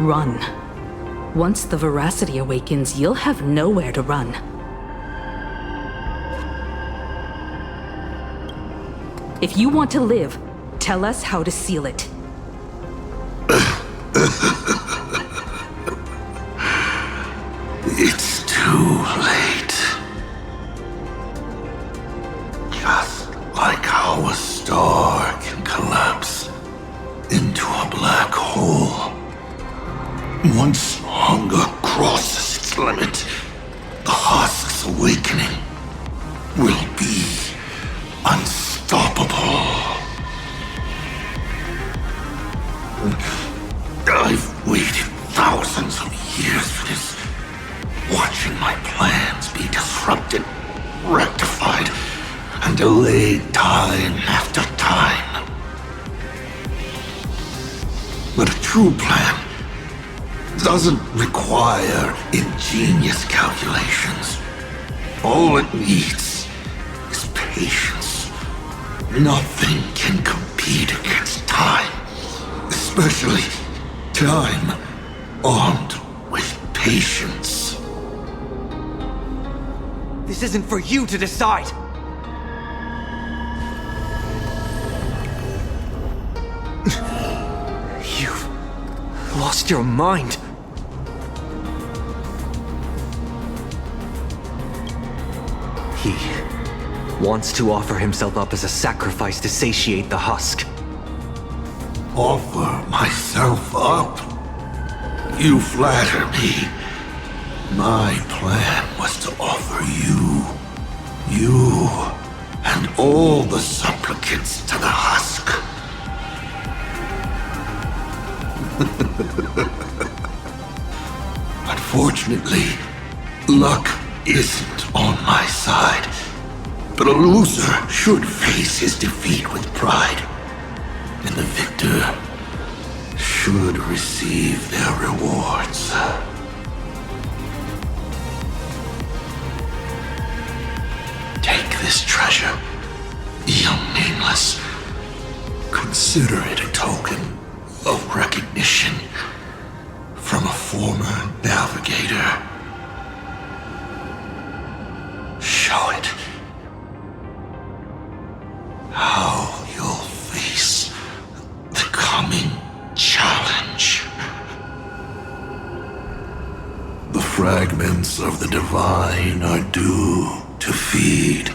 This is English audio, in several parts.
run. Once the veracity awakens, you'll have nowhere to run. If you want to live, tell us how to seal it. It's too late. Just like how a star can collapse into a black hole. Once hunger crosses its limit, the husk's awakening will be unstoppable. I've waited thousands of years for this, watching my plans be disrupted, rectified, and delayed time after time. But a true plan doesn't require ingenious calculations. All it needs is patience. Nothing can compete against time, especially time armed with patience. This isn't for you to decide! You've lost your mind. He wants to offer himself up as a sacrifice to satiate the husk. Offer myself up? You flatter me. My plan was to offer you, and all the supplicants to the husk. Unfortunately, luck isn't on my side, but a loser should face his defeat with pride, and the victor should receive their rewards. Take this treasure, young nameless. Consider it a token of recognition from a former navigator. Show it how you'll face the coming challenge. The fragments of the divine are due to feed.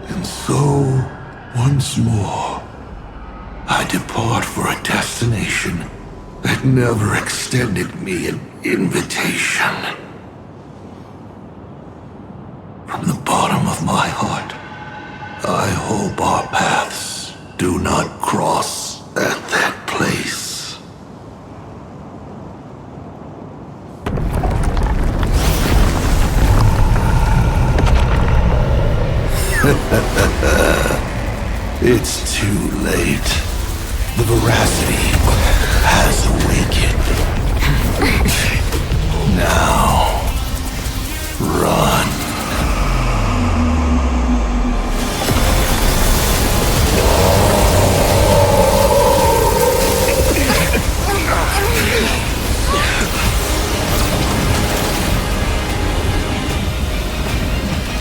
And so, once more, I depart for a destination that never extended me an invitation. From the bottom of my heart, I hope our paths do not cross at that place. It's too late. The veracity has awakened. Now, run.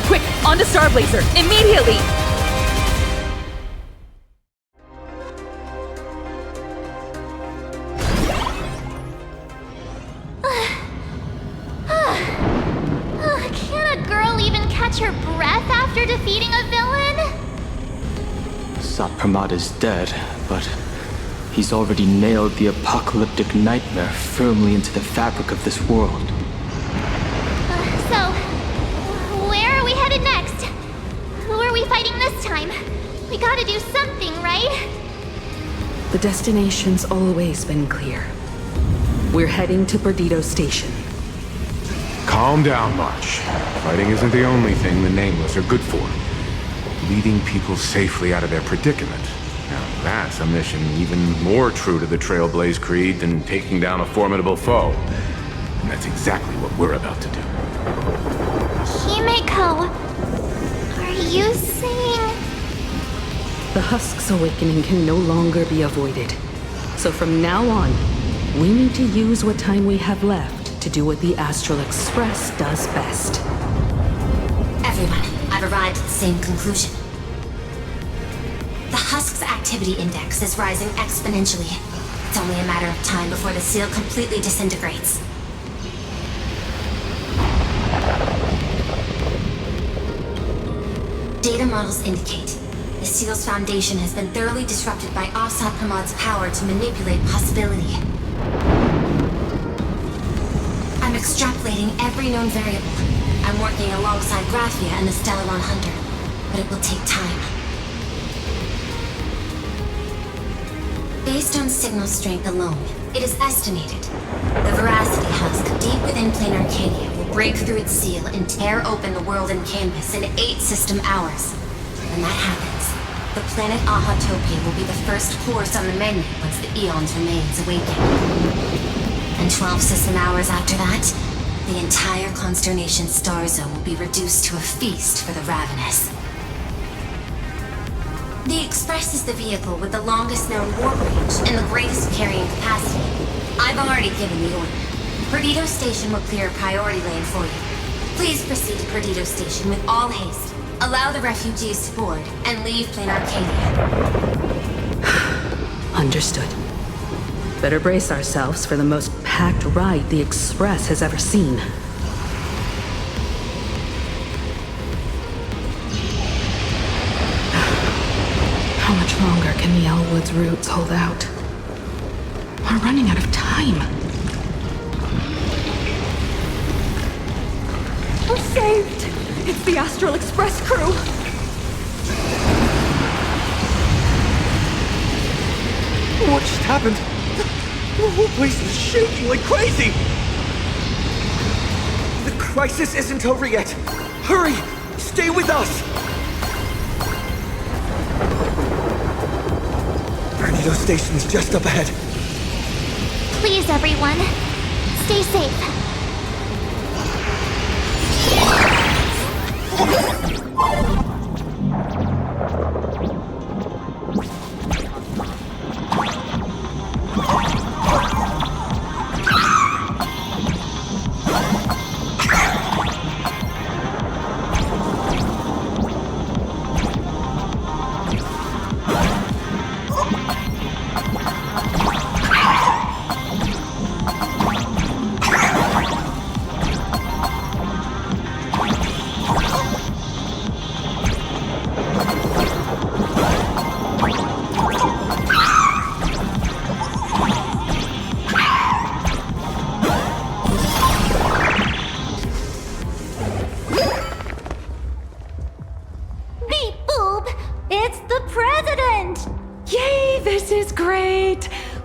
Quick, on to Trailblazer, immediately! Can a girl even catch her breath after defeating a villain? Satpramada's dead, but he's already nailed the apocalyptic nightmare firmly into the fabric of this world. So, where are we headed next? Who are we fighting this time? We gotta do something, right? The destination's always been clear. We're heading to Perdido Station. Calm down, March. Fighting isn't the only thing the Nameless are good for. Leading people safely out of their predicament. Now that's a mission even more true to the Trailblaze creed than taking down a formidable foe. And that's exactly what we're about to do. Himeko, are you saying... The Husk's awakening can no longer be avoided. So from now on, we need to use what time we have left to do what the Astral Express does best. Everyone, I've arrived at the same conclusion. The Husk's activity index is rising exponentially. It's only a matter of time before the seal completely disintegrates. Data models indicate the seal's foundation has been thoroughly disrupted by Offsat Pramad's power to manipulate possibility. I'm extrapolating every known variable. I'm working alongside Graphia and the Stellaron Hunter, but it will take time. Based on signal strength alone, it is estimated the Veracity Husk deep within Planarcadia will break through its seal and tear open the world and canvas in 8 system hours. When that happens, the planet Ahatopia will be the first course on the menu once the Eons remains awakened. And 12 system hours after that, the entire Consternation star zone will be reduced to a feast for the ravenous. The Express is the vehicle with the longest known warp range and the greatest carrying capacity. I've already given the order. Perdido Station will clear a priority lane for you. Please proceed to Perdido Station with all haste. Allow the refugees to board and leave Planarcadia. Understood. Better brace ourselves for the most packed ride the Express has ever seen. How much longer can the Elwood's roots hold out? We're running out of time. We're saved! It's the Astral Express crew! What just happened? The whole place is shaking like crazy! The crisis isn't over yet! Hurry! Stay with us! Perdido Station is just up ahead. Please, everyone, stay safe.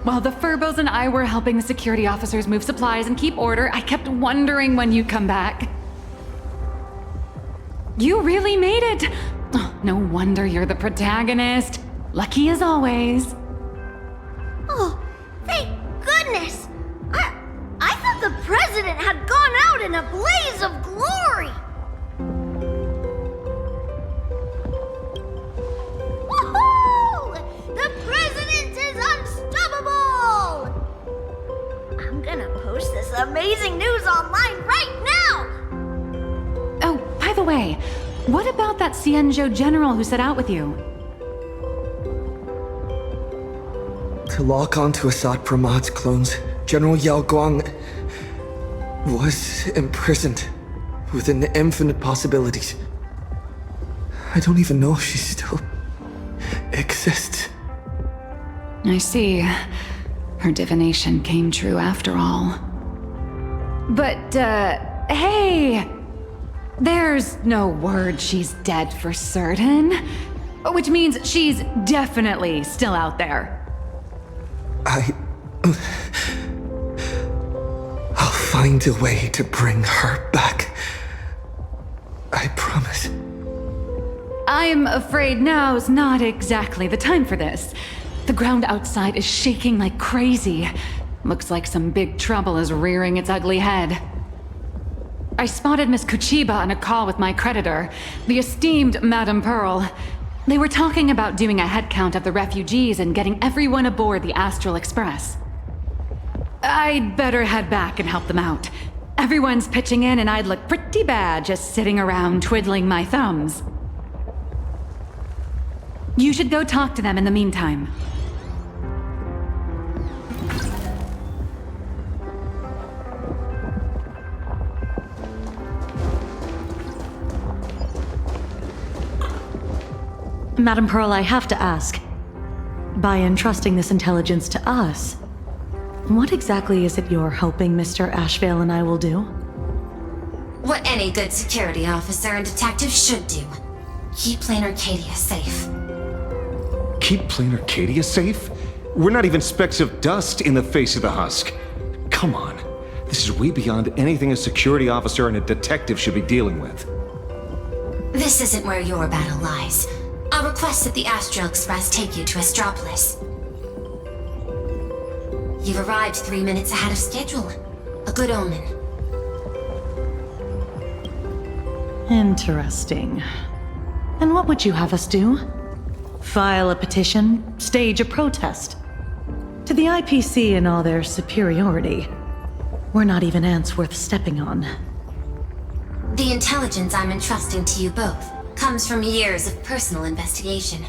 While the Furbos and I were helping the security officers move supplies and keep order, I kept wondering when you'd come back. You really made it! Oh, no wonder you're the protagonist. Lucky as always. Oh, thank goodness! I thought the president had gone out in a blaze of glory! Woohoo! The president is unstoppable! I'm gonna post this amazing news online right now! Oh, by the way, what about that Cienjo general who set out with you? To lock onto Assad Pramad's clones, General Yao Guang was imprisoned within infinite possibilities. I don't even know if she still exists. I see. Her divination came true after all. But, hey! There's no word she's dead for certain. Which means she's definitely still out there. I'll find a way to bring her back. I promise. I'm afraid now's not exactly the time for this. The ground outside is shaking like crazy. Looks like some big trouble is rearing its ugly head. I spotted Miss Kuchiba on a call with my creditor, the esteemed Madame Pearl. They were talking about doing a head count of the refugees and getting everyone aboard the Astral Express. I'd better head back and help them out. Everyone's pitching in and I'd look pretty bad just sitting around twiddling my thumbs. You should go talk to them in the meantime. Madam Pearl, I have to ask. By entrusting this intelligence to us, what exactly is it you're hoping Mr. Ashvale and I will do? What any good security officer and detective should do. Keep Planarcadia safe. Keep Planarcadia safe? We're not even specks of dust in the face of the husk. Come on. This is way beyond anything a security officer and a detective should be dealing with. This isn't where your battle lies. I'll request that the Astral Express take you to Astropolis. You've arrived 3 minutes ahead of schedule. A good omen. Interesting. And what would you have us do? File a petition? Stage a protest? To the IPC and all their superiority, we're not even ants worth stepping on. The intelligence I'm entrusting to you both comes from years of personal investigation.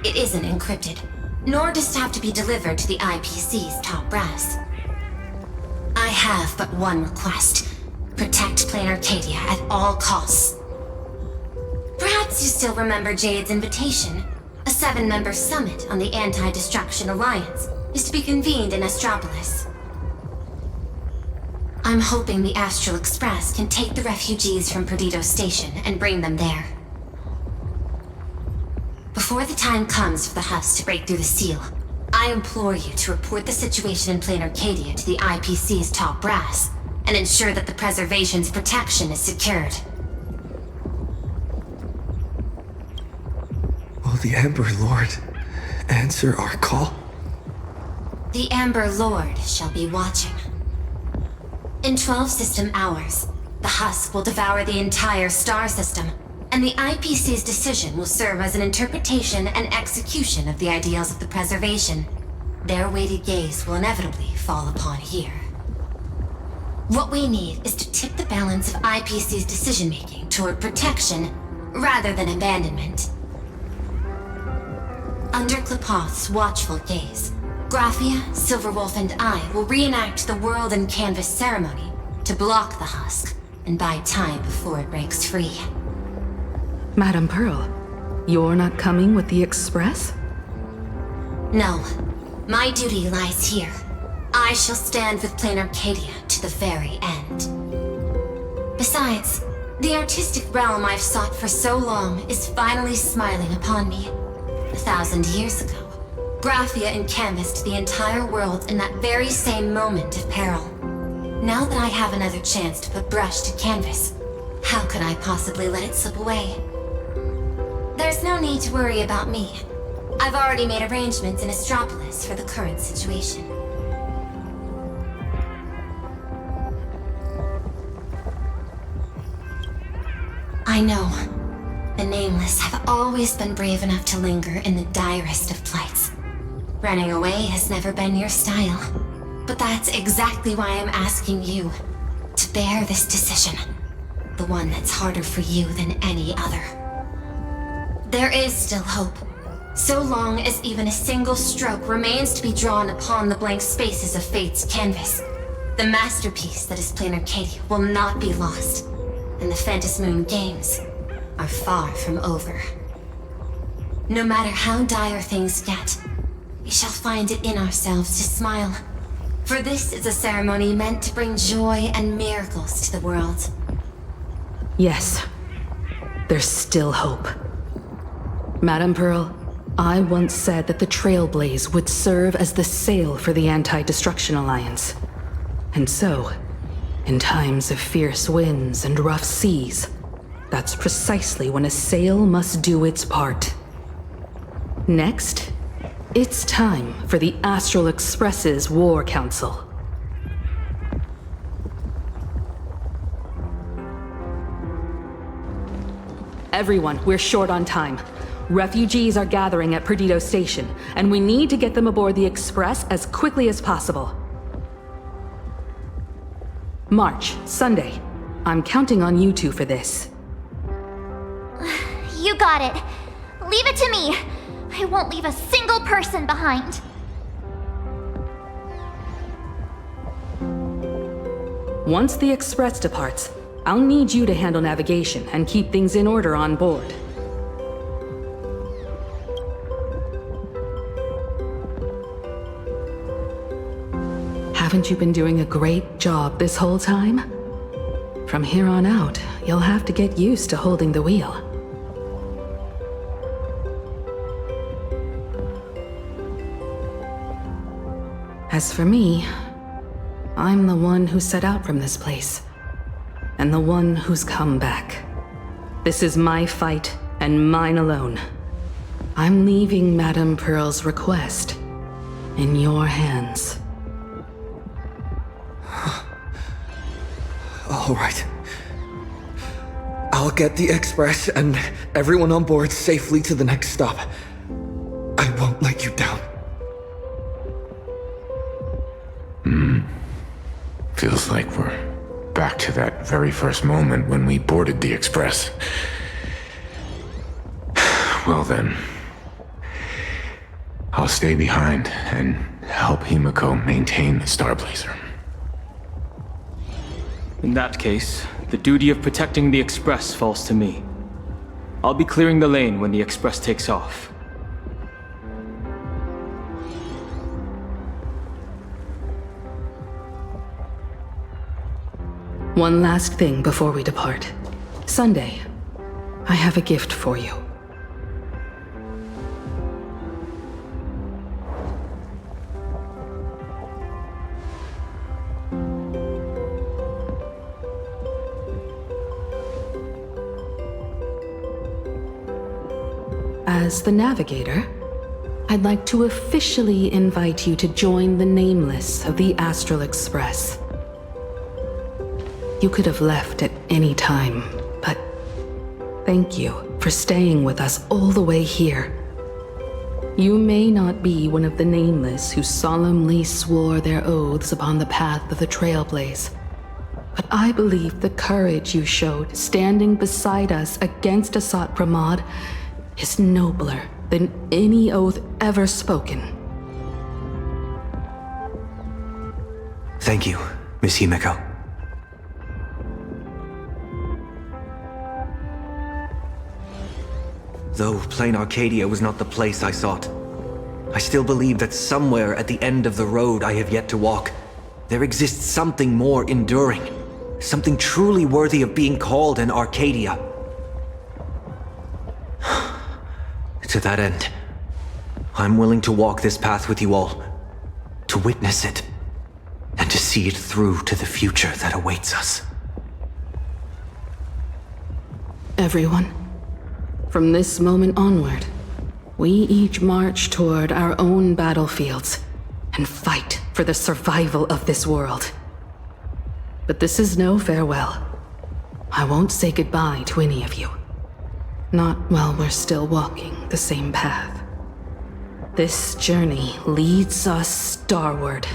It isn't encrypted, nor does it have to be delivered to the IPC's top brass. I have but one request. Protect Planarcadia at all costs. Perhaps you still remember Jade's invitation. A 7-member summit on the Anti-Destruction Alliance is to be convened in Astropolis. I'm hoping the Astral Express can take the refugees from Perdido Station and bring them there. Before the time comes for the husk to break through the seal, I implore you to report the situation in Planarcadia to the IPC's top brass and ensure that the preservation's protection is secured. Will the Amber Lord answer our call? The Amber Lord shall be watching. In 12 system hours, the husk will devour the entire star system, and the IPC's decision will serve as an interpretation and execution of the ideals of the preservation. Their weighted gaze will inevitably fall upon here. What we need is to tip the balance of IPC's decision-making toward protection rather than abandonment. Under Klepoth's watchful gaze, Graphia, Silverwolf, and I will reenact the World and Canvas ceremony to block the husk and buy time before it breaks free. Madam Pearl, you're not coming with the Express? No. My duty lies here. I shall stand with Planarcadia to the very end. Besides, the artistic realm I've sought for so long is finally smiling upon me. 1,000 years ago, Graphia encanvassed the entire world in that very same moment of peril. Now that I have another chance to put brush to canvas, how could I possibly let it slip away? There's no need to worry about me. I've already made arrangements in Astropolis for the current situation. I know. The Nameless have always been brave enough to linger in the direst of plights. Running away has never been your style. But that's exactly why I'm asking you to bear this decision. The one that's harder for you than any other. There is still hope. So long as even a single stroke remains to be drawn upon the blank spaces of fate's canvas, the masterpiece that is Planarcadia will not be lost, and the Phantom Moon Games are far from over. No matter how dire things get, we shall find it in ourselves to smile. For this is a ceremony meant to bring joy and miracles to the world. Yes, there's still hope. Madam Pearl, I once said that the Trailblazer would serve as the sail for the Anti-Destruction Alliance. And so, in times of fierce winds and rough seas, that's precisely when a sail must do its part. Next, it's time for the Astral Express's War Council. Everyone, we're short on time. Refugees are gathering at Perdido Station, and we need to get them aboard the Express as quickly as possible. March, Sunday. I'm counting on you two for this. You got it. Leave it to me. I won't leave a single person behind. Once the Express departs, I'll need you to handle navigation and keep things in order on board. Haven't you been doing a great job this whole time? From here on out, you'll have to get used to holding the wheel. As for me, I'm the one who set out from this place, and the one who's come back. This is my fight, and mine alone. I'm leaving Madame Pearl's request in your hands. All right. I'll get the Express and everyone on board safely to the next stop. I won't let you down. Feels like we're back to that very first moment when we boarded the Express. Well then, I'll stay behind and help Himiko maintain the Starblazer. In that case, the duty of protecting the Express falls to me. I'll be clearing the lane when the Express takes off. One last thing before we depart. Sunday, I have a gift for you. As the Navigator, I'd like to officially invite you to join the Nameless of the Astral Express. You could have left at any time, but thank you for staying with us all the way here. You may not be one of the Nameless who solemnly swore their oaths upon the path of the Trailblaze, but I believe the courage you showed standing beside us against Asat Pramod is nobler than any oath ever spoken. Thank you, Miss Himiko. Though Planarcadia was not the place I sought, I still believe that somewhere at the end of the road I have yet to walk, there exists something more enduring, something truly worthy of being called an Arcadia. To that end, I'm willing to walk this path with you all, to witness it, and to see it through to the future that awaits us. Everyone, from this moment onward, we each march toward our own battlefields and fight for the survival of this world. But this is no farewell. I won't say goodbye to any of you. Not while we're still walking the same path. This journey leads us starward.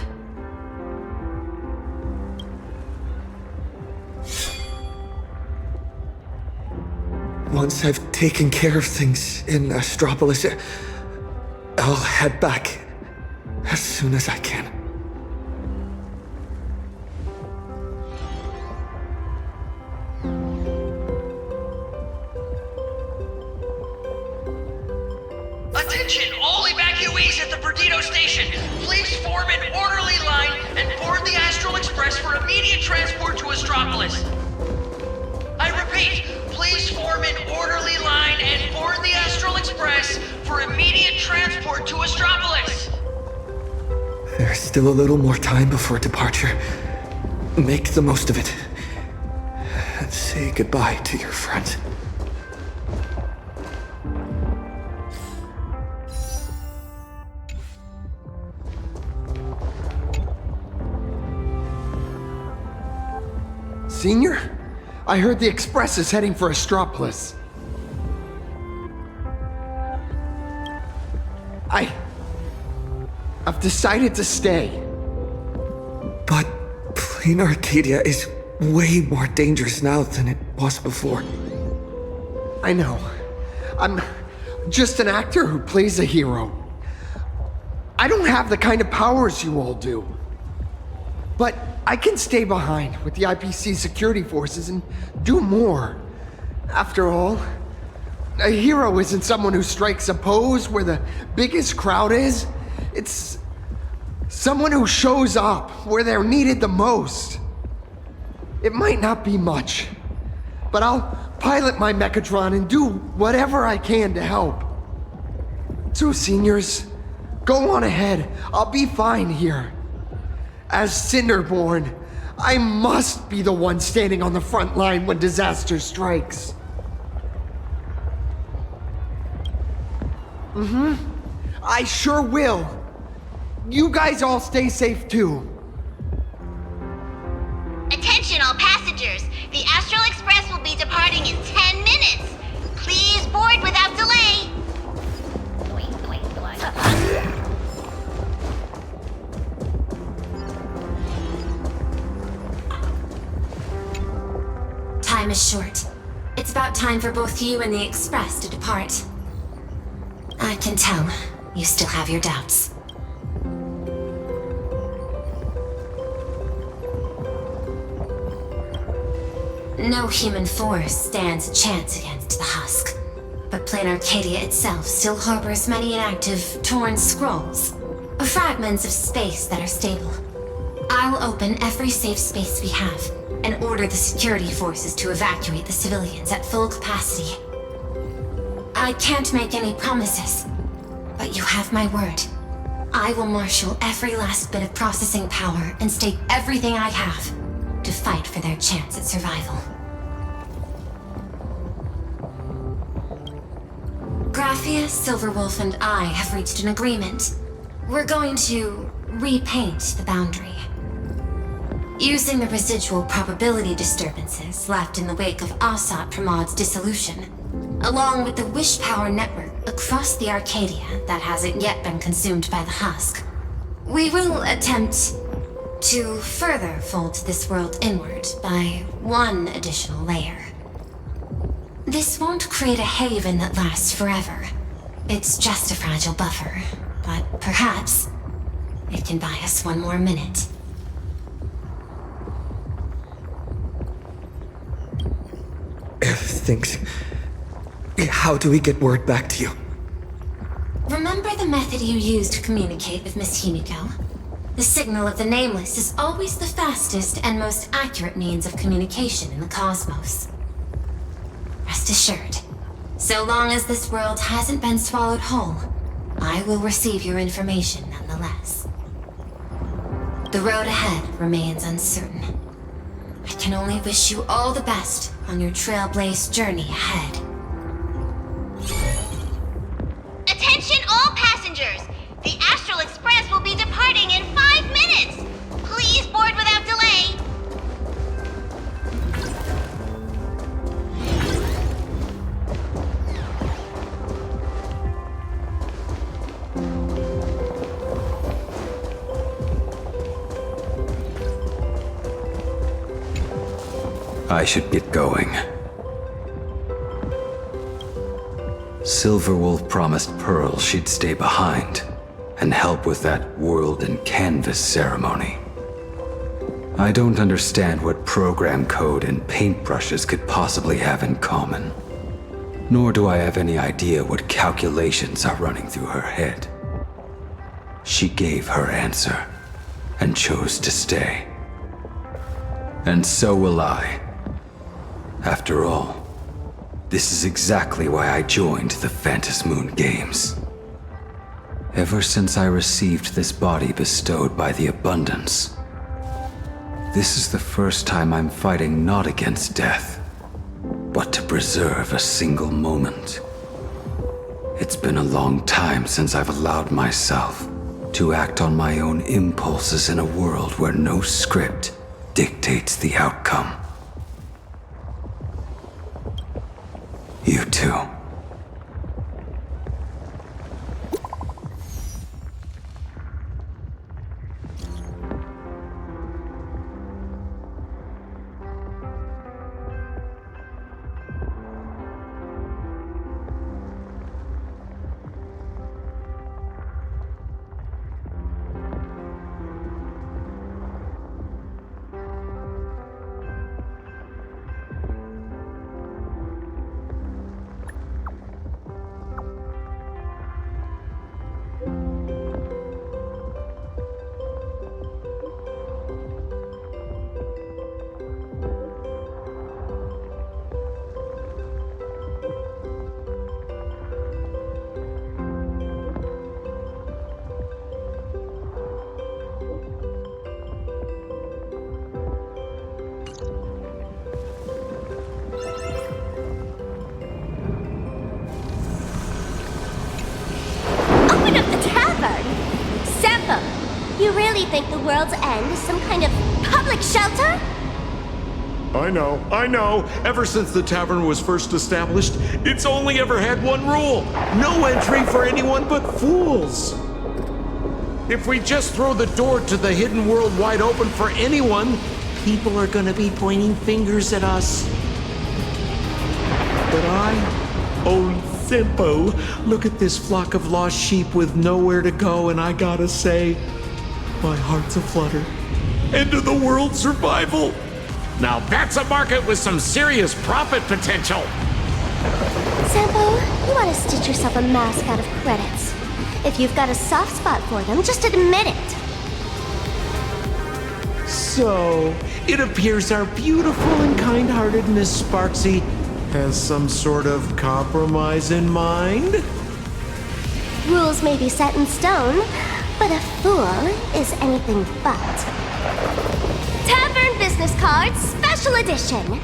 Once I've taken care of things in Astropolis, I'll head back as soon as I can. Attention, all evacuees at the Perdido Station! Please form an orderly line and board the Astral Express for immediate transport to Astropolis. I repeat, please form an orderly line and board the Astral Express for immediate transport to Astropolis. There's still a little more time before departure. Make the most of it. And say goodbye to your friends. Senior? I heard the Express is heading for Astropolis. I've decided to stay. But Planarcadia is way more dangerous now than it was before. I know. I'm just an actor who plays a hero. I don't have the kind of powers you all do. But I can stay behind with the IPC security forces and do more. After all, a hero isn't someone who strikes a pose where the biggest crowd is. It's someone who shows up where they're needed the most. It might not be much, but I'll pilot my Mechatron and do whatever I can to help. So, seniors, go on ahead. I'll be fine here. As Cinderborn, I must be the one standing on the front line when disaster strikes. I sure will. You guys all stay safe too. Attention all passengers. The Astral Express will be departing in 10 minutes. Please board without delay. Time is short. It's about time for both you and the Express to depart. I can tell you still have your doubts. No human force stands a chance against the husk, but Planarcadia itself still harbors many inactive, torn scrolls, or fragments of space that are stable. I'll open every safe space we have, and order the security forces to evacuate the civilians at full capacity. I can't make any promises, but you have my word. I will marshal every last bit of processing power and stake everything I have to fight for their chance at survival. Graphia, Silverwolf, and I have reached an agreement. We're going to repaint the boundary. Using the residual probability disturbances left in the wake of Asat Pramod's dissolution, along with the wish power network across the Arcadia that hasn't yet been consumed by the husk, we will attempt to further fold this world inward by one additional layer. This won't create a haven that lasts forever. It's just a fragile buffer, but perhaps it can buy us one more minute. Things... How do we get word back to you? Remember the method you used to communicate with Miss Himiko? The signal of the Nameless is always the fastest and most accurate means of communication in the cosmos. Rest assured, so long as this world hasn't been swallowed whole, I will receive your information nonetheless. The road ahead remains uncertain. I can only wish you all the best on your Trailblazer journey ahead. Attention all passengers. The Astral Express will be departing in 5 minutes. Please board without delay. I should get going. Silverwolf promised Pearl she'd stay behind and help with that world and canvas ceremony. I don't understand what program code and paintbrushes could possibly have in common. Nor do I have any idea what calculations are running through her head. She gave her answer and chose to stay. And so will I. After all, this is exactly why I joined the Phantasmoon Games. Ever since I received this body bestowed by the Abundance, this is the first time I'm fighting not against death, but to preserve a single moment. It's been a long time since I've allowed myself to act on my own impulses in a world where no script dictates the outcome. You too. think the world's end is some kind of public shelter? I know. Ever since the tavern was first established, it's only ever had one rule. No entry for anyone but fools. If we just throw the door to the hidden world wide open for anyone, people are gonna be pointing fingers at us. But old Simpo, look at this flock of lost sheep with nowhere to go, and I gotta say, my heart's aflutter. End of the world survival. Now that's a market with some serious profit potential. Sampo, you ought to stitch yourself a mask out of credits. If you've got a soft spot for them, just admit it. So, it appears our beautiful and kind-hearted Miss Sparksy has some sort of compromise in mind? Rules may be set in stone, but a fool is anything but. Tavern business cards, special edition.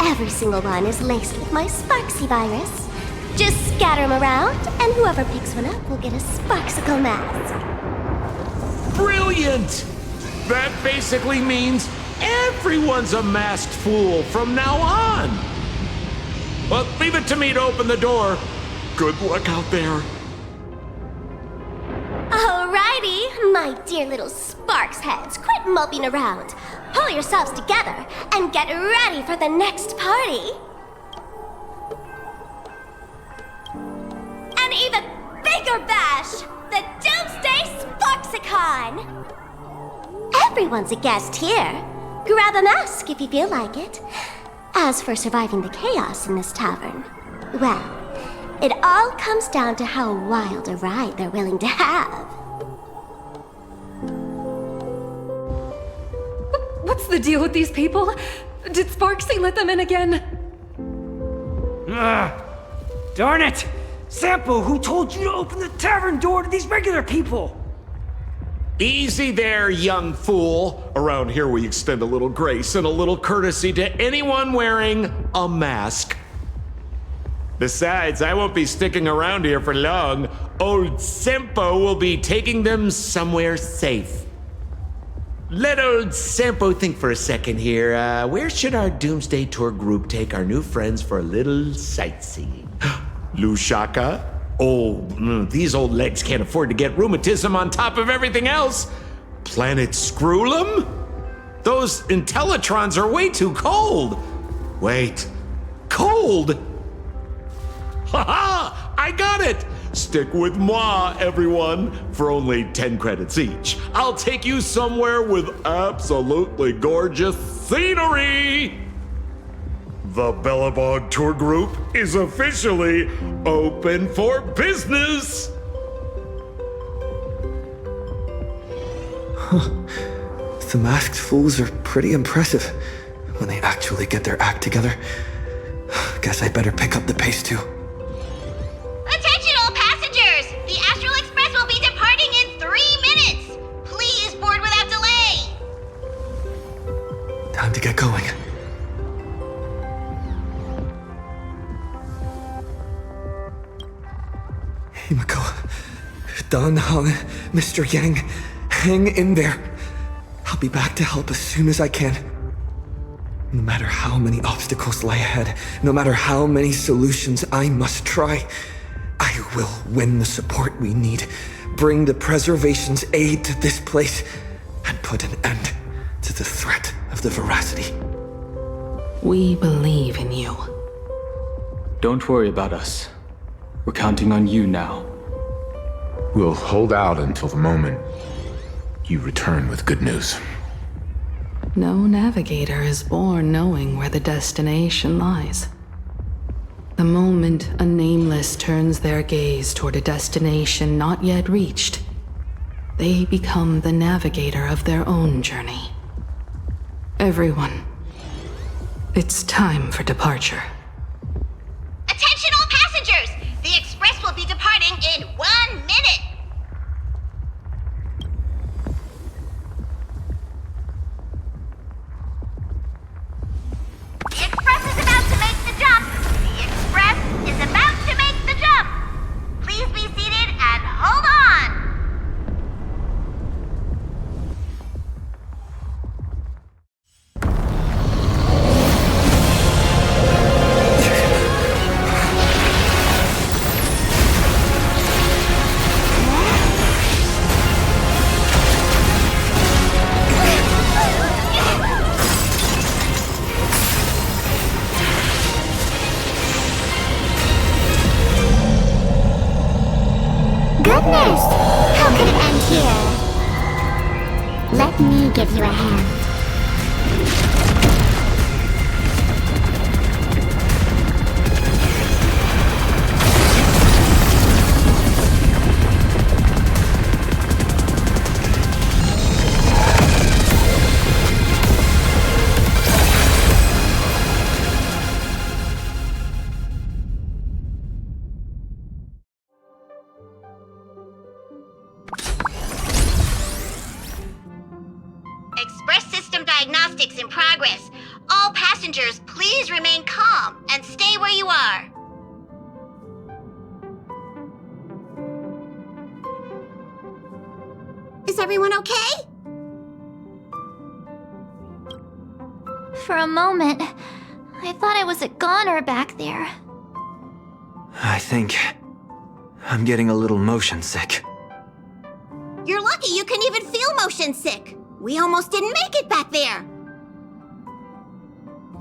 Every single one is laced with my Sparksy virus. Just scatter them around, and whoever picks one up will get a Sparksicle mask. Brilliant! That basically means everyone's a masked fool from now on. Well, leave it to me to open the door. Good luck out there. Alrighty, my dear little Sparks heads, quit moping around. Pull yourselves together and get ready for the next party. An even bigger bash, the Doomsday Sparksicon! Everyone's a guest here. Grab a mask if you feel like it. As for surviving the chaos in this tavern, well, it all comes down to how wild a ride they're willing to have. What's the deal with these people? Did Sparksy let them in again? Darn it! Sampo, who told you to open the tavern door to these regular people? Easy there, young fool. Around here we extend a little grace and a little courtesy to anyone wearing a mask. Besides, I won't be sticking around here for long. Old Simpo will be taking them somewhere safe. Let old Simpo think for a second here. Where should our Doomsday Tour group take our new friends for a little sightseeing? Lushaka? Oh, these old legs can't afford to get rheumatism on top of everything else. Planet Screwlum? Those Intellitrons are way too cold. Wait, cold? Haha! I got it! Stick with moi, everyone, for only 10 credits each. I'll take you somewhere with absolutely gorgeous scenery! The Bellabog Tour Group is officially open for business! The masked fools are pretty impressive when they actually get their act together. Guess I better pick up the pace too. Attention all passengers! The Astral Express will be departing in 3 minutes! Please board without delay! Time to get going. Himiko, Dan Han, Mr. Yang, hang in there. I'll be back to help as soon as I can. No matter how many obstacles lie ahead, no matter how many solutions I must try, I will win the support we need, bring the preservation's aid to this place, and put an end to the threat of the Veracity. We believe in you. Don't worry about us. We're counting on you now. We'll hold out until the moment you return with good news. No navigator is born knowing where the destination lies. The moment a nameless turns their gaze toward a destination not yet reached, they become the navigator of their own journey. Everyone, it's time for departure. Attention all passengers! The express will be departing in 1 minute! The express is about to make the jump! The express is about to make the jump! Please be seated and hold on! you a hand. Express system diagnostics in progress. All passengers, please remain calm and stay where you are. Is everyone okay? For a moment, I thought I was a goner back there. I think I'm getting a little motion sick. You're lucky you can even feel motion sick. We almost didn't make it back there.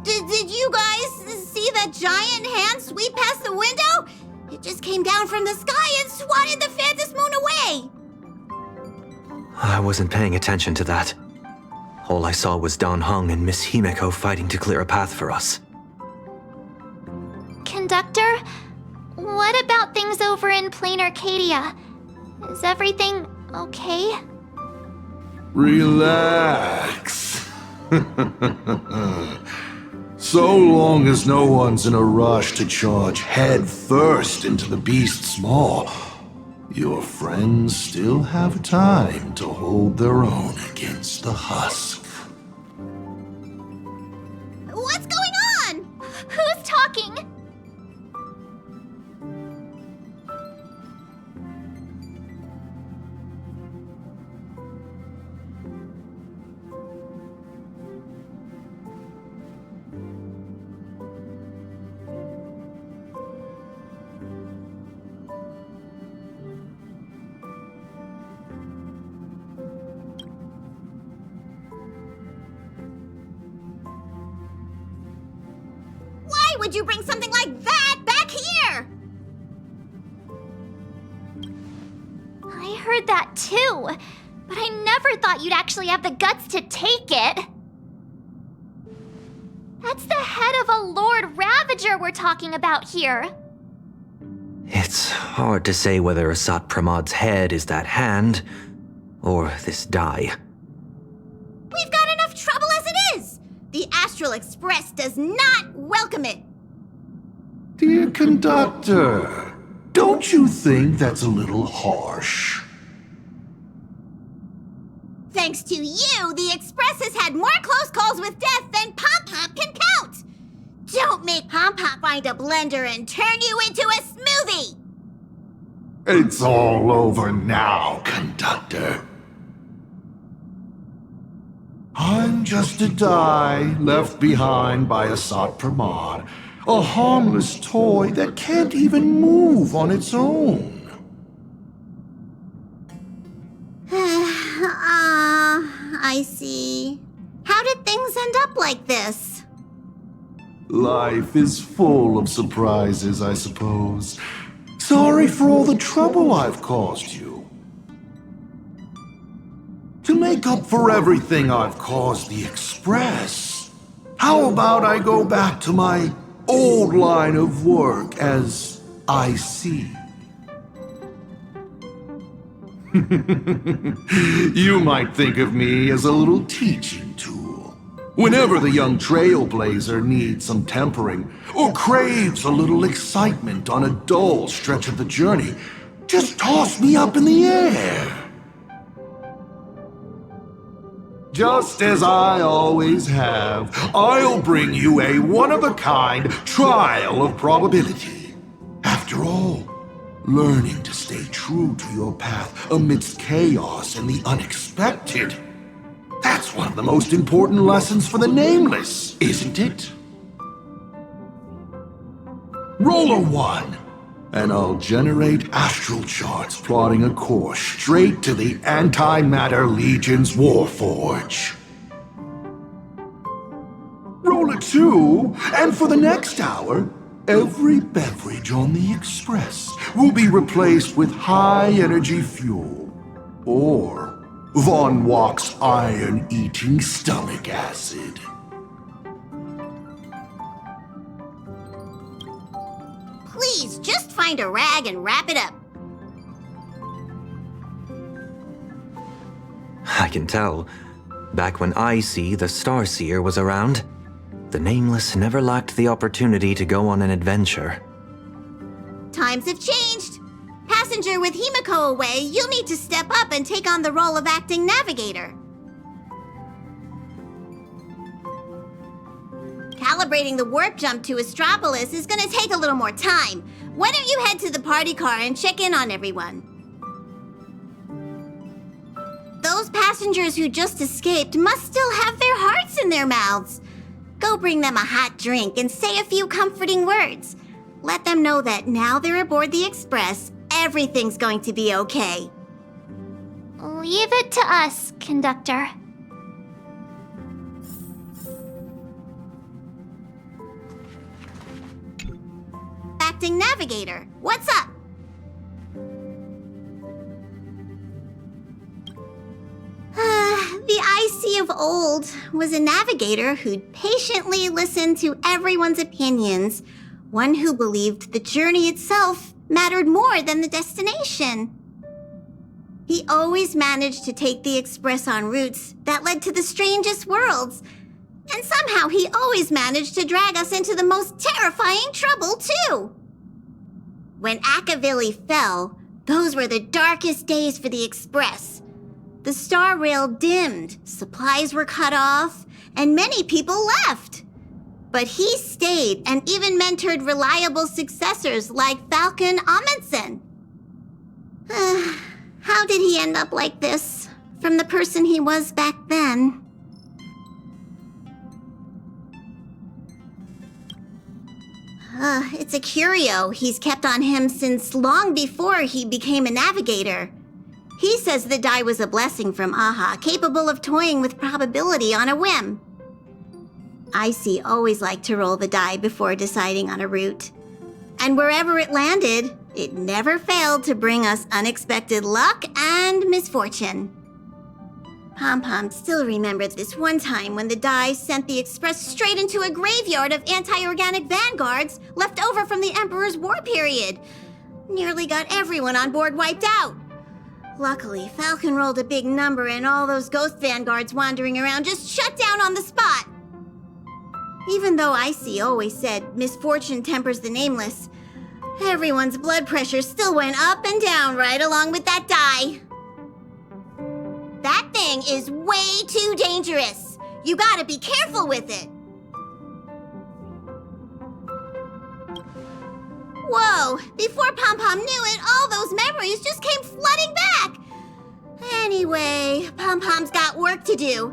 Did you guys see that giant hand sweep past the window? It just came down from the sky and swatted the Phantom Moon away. I wasn't paying attention to that. All I saw was Dan Heng and Miss Himeko fighting to clear a path for us. Conductor, what about things over in Planarcadia? Is everything okay? Relax. So long as no one's in a rush to charge head first into the beast's maw, your friends still have time to hold their own against the husk. What's going on? Who's talking? Why would you bring something like that back here? I heard that too, but I never thought you'd actually have the guts to take it. That's the head of a Lord Ravager we're talking about here. It's hard to say whether Asat Pramad's head is that hand, or this die. We've got enough trouble as it is. The Astral Express does not welcome it. Dear conductor, don't you think that's a little harsh? Thanks to you, the Express has had more close calls with death than Pop Pop can count. Don't make Pop Pop find a blender and turn you into a smoothie. It's all over now, conductor. I'm just a die left behind by Asat Pramad, a harmless toy that can't even move on its own. I see. How did things end up like this? Life is full of surprises, I suppose. Sorry for all the trouble I've caused you. To make up for everything I've caused the Express, how about I go back to my old line of work as IC? You might think of me as a little teaching tool. Whenever the young Trailblazer needs some tempering, or craves a little excitement on a dull stretch of the journey, just toss me up in the air. Just as I always have, I'll bring you a one-of-a-kind trial of probability. After all, learning to stay true to your path amidst chaos and the unexpected, that's one of the most important lessons for the Nameless, isn't it? Roll a 1, and I'll generate astral charts plotting a course straight to the Antimatter Legion's Warforge. Roll a 2, and for the next hour, every beverage on the Express will be replaced with high-energy fuel, or Von Walk's iron-eating stomach acid. Please, just find a rag and wrap it up. I can tell. Back when I.C., the Starseer, was around, the Nameless never lacked the opportunity to go on an adventure. Times have changed. Passenger with Himiko away, you'll need to step up and take on the role of acting navigator. Calibrating the warp jump to Astropolis is gonna take a little more time. Why don't you head to the party car and check in on everyone? Those passengers who just escaped must still have their hearts in their mouths. Go bring them a hot drink and say a few comforting words. Let them know that now they're aboard the Express, everything's going to be okay. Leave it to us, conductor. Acting navigator, what's up? The IC of old was a navigator who'd patiently listen to everyone's opinions, one who believed the journey itself mattered more than the destination. He always managed to take the Express on routes that led to the strangest worlds, and somehow he always managed to drag us into the most terrifying trouble, too. When Akavili fell, those were the darkest days for the Express. The star rail dimmed, supplies were cut off, and many people left. But he stayed and even mentored reliable successors like Falcon Amundsen. How did he end up like this, from the person he was back then? It's a curio he's kept on him since long before he became a navigator. He says the die was a blessing from Aha, capable of toying with probability on a whim. IC always liked to roll the die before deciding on a route. And wherever it landed, it never failed to bring us unexpected luck and misfortune. Pom-Pom still remembered this one time when the die sent the Express straight into a graveyard of anti-organic vanguards left over from the Emperor's war period. Nearly got everyone on board wiped out. Luckily, Falcon rolled a big number and all those ghost vanguards wandering around just shut down on the spot. Even though IC always said misfortune tempers the nameless, everyone's blood pressure still went up and down right along with that die. That thing is way too dangerous. You gotta be careful with it. Whoa, before Pom-Pom knew it, all those memories just came flooding back. Anyway, Pom-Pom's got work to do.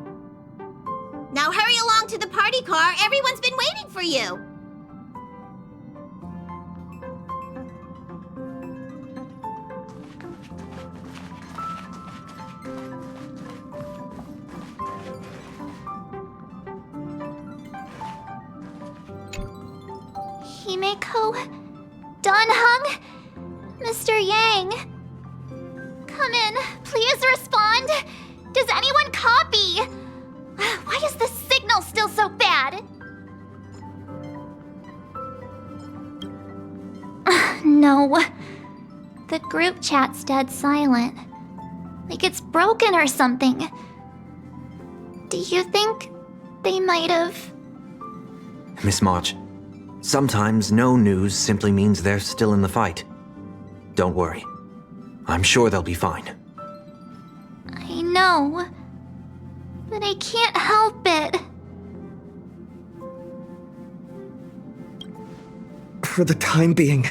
Now hurry along to the party car. Everyone's been waiting for you. Himiko? Donhung? Mr. Yang? Come in. Please respond. Does anyone copy? Why is the signal still so bad? No. The group chat's dead silent. Like it's broken or something. Do you think they might have... Miss March, sometimes no news simply means they're still in the fight. Don't worry. I'm sure they'll be fine. I know. But I can't help it. For the time being,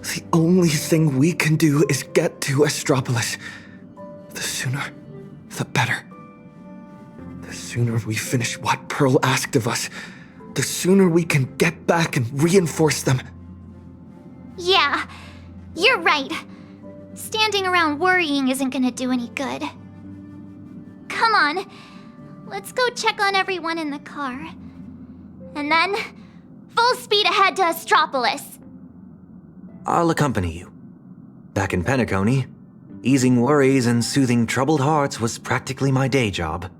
the only thing we can do is get to Astropolis. The sooner, the better. The sooner we finish what Pearl asked of us, the sooner we can get back and reinforce them. Yeah, you're right. Standing around worrying isn't gonna do any good. Come on, let's go check on everyone in the car. And then, full speed ahead to Astropolis. I'll accompany you. Back in Penacony, Easing worries and soothing troubled hearts was practically my day job.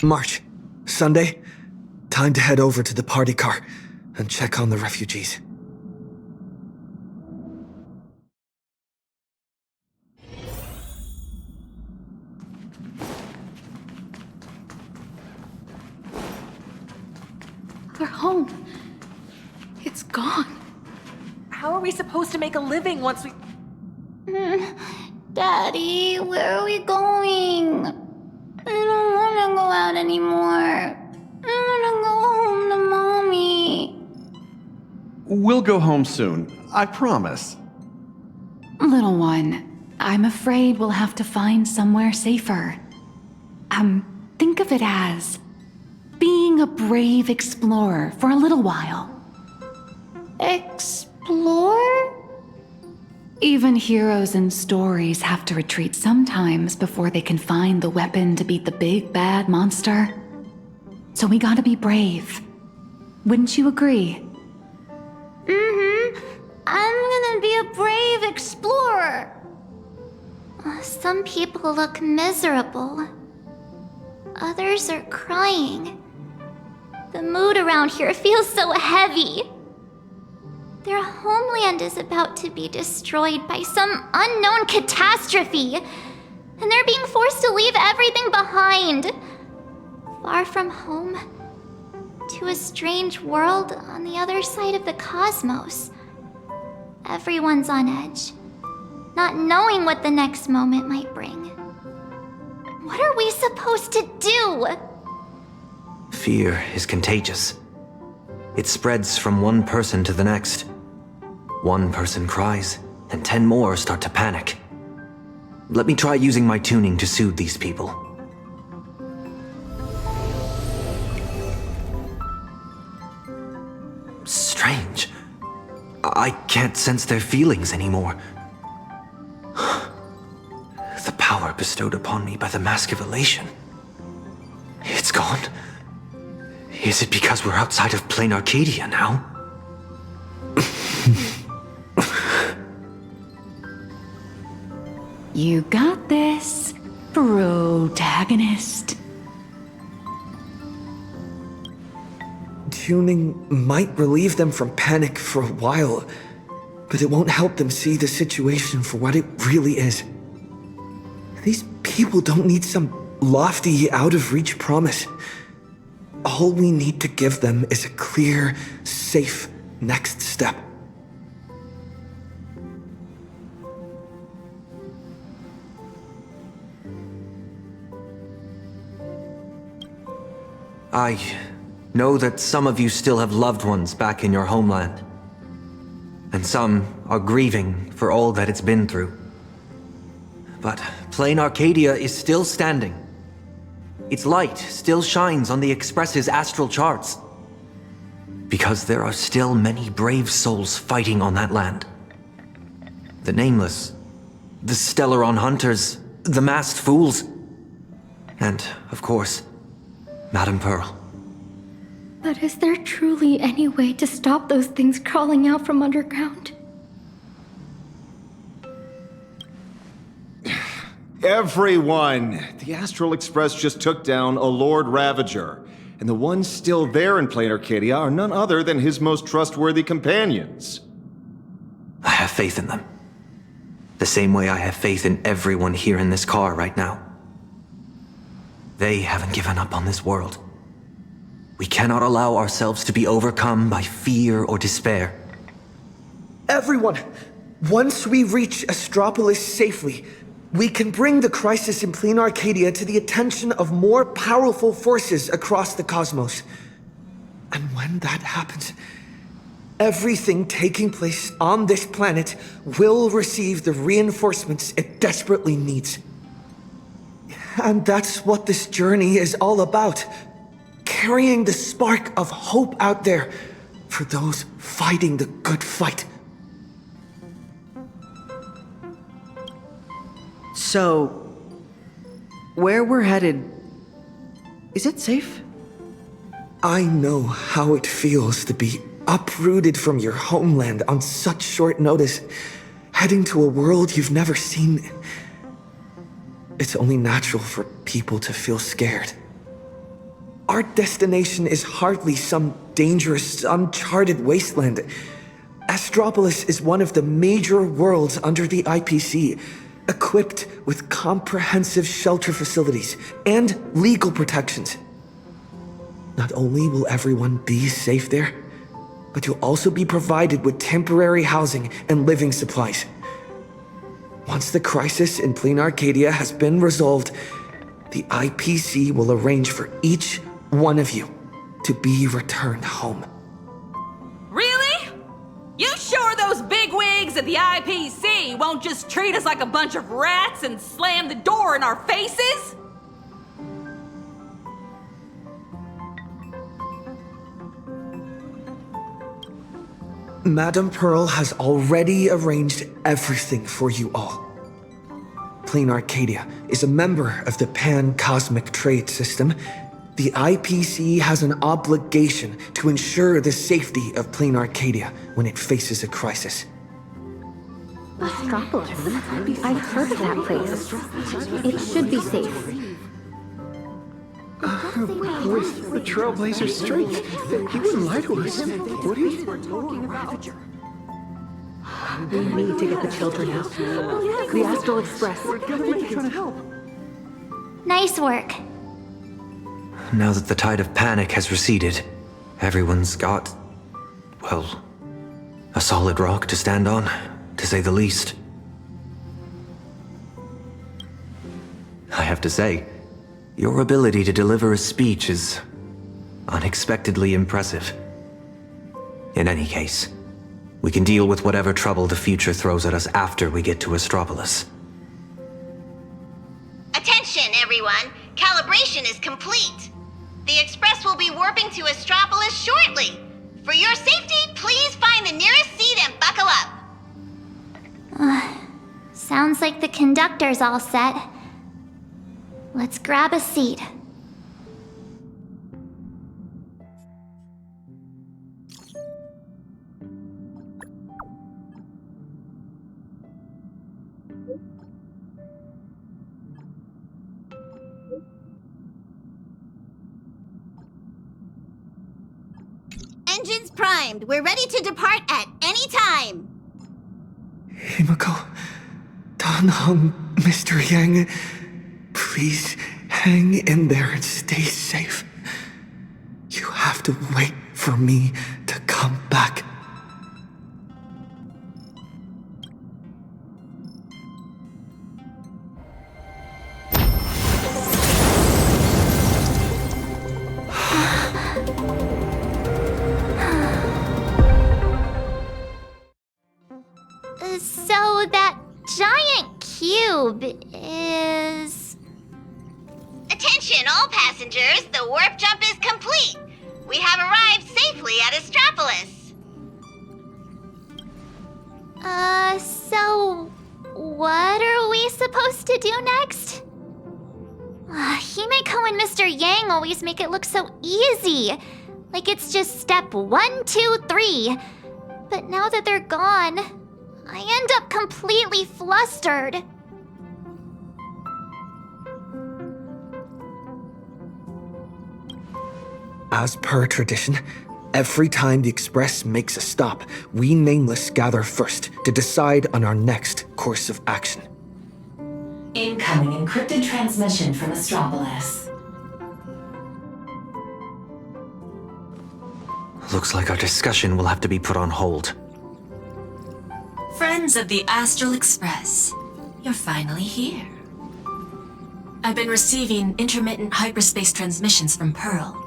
March. Sunday. Time to head over to the party car and check on the refugees. Our home. It's gone. How are we supposed to make a living once we... Daddy, where are we going? I don't want to go out anymore. I want to go home to Mommy. We'll go home soon, I promise. Little one, I'm afraid we'll have to find somewhere safer. Think of it as being a brave explorer for a little while. Explore? Even heroes in stories have to retreat sometimes before they can find the weapon to beat the big bad monster. So we gotta be brave. Wouldn't you agree? I'm gonna be a brave explorer. Some people look miserable. Others are crying. The mood around here feels so heavy. Their homeland is about to be destroyed by some unknown catastrophe, and they're being forced to leave everything behind. Far from home, to a strange world on the other side of the cosmos. Everyone's on edge, not knowing what the next moment might bring. What are we supposed to do? Fear is contagious. It spreads from one person to the next. One person cries, and 10 more start to panic. Let me try using my tuning to soothe these people. Strange. I can't sense their feelings anymore. The power bestowed upon me by the Mask of Elation. It's gone. Is it because we're outside of Planarcadia now? You got this, protagonist. Tuning might relieve them from panic for a while, but it won't help them see the situation for what it really is. These people don't need some lofty, out-of-reach promise. All we need to give them is a clear, safe next step. I know that some of you still have loved ones back in your homeland. And some are grieving for all that it's been through. But Planarcadia is still standing. Its light still shines on the Express's astral charts. Because there are still many brave souls fighting on that land. The Nameless, the Stellaron Hunters, the Masked Fools, and, of course, Madame Pearl. But is there truly any way to stop those things crawling out from underground? Everyone! The Astral Express just took down a Lord Ravager, and the ones still there in Planarcadia are none other than his most trustworthy companions. I have faith in them. The same way I have faith in everyone here in this car right now. They haven't given up on this world. We cannot allow ourselves to be overcome by fear or despair. Everyone, once we reach Astropolis safely, we can bring the crisis in Planarcadia to the attention of more powerful forces across the cosmos. And when that happens, everything taking place on this planet will receive the reinforcements it desperately needs. And that's what this journey is all about. Carrying the spark of hope out there for those fighting the good fight. So, where we're headed, is it safe? I know how it feels to be uprooted from your homeland on such short notice, heading to a world you've never seen. It's only natural for people to feel scared. Our destination is hardly some dangerous, uncharted wasteland. Astropolis is one of the major worlds under the IPC, equipped with comprehensive shelter facilities and legal protections. Not only will everyone be safe there, but you'll also be provided with temporary housing and living supplies. Once the crisis in Planarcadia has been resolved, the IPC will arrange for each one of you to be returned home. Really? You sure those bigwigs at the IPC won't just treat us like a bunch of rats and slam the door in our faces? Madame Pearl has already arranged everything for you all. Planarcadia is a member of the Pan-Cosmic Trade System. The IPC has an obligation to ensure the safety of Planarcadia when it faces a crisis. Astropolis. I've heard of that place. It should be safe. With the Trailblazer's strength, he wouldn't lie to us, would he? We need to get the children out. The Astral Express. We're definitely trying to help. Nice work. Now that the tide of panic has receded, everyone's got, well, a solid rock to stand on, to say the least. I have to say, your ability to deliver a speech is unexpectedly impressive. In any case, we can deal with whatever trouble the future throws at us after we get to Astropolis. Attention, everyone! Calibration is complete! The Express will be warping to Astropolis shortly! For your safety, please find the nearest seat and buckle up! Sounds like the conductor's all set. Let's grab a seat. Engines primed. We're ready to depart at any time. Himiko, Danhong, Mr. Yang, please hang in there and stay safe. You have to wait for me to come back. So that giant cube is... Attention, all passengers. The warp jump is complete. We have arrived safely at Astropolis. So... what are we supposed to do next? Himeko and Mr. Yang always make it look so easy. Like it's just step 1, 2, 3. But now that they're gone, I end up completely flustered. As per tradition, every time the Express makes a stop, we Nameless gather first to decide on our next course of action. Incoming encrypted transmission from Astropolis. Looks like our discussion will have to be put on hold. Friends of the Astral Express, you're finally here. I've been receiving intermittent hyperspace transmissions from Pearl.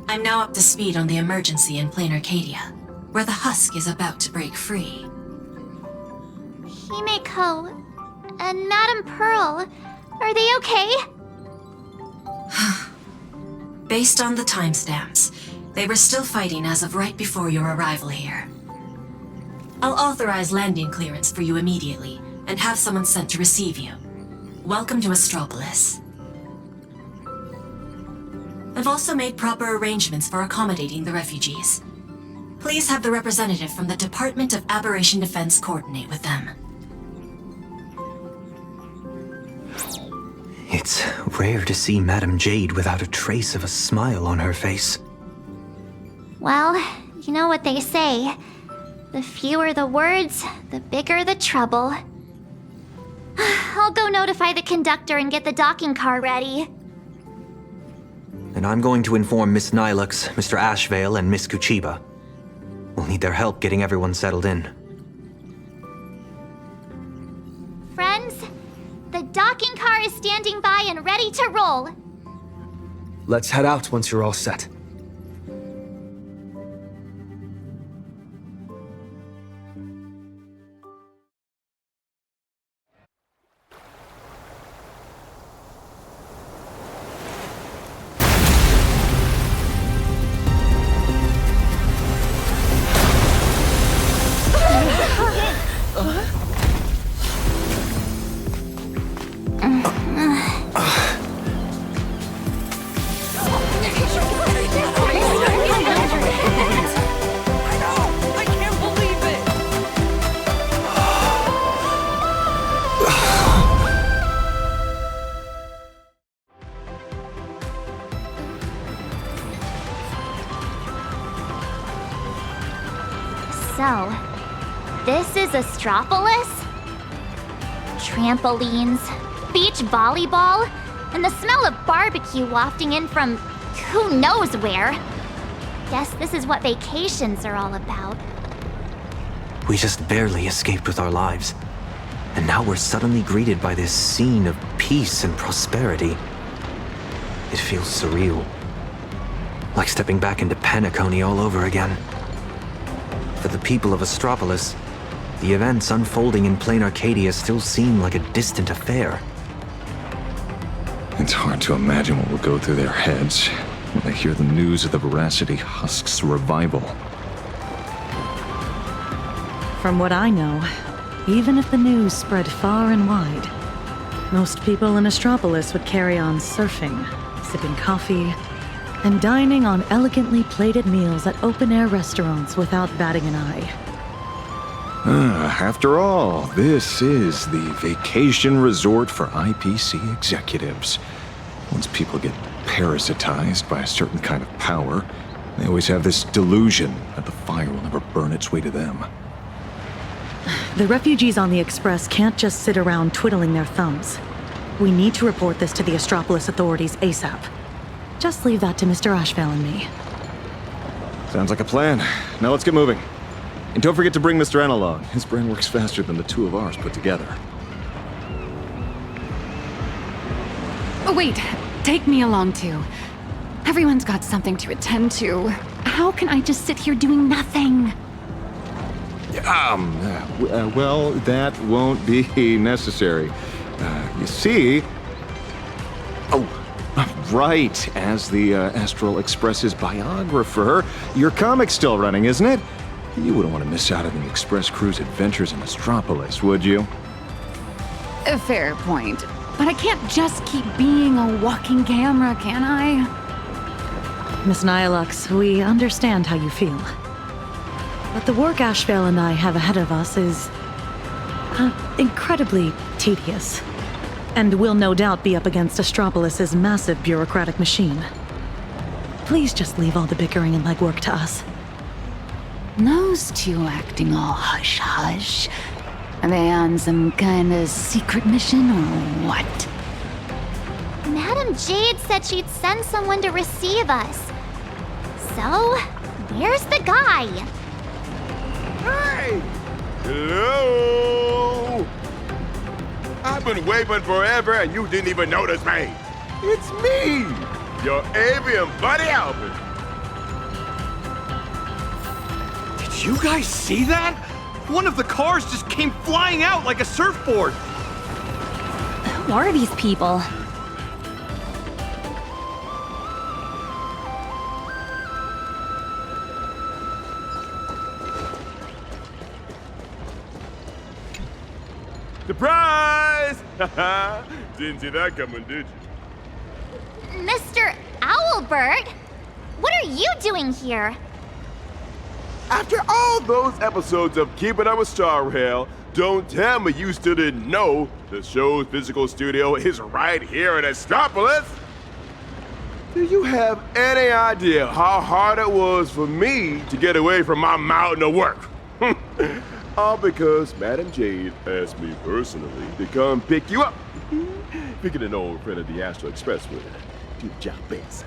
I'm now up to speed on the emergency in Planarcadia, where the husk is about to break free. Himeko and Madame Pearl, are they okay? Based on the timestamps, they were still fighting as of right before your arrival here. I'll authorize landing clearance for you immediately, and have someone sent to receive you. Welcome to Astropolis. I've also made proper arrangements for accommodating the refugees. Please have the representative from the Department of Aberration Defense coordinate with them. It's rare to see Madame Jade without a trace of a smile on her face. Well, you know what they say. The fewer the words, the bigger the trouble. I'll go notify the conductor and get the docking car ready. And I'm going to inform Miss Nihilux, Mr. Ashvale, and Miss Kuchiba. We'll need their help getting everyone settled in. Friends, the docking car is standing by and ready to roll. Let's head out once you're all set. So, this is Astropolis? Trampolines, beach volleyball, and the smell of barbecue wafting in from who knows where. Guess this is what vacations are all about. We just barely escaped with our lives. And now we're suddenly greeted by this scene of peace and prosperity. It feels surreal. Like stepping back into Penacony all over again. For the people of Astropolis, the events unfolding in Planarcadia still seem like a distant affair. It's hard to imagine what will go through their heads when they hear the news of the Veracity Husk's revival. From what I know, even if the news spread far and wide, most people in Astropolis would carry on surfing, sipping coffee, and dining on elegantly plated meals at open-air restaurants without batting an eye. After all, this is the vacation resort for IPC executives. Once people get parasitized by a certain kind of power, they always have this delusion that the fire will never burn its way to them. The refugees on the Express can't just sit around twiddling their thumbs. We need to report this to the Astropolis authorities ASAP. Just leave that to Mr. Ashvale and me. Sounds like a plan. Now let's get moving. And don't forget to bring Mr. N along. His brain works faster than the two of ours put together. Oh, wait. Take me along, too. Everyone's got something to attend to. How can I just sit here doing nothing? Well, that won't be necessary. You see... Oh, right. As the Astral Express's biographer, your comic's still running, isn't it? You wouldn't want to miss out on the Express crew's adventures in Astropolis, would you? A fair point. But I can't just keep being a walking camera, can I? Miss Nihilux, we understand how you feel. But the work Ashvale and I have ahead of us is... incredibly tedious. And will no doubt be up against Astropolis' massive bureaucratic machine. Please just leave all the bickering and legwork to us. Those two acting all hush-hush. Are they on some kind of secret mission or what? Madame Jade said she'd send someone to receive us. So, where's the guy? Hey! Hello! I've been waiting forever and you didn't even notice me. It's me, your avian buddy Albert. Did you guys see that? One of the cars just came flying out like a surfboard. Who are these people? Surprise! Didn't see that coming, did you? Mr. Owlbert? What are you doing here? After all those episodes of Keeping Up with Star Rail, don't tell me you still didn't know the show's physical studio is right here in Astropolis. Do you have any idea how hard it was for me to get away from my mountain of work? All because Madam Jade asked me personally to come pick you up. Picking an old friend of the Astro Express with her. Good job, best.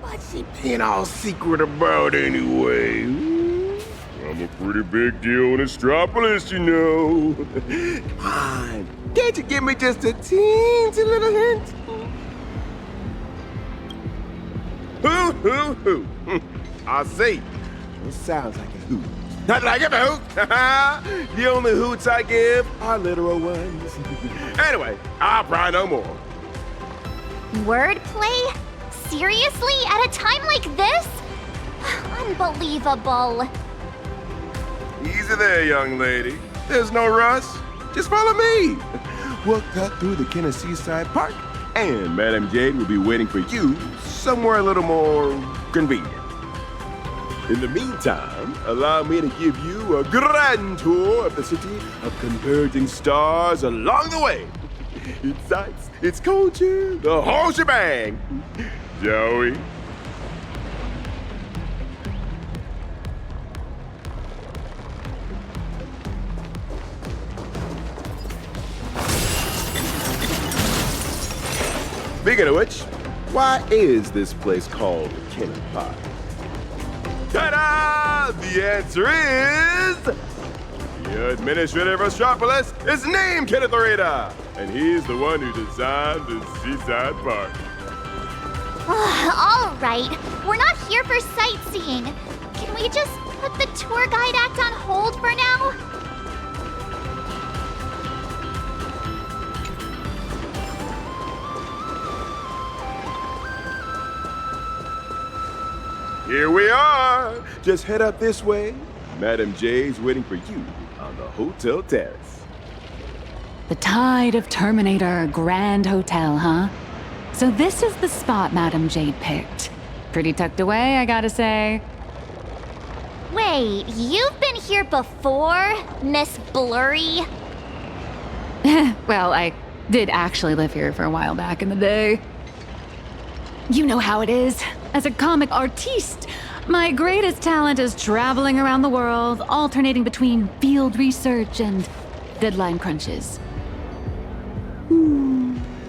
What's she being all secret about anyway? I'm a pretty big deal in Astropolis, you know. Come on, can't you give me just a teensy little hint? Hoo. I see. It sounds like a hoot. Not like a hoot. The only hoots I give are literal ones. Anyway, I'll pry no more. Wordplay? Seriously? At a time like this? Unbelievable. Easy there, young lady. There's no rush. Just follow me. We'll cut through the Seaside Park, and Madam Jade will be waiting for you somewhere a little more convenient. In the meantime, allow me to give you a grand tour of the city of converging stars along the way. Its sights, its culture, the whole shebang. Shall we? Speaking of which, why is this place called the Kenny Pot? Ta-da! The answer is... The administrator of Astropolis is named Kenneth Orita, and he's the one who designed the Seaside Park. All right, we're not here for sightseeing. Can we just put the tour guide act on hold for now? Here we are. Just head up this way. Madam Jade's waiting for you on the hotel terrace. The Tide of Terminator Grand Hotel, huh? So this is the spot Madam Jade picked. Pretty tucked away, I gotta say. Wait, you've been here before, Miss Blurry? Well, I did actually live here for a while back in the day. You know how it is. As a comic artiste, my greatest talent is traveling around the world, alternating between field research and deadline crunches.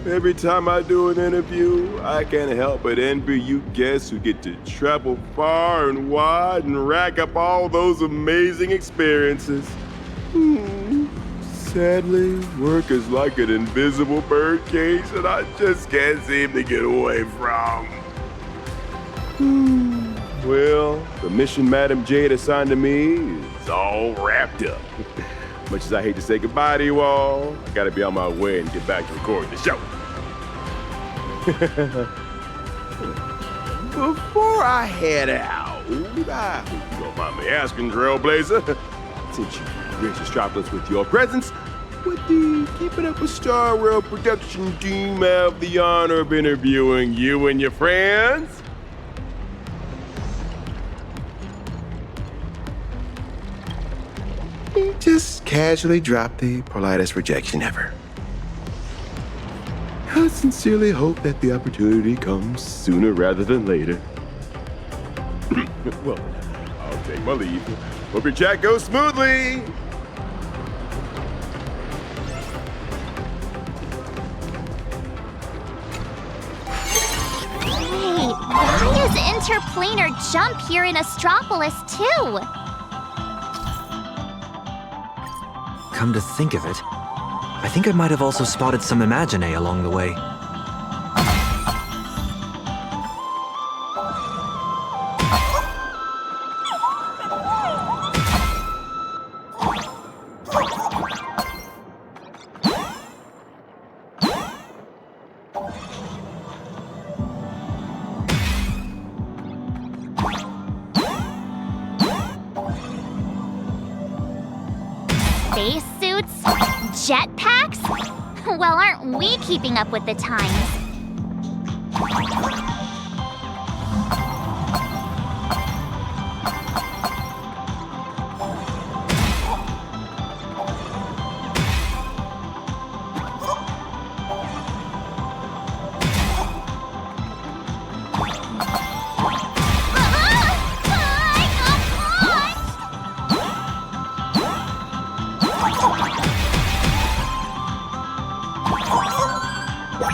Every time I do an interview, I can't help but envy you guests who get to travel far and wide and rack up all those amazing experiences. Sadly, work is like an invisible birdcage that I just can't seem to get away from. Well, the mission Madam Jade assigned to me is all wrapped up. Much as I hate to say goodbye to you all, I gotta be on my way and get back to recording the show. Before I head out, I hope you don't mind me asking, Trailblazer, since you graced Astropolis with your presence, would the Keeping Up with Star Rail production team have the honor of interviewing you and your friends? Just casually drop the politest rejection ever. I sincerely hope that the opportunity comes sooner rather than later. Well, I'll take my leave. Hope your chat goes smoothly. Wait, why is interplanar jump here in Astropolis too? Come to think of it, I think I might have also spotted some Imaginae along the way. Spacesuits? Jetpacks? Well, aren't we keeping up with the times? We're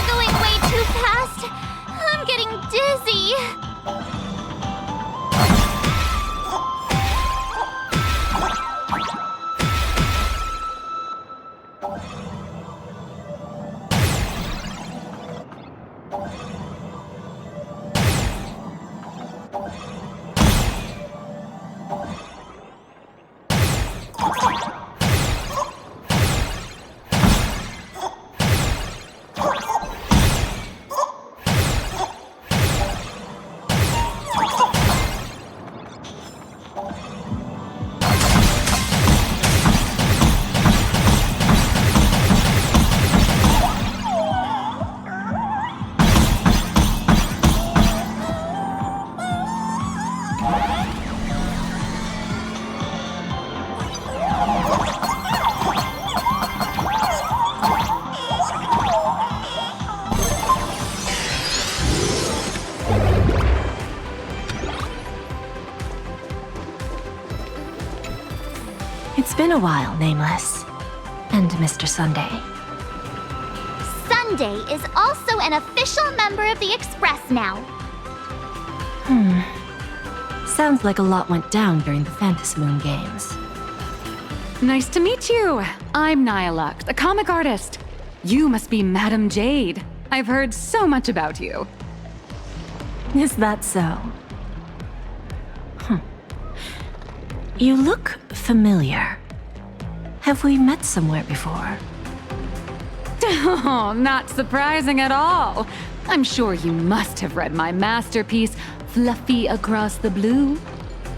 going way too fast. I'm getting dizzy. It's been a while, Nameless. And Mr. Sunday. Sunday is also an official member of the Express now. Sounds like a lot went down during the Phantasy Moon Games. Nice to meet you. I'm Nihilux, a comic artist. You must be Madame Jade. I've heard so much about you. Is that so? You look familiar. Have we met somewhere before? Oh, not surprising at all. I'm sure you must have read my masterpiece, Fluffy Across the Blue.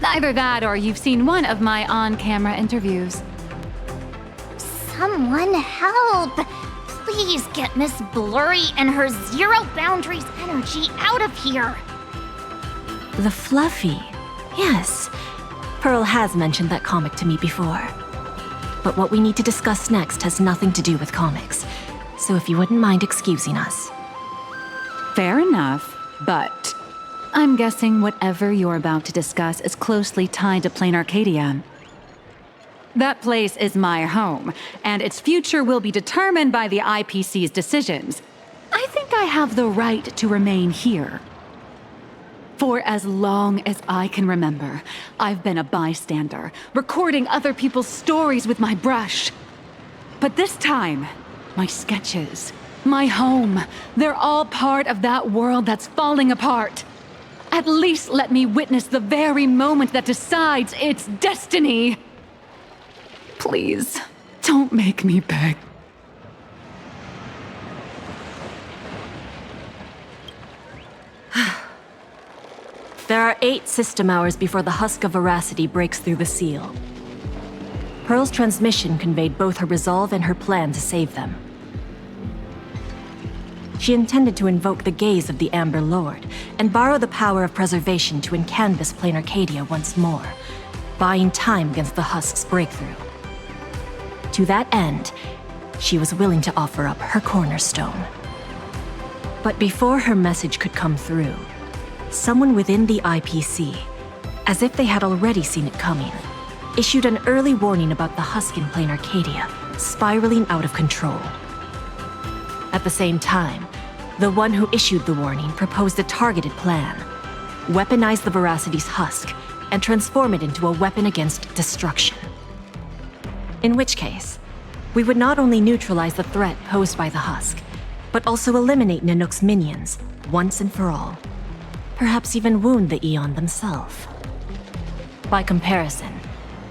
Either that or you've seen one of my on-camera interviews. Someone help! Please get Miss Blurry and her zero boundaries energy out of here! The Fluffy. Yes. Pearl has mentioned that comic to me before. But what we need to discuss next has nothing to do with comics. So if you wouldn't mind excusing us. Fair enough, but I'm guessing whatever you're about to discuss is closely tied to Planarcadia. That place is my home, and its future will be determined by the IPC's decisions. I think I have the right to remain here. For as long as I can remember, I've been a bystander, recording other people's stories with my brush. But this time, my sketches, my home, they're all part of that world that's falling apart. At least let me witness the very moment that decides its destiny. Please, don't make me beg. There are 8 system hours before the husk of veracity breaks through the seal. Pearl's transmission conveyed both her resolve and her plan to save them. She intended to invoke the gaze of the Amber Lord and borrow the power of preservation to encanvas Planarcadia once more, buying time against the husk's breakthrough. To that end, she was willing to offer up her cornerstone. But before her message could come through, someone within the IPC, as if they had already seen it coming, issued an early warning about the husk in Planarcadia spiraling out of control. At the same time, the one who issued the warning proposed a targeted plan: weaponize the Veracity's husk and transform it into a weapon against destruction. In which case, we would not only neutralize the threat posed by the husk, but also eliminate Nihilux minions once and for all. Perhaps even wound the Eon themselves. By comparison,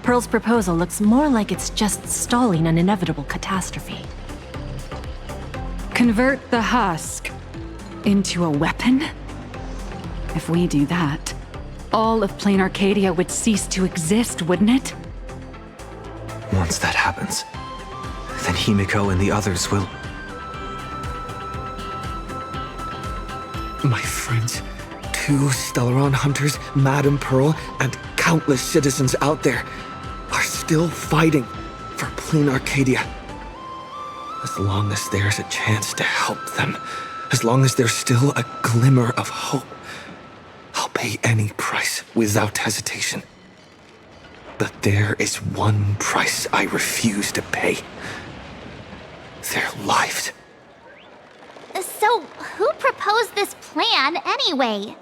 Pearl's proposal looks more like it's just stalling an inevitable catastrophe. Convert the husk into a weapon? If we do that, all of Planarcadia would cease to exist, wouldn't it? Once that happens, then Himiko and the others will... My friends, 2 Stellaron hunters, Madame Pearl, and countless citizens out there are still fighting for Planarcadia. As long as there's a chance to help them, as long as there's still a glimmer of hope, I'll pay any price without hesitation. But there is one price I refuse to pay. Their lives. So, who proposed this plan anyway?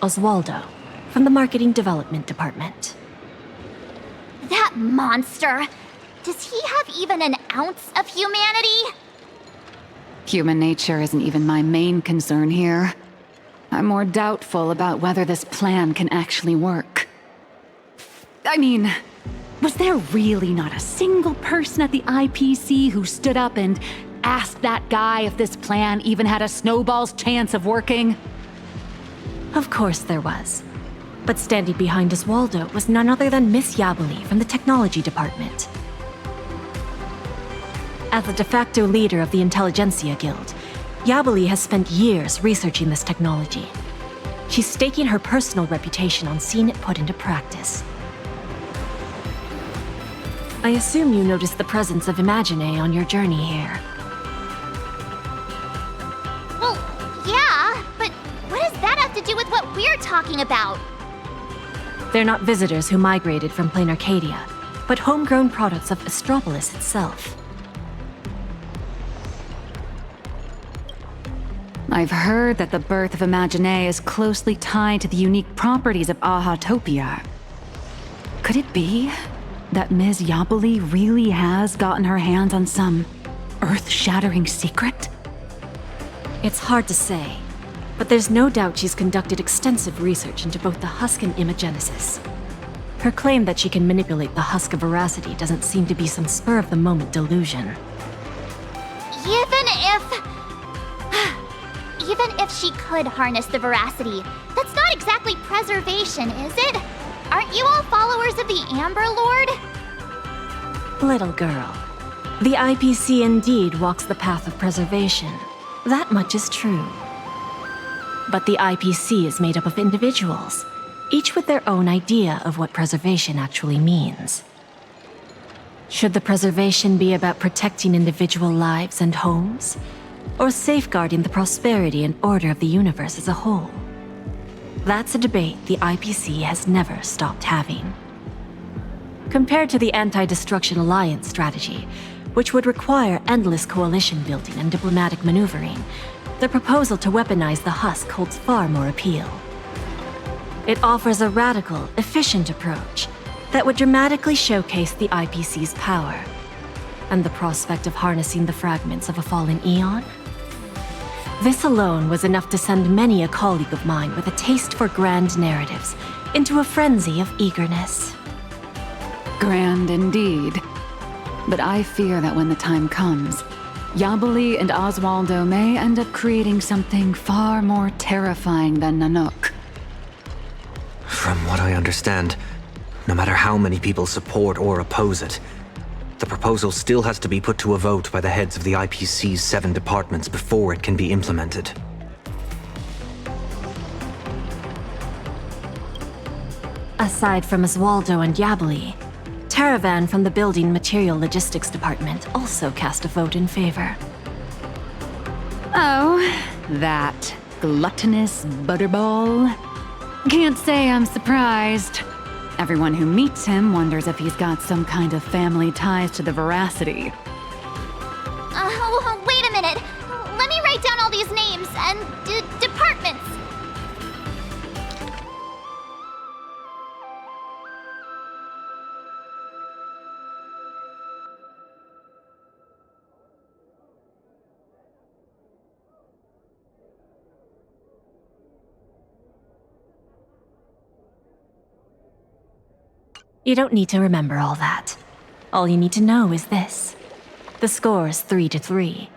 Oswaldo, from the Marketing Development Department. That monster! Does he have even an ounce of humanity? Human nature isn't even my main concern here. I'm more doubtful about whether this plan can actually work. I mean, was there really not a single person at the IPC who stood up and asked that guy if this plan even had a snowball's chance of working? Of course there was. But standing behind Oswaldo was none other than Miss Yabali from the Technology Department. As the de facto leader of the Intelligentsia Guild, Yabali has spent years researching this technology. She's staking her personal reputation on seeing it put into practice. I assume you noticed the presence of Imagine on your journey here. Well, yeah, but what does that have to do with what we're talking about? They're not visitors who migrated from Planarcadia, but homegrown products of Astropolis itself. I've heard that the birth of Imagine is closely tied to the unique properties of Ahatopia. Could it be that Ms. Yabali really has gotten her hands on some earth-shattering secret? It's hard to say, but there's no doubt she's conducted extensive research into both the husk and imagenesis. Her claim that she can manipulate the husk of veracity doesn't seem to be some spur-of-the-moment delusion. Even if she could harness the veracity, that's not exactly preservation, is it? Aren't you all followers of the Amber Lord? Little girl, the IPC indeed walks the path of preservation. That much is true. But the IPC is made up of individuals, each with their own idea of what preservation actually means. Should the preservation be about protecting individual lives and homes, or safeguarding the prosperity and order of the universe as a whole? That's a debate the IPC has never stopped having. Compared to the Anti-Destruction Alliance strategy, which would require endless coalition building and diplomatic maneuvering, the proposal to weaponize the husk holds far more appeal. It offers a radical, efficient approach that would dramatically showcase the IPC's power. And the prospect of harnessing the fragments of a fallen eon? This alone was enough to send many a colleague of mine with a taste for grand narratives into a frenzy of eagerness. Grand indeed. But I fear that when the time comes, Yabali and Oswaldo may end up creating something far more terrifying than Nanook. From what I understand, no matter how many people support or oppose it, the proposal still has to be put to a vote by the heads of the IPC's 7 departments before it can be implemented. Aside from Oswaldo and Yabali, Taravan from the Building Material Logistics Department also cast a vote in favor. Oh, that gluttonous butterball. Can't say I'm surprised. Everyone who meets him wonders if he's got some kind of family ties to the veracity. Wait a minute. Let me write down all these names and departments. You don't need to remember all that. All you need to know is this. The score's 3-3.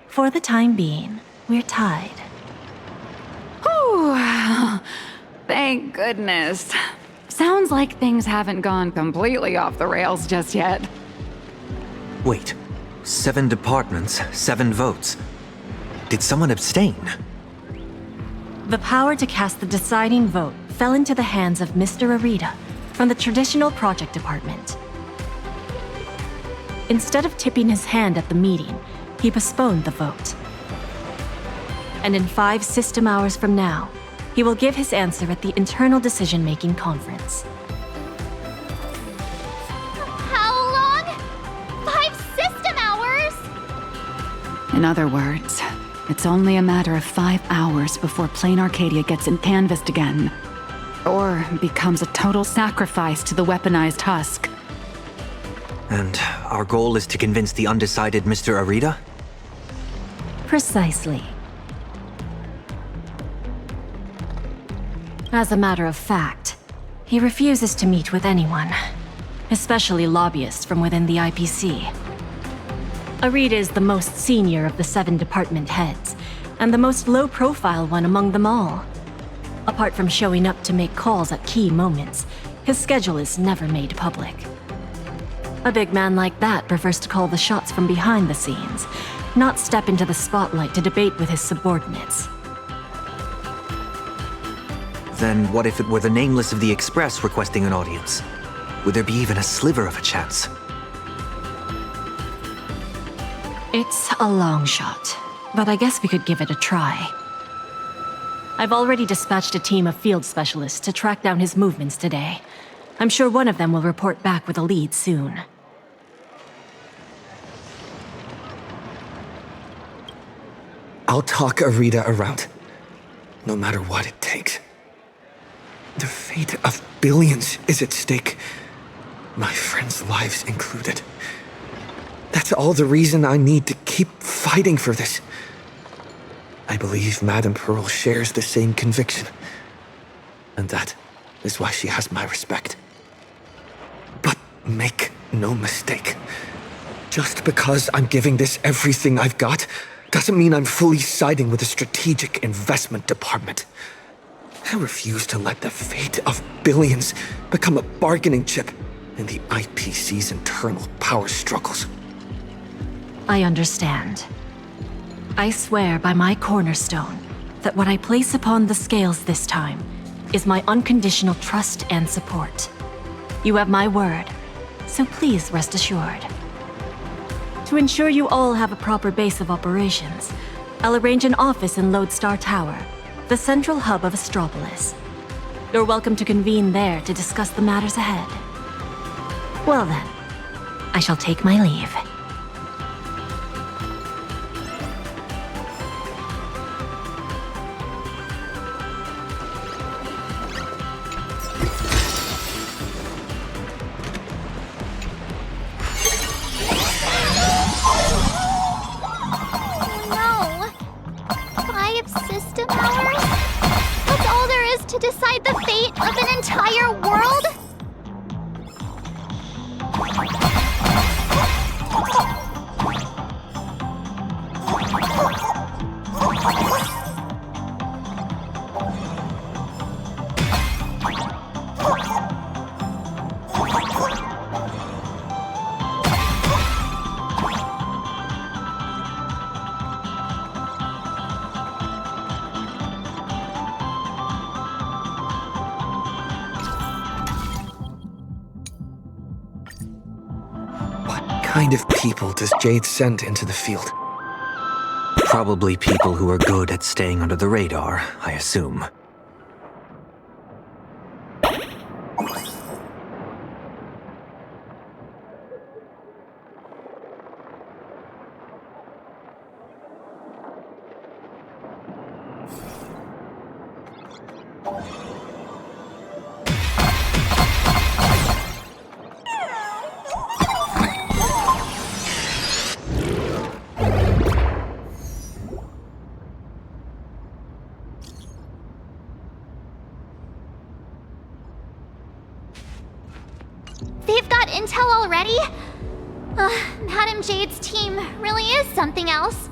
For the time being, we're tied. Whew. Thank goodness. Sounds like things haven't gone completely off the rails just yet. Wait, 7 departments, 7 votes. Did someone abstain? The power to cast the deciding vote fell into the hands of Mr. Arita from the Traditional Project Department. Instead of tipping his hand at the meeting, he postponed the vote. And in 5 system hours from now, he will give his answer at the Internal Decision-Making Conference. How long? 5 system hours? In other words, it's only a matter of 5 hours before Planarcadia gets canvassed again. Or becomes a total sacrifice to the weaponized husk. And our goal is to convince the undecided Mr. Arita? Precisely. As a matter of fact, he refuses to meet with anyone, especially lobbyists from within the IPC. Arita is the most senior of the 7 department heads, and the most low-profile one among them all. Apart from showing up to make calls at key moments, his schedule is never made public. A big man like that prefers to call the shots from behind the scenes, not step into the spotlight to debate with his subordinates. Then what if it were the Nameless of the Express requesting an audience? Would there be even a sliver of a chance? It's a long shot, but I guess we could give it a try. I've already dispatched a team of field specialists to track down his movements today. I'm sure one of them will report back with a lead soon. I'll talk Arita around, no matter what it takes. The fate of billions is at stake, my friends' lives included. That's all the reason I need to keep fighting for this. I believe Madame Pearl shares the same conviction, and that is why she has my respect. But make no mistake, just because I'm giving this everything I've got doesn't mean I'm fully siding with the Strategic Investment Department. I refuse to let the fate of billions become a bargaining chip in the IPC's internal power struggles. I understand. I swear by my cornerstone that what I place upon the scales this time is my unconditional trust and support. You have my word, so please rest assured. To ensure you all have a proper base of operations, I'll arrange an office in Lodestar Tower, the central hub of Astropolis. You're welcome to convene there to discuss the matters ahead. Well then, I shall take my leave. To decide the fate of an entire world? What kind of people does Jade send into the field? Probably people who are good at staying under the radar, I assume. tell already? Madame Jade's team really is something else.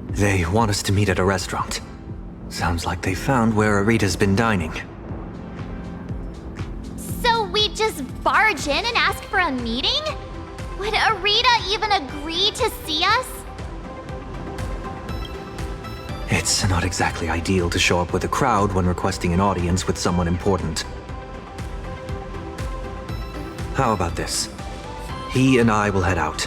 They want us to meet at a restaurant. Sounds like they found where Arita's been dining. So we just barge in and ask for a meeting? Would Arita even agree to see us? It's not exactly ideal to show up with a crowd when requesting an audience with someone important. How about this? He and I will head out,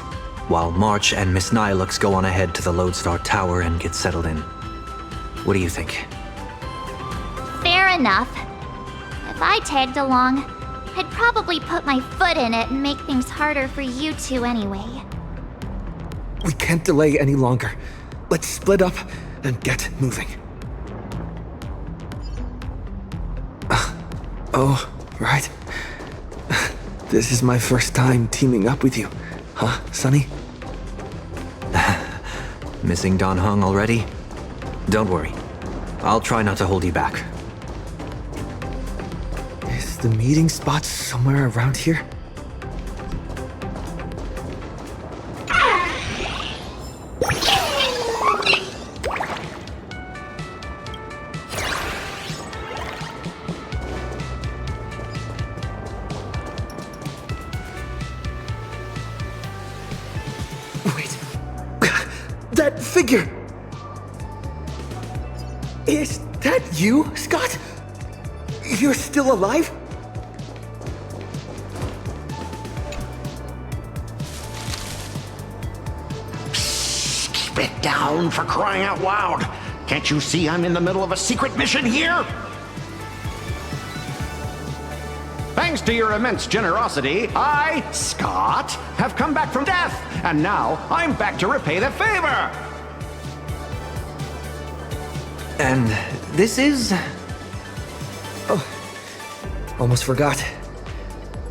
while March and Miss Nihilux go on ahead to the Lodestar Tower and get settled in. What do you think? Fair enough. If I tagged along, I'd probably put my foot in it and make things harder for you two anyway. We can't delay any longer. Let's split up and get moving. Oh, right. This is my first time teaming up with you, huh, Sonny? Missing Don Hung already? Don't worry. I'll try not to hold you back. Is the meeting spot somewhere around here? That figure! Is that you, Scott? You're still alive? Keep it down, for crying out loud! Can't you see I'm in the middle of a secret mission here? Thanks to your immense generosity, I, Scott, have come back from death, and now I'm back to repay the favor! And this is... Oh, almost forgot.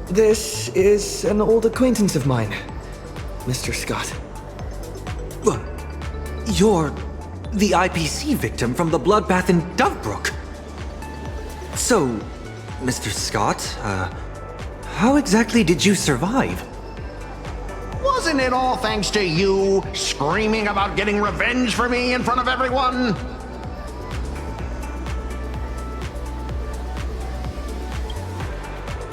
This is an old acquaintance of mine, Mr. Scott. You're the IPC victim from the bloodbath in Dovebrook. So, Mr. Scott, how exactly did you survive? Wasn't it all thanks to you screaming about getting revenge for me in front of everyone?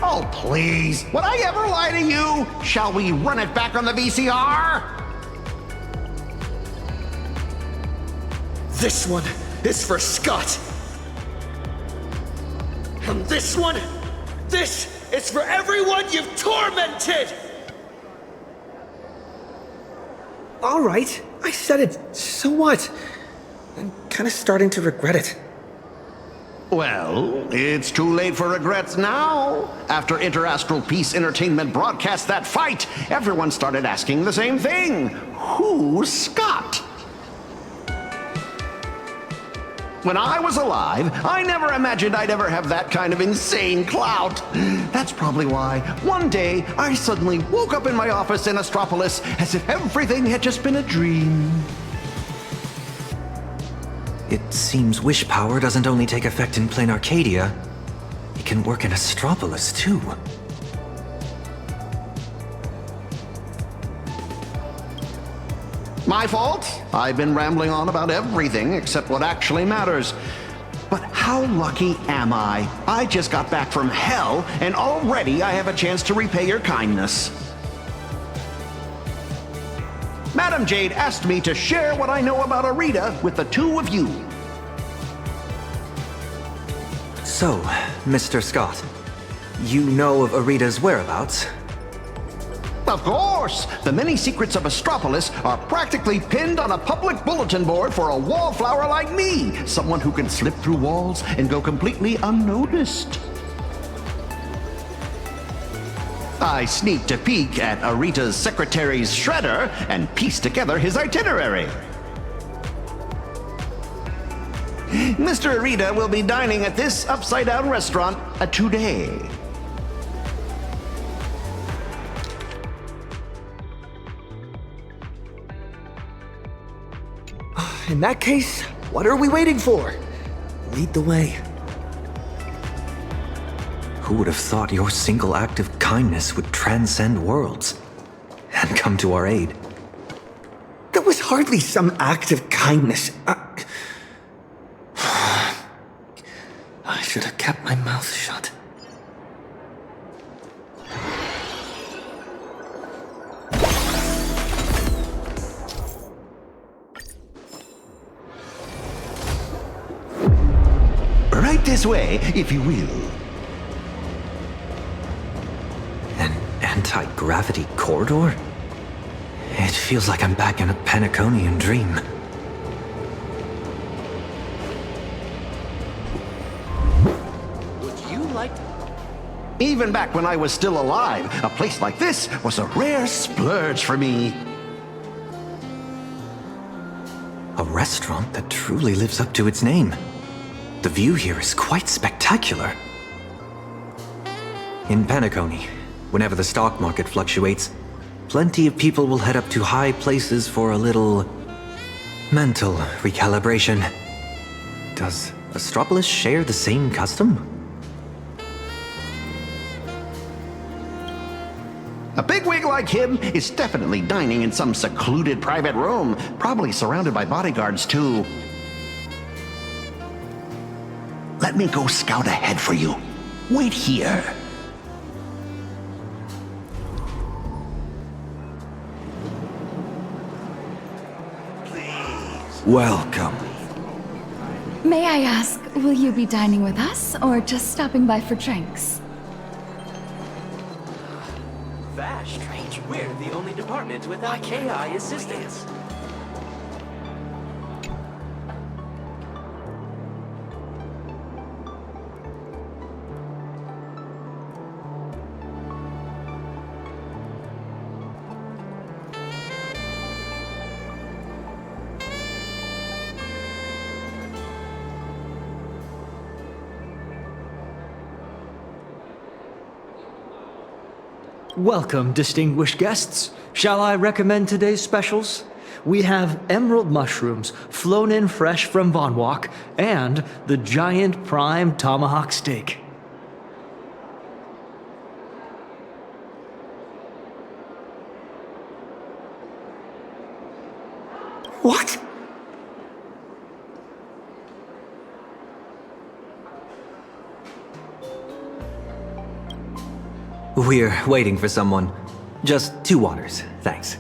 Oh, please. Would I ever lie to you? Shall we run it back on the VCR? This one is for Scott. And this one, this is for everyone you've tormented! All right, I said it. So what? I'm kind of starting to regret it. Well, it's too late for regrets now. After Interastral Peace Entertainment broadcast that fight, everyone started asking the same thing. Who's Scott? When I was alive, I never imagined I'd ever have that kind of insane clout. That's probably why one day I suddenly woke up in my office in Astropolis as if everything had just been a dream. It seems wish power doesn't only take effect in Planarcadia. It can work in Astropolis, too. My fault. I've been rambling on about everything except what actually matters. But how lucky am I? I just got back from hell, and already I have a chance to repay your kindness. Madame Jade asked me to share what I know about Arita with the two of you. So, Mr. Scott, you know of Arita's whereabouts? Of course! The many secrets of Astropolis are practically pinned on a public bulletin board for a wallflower like me, someone who can slip through walls and go completely unnoticed. I sneaked a peek at Arita's secretary's shredder and pieced together his itinerary. Mr. Arita will be dining at this upside-down restaurant today. In that case, what are we waiting for? Lead the way. Who would have thought your single act of kindness would transcend worlds and come to our aid? That was hardly some act of kindness. I should have kept my mouth shut. Right this way, if you will. An anti-gravity corridor? It feels like I'm back in a Panaconian dream. Would you like to... Even back when I was still alive, a place like this was a rare splurge for me. A restaurant that truly lives up to its name. The view here is quite spectacular. In Panacony, whenever the stock market fluctuates, plenty of people will head up to high places for a little mental recalibration. Does Astropolis share the same custom? A bigwig like him is definitely dining in some secluded private room, probably surrounded by bodyguards too. Let me go scout ahead for you. Wait here. Welcome. May I ask, will you be dining with us or just stopping by for drinks? That's strange. We're the only department without AI assistance. Welcome, distinguished guests. Shall I recommend today's specials? We have emerald mushrooms, flown in fresh from Von Walk, and the giant prime tomahawk steak. What? We're waiting for someone. Just 2 waters, thanks.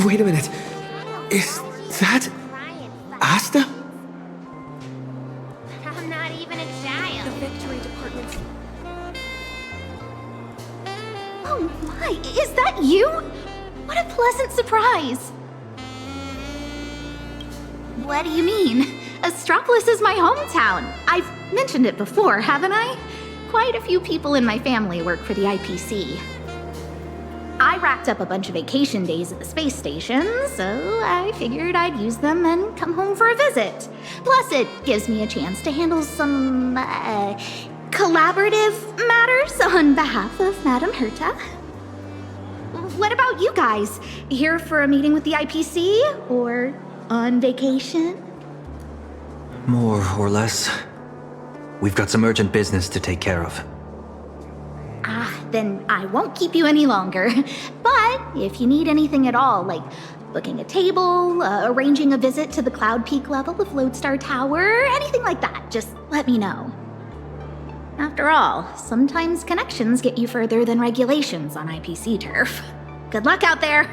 Wait a minute. Is that Asta? I'm not even a child. The Victory Department's... Oh my, is that you? What a pleasant surprise. What do you mean? Astropolis is my hometown. I've mentioned it before, haven't I? Quite a few people in my family work for the IPC. I racked up a bunch of vacation days at the space station, so I figured I'd use them and come home for a visit. Plus, it gives me a chance to handle some, collaborative matters on behalf of Madame Herta. What about you guys? Here for a meeting with the IPC? Or on vacation? More or less. We've got some urgent business to take care of. Then I won't keep you any longer. But if you need anything at all, like booking a table, arranging a visit to the Cloud Peak level of Lodestar Tower, anything like that, just let me know. After all, sometimes connections get you further than regulations on IPC turf. Good luck out there!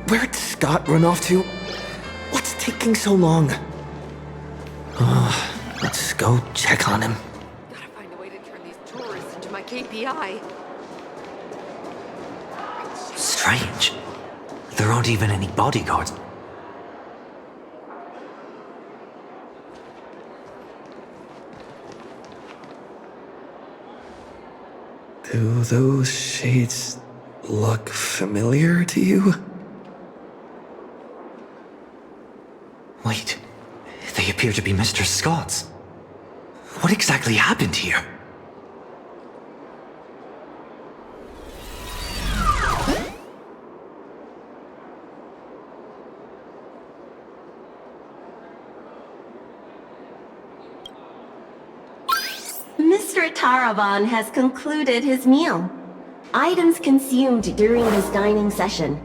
Where'd Scott run off to? What's taking so long? Let's go check on him. Gotta find a way to turn these tourists into my KPI. Strange. There aren't even any bodyguards. Do those shades look familiar to you? Wait, they appear to be Mr. Scott's. What exactly happened here? Mr. Taravan has concluded his meal. Items consumed during his dining session: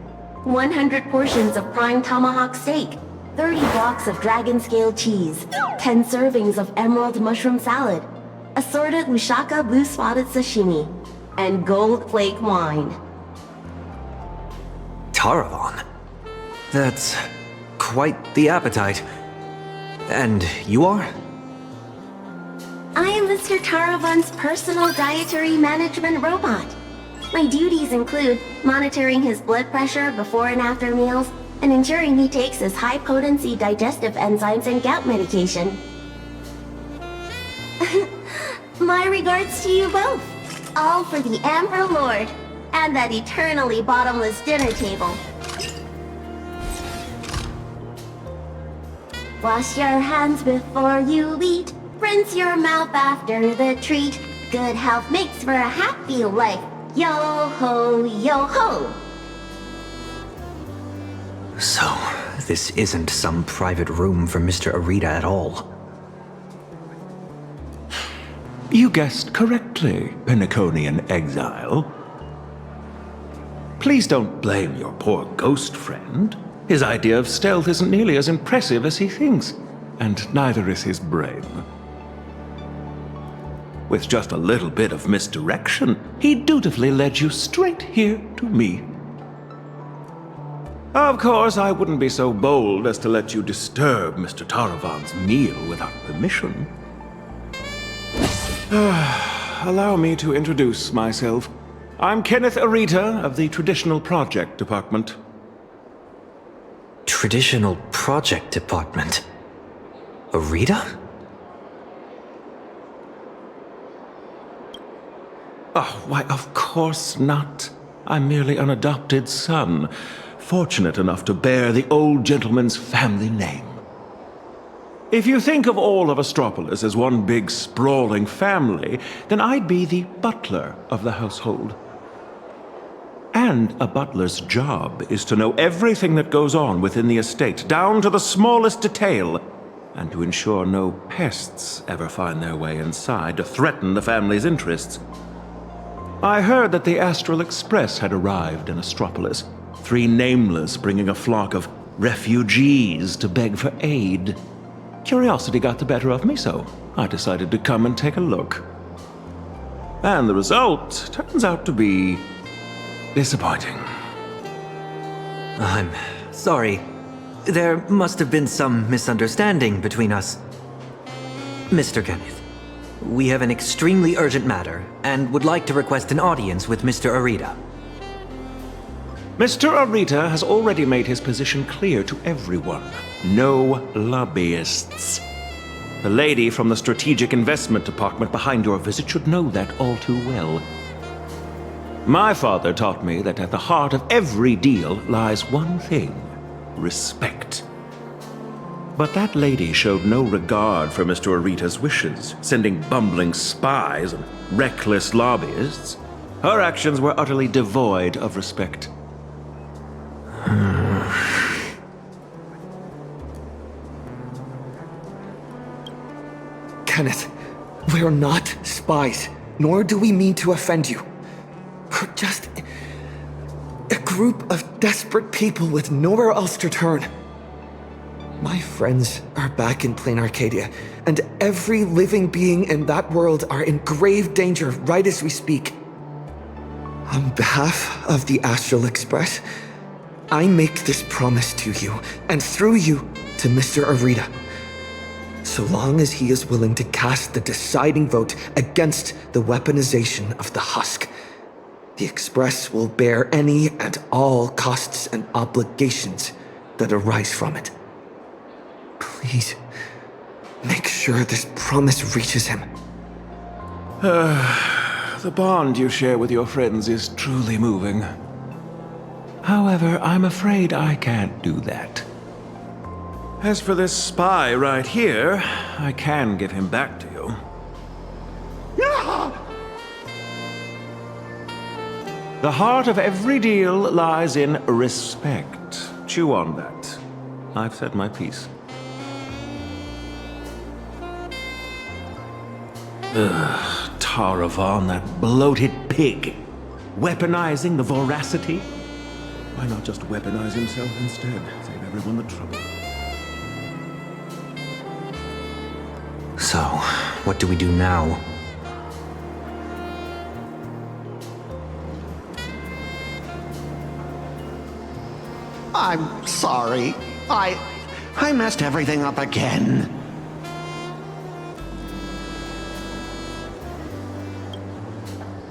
100 portions of prime tomahawk steak, 30 blocks of dragon scale cheese, 10 servings of emerald mushroom salad, assorted Lushaka blue spotted sashimi, and gold flake wine. Taravan? That's quite the appetite. And you are? I am Mr. Taravan's personal dietary management robot. My duties include monitoring his blood pressure before and after meals, and ensuring he takes his high-potency digestive enzymes and gout medication. My regards to you both. All for the Amber Lord, and that eternally bottomless dinner table. Wash your hands before you eat. Rinse your mouth after the treat. Good health makes for a happy life. Yo ho, yo ho! So, this isn't some private room for Mr. Arita at all. You guessed correctly, Pinnaconian exile. Please don't blame your poor ghost friend. His idea of stealth isn't nearly as impressive as he thinks, and neither is his brain. With just a little bit of misdirection, he dutifully led you straight here to me. Of course, I wouldn't be so bold as to let you disturb Mr. Taravan's meal without permission. Allow me to introduce myself. I'm Kenneth Arita of the Traditional Project Department. Traditional Project Department? Arita? Oh, why, of course not. I'm merely an adopted son, fortunate enough to bear the old gentleman's family name. If you think of all of Astropolis as one big sprawling family, then I'd be the butler of the household. And a butler's job is to know everything that goes on within the estate, down to the smallest detail, and to ensure no pests ever find their way inside to threaten the family's interests. I heard that the Astral Express had arrived in Astropolis, 3 nameless bringing a flock of refugees to beg for aid. Curiosity got the better of me, so I decided to come and take a look. And the result turns out to be disappointing. I'm sorry. There must have been some misunderstanding between us. Mr. Kenneth, we have an extremely urgent matter and would like to request an audience with Mr. Arita. Mr. Arita has already made his position clear to everyone. No lobbyists. The lady from the Strategic Investment Department behind your visit should know that all too well. My father taught me that at the heart of every deal lies one thing: respect. But that lady showed no regard for Mr. Arita's wishes, sending bumbling spies and reckless lobbyists. Her actions were utterly devoid of respect. Kenneth, we're not spies, nor do we mean to offend you. We're just a group of desperate people with nowhere else to turn. My friends are back in Planarcadia, and every living being in that world are in grave danger right as we speak. On behalf of the Astral Express, I make this promise to you, and through you, to Mr. Arita. So long as he is willing to cast the deciding vote against the weaponization of the husk, the Express will bear any and all costs and obligations that arise from it. Please, make sure this promise reaches him. The bond you share with your friends is truly moving. However, I'm afraid I can't do that. As for this spy right here, I can give him back to you. The heart of every deal lies in respect. Chew on that. I've said my piece. Ugh, Taravan, that bloated pig. Weaponizing the voracity? Why not just weaponize himself instead? Save everyone the trouble. So, what do we do now? I'm sorry. I messed everything up again.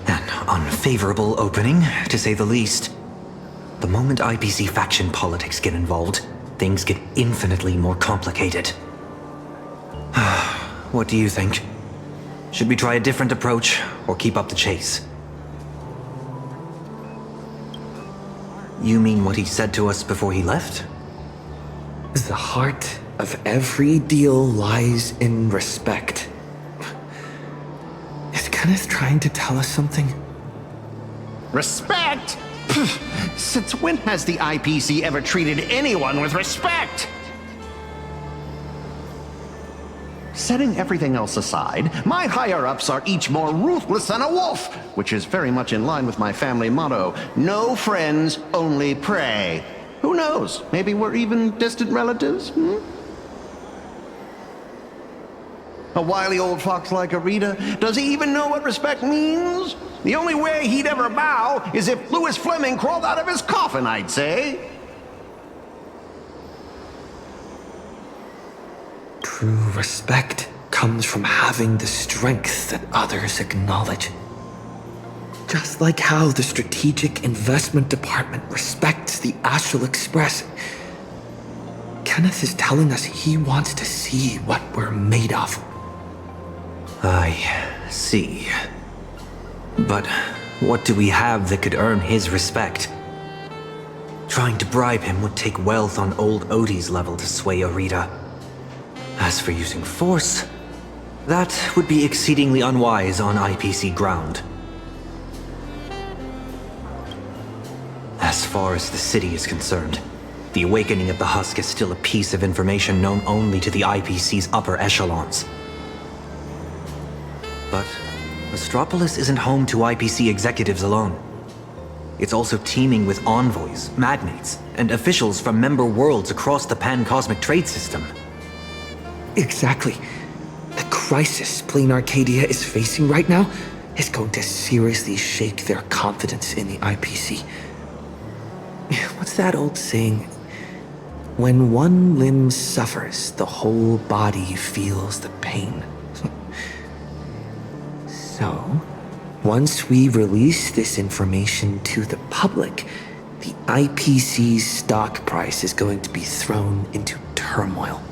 An unfavorable opening, to say the least. The moment IPC faction politics get involved, things get infinitely more complicated. What do you think? Should we try a different approach, or keep up the chase? You mean what he said to us before he left? The heart of every deal lies in respect. Is Kenneth trying to tell us something? Respect? Since when has the IPC ever treated anyone with respect? Setting everything else aside, my higher-ups are each more ruthless than a wolf, which is very much in line with my family motto, no friends, only prey. Who knows? Maybe we're even distant relatives, A wily old fox like Arita, does he even know what respect means? The only way he'd ever bow is if Louis Fleming crawled out of his coffin, I'd say. True respect comes from having the strength that others acknowledge. Just like how the Strategic Investment Department respects the Astral Express, Kenneth is telling us he wants to see what we're made of. I see. But what do we have that could earn his respect? Trying to bribe him would take wealth on old Odie's level to sway Arita. As for using force, that would be exceedingly unwise on IPC ground. As far as the city is concerned, the awakening of the Husk is still a piece of information known only to the IPC's upper echelons. But Astropolis isn't home to IPC executives alone. It's also teeming with envoys, magnates, and officials from member worlds across the pan-cosmic trade system. Exactly. The crisis Planarcadia is facing right now is going to seriously shake their confidence in the IPC. What's that old saying? When one limb suffers, the whole body feels the pain. So, once we release this information to the public, the IPC's stock price is going to be thrown into turmoil.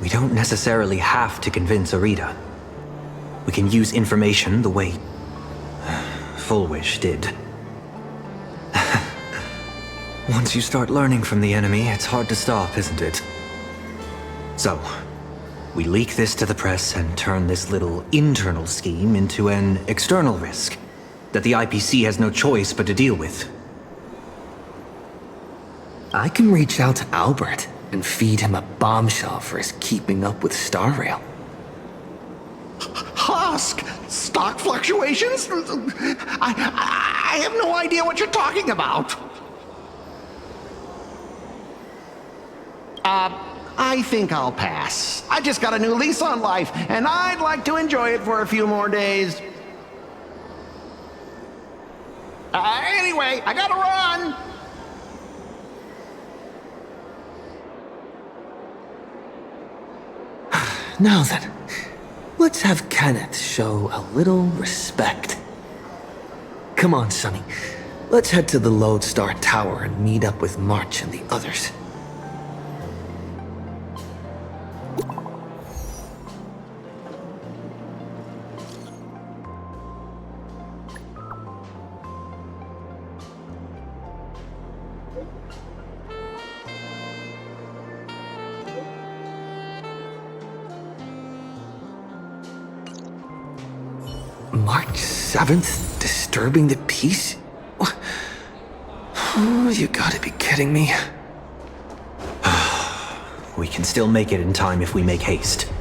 We don't necessarily have to convince Arita. We can use information the way Fullwish did. Once you start learning from the enemy, it's hard to stop, isn't it? So, we leak this to the press and turn this little internal scheme into an external risk that the IPC has no choice but to deal with. I can reach out to Albert and feed him a bombshell for his keeping up with Star Rail. Husk? Stock fluctuations? I have no idea what you're talking about. I think I'll pass. I just got a new lease on life, and I'd like to enjoy it for a few more days. Anyway, I gotta run! Now then, let's have Kenneth show a little respect. Come on, Sonny. Let's head to the Lodestar Tower and meet up with March and the others. March 7th, disturbing the peace? Oh, you gotta be kidding me. We can still make it in time if we make haste.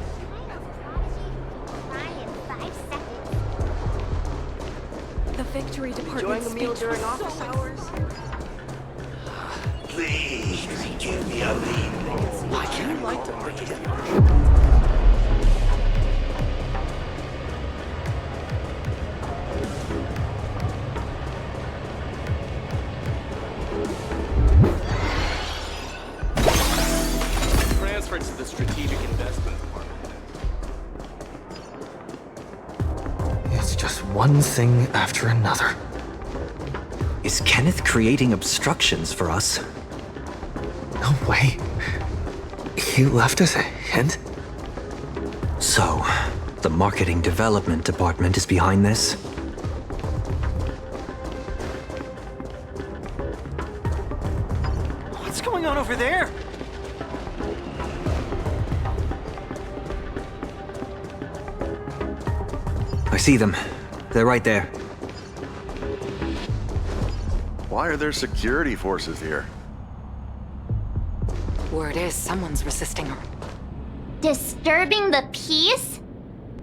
The Victory Department Enjoying a meal during office hours? Please, give me a lead. Why can't I like to break it in? Transferred to the Strategic Investment Department. It's just one thing after another. Is Kenneth creating obstructions for us? No way. He left us a hint? So, the Marketing Development Department is behind this? What's going on over there? I see them. They're right there. Why are there security forces here? Word is someone's resisting her. Disturbing the peace?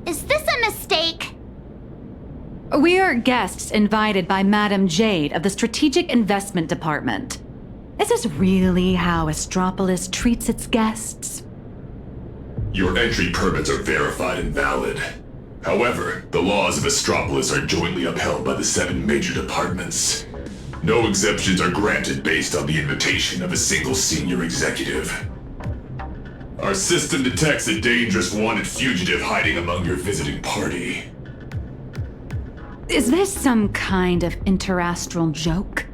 Is this a mistake? We're guests invited by Madame Jade of the Strategic Investment Department. Is this really how Astropolis treats its guests? Your entry permits are verified and valid. However, the laws of Astropolis are jointly upheld by the 7 major departments. No exemptions are granted based on the invitation of a single senior executive. Our system detects a dangerous wanted fugitive hiding among your visiting party. Is this some kind of interastral joke?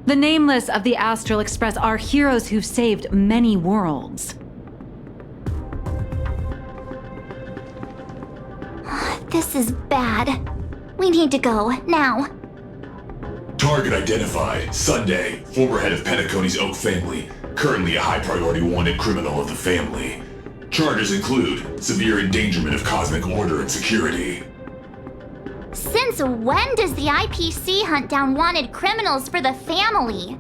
The Nameless of the Astral Express are heroes who've saved many worlds. This is bad. We need to go, now. Target identified. Sunday, former head of Penacony's Oak family. Currently a high-priority wanted criminal of the family. Charges include severe endangerment of cosmic order and security. Since when does the IPC hunt down wanted criminals for the family?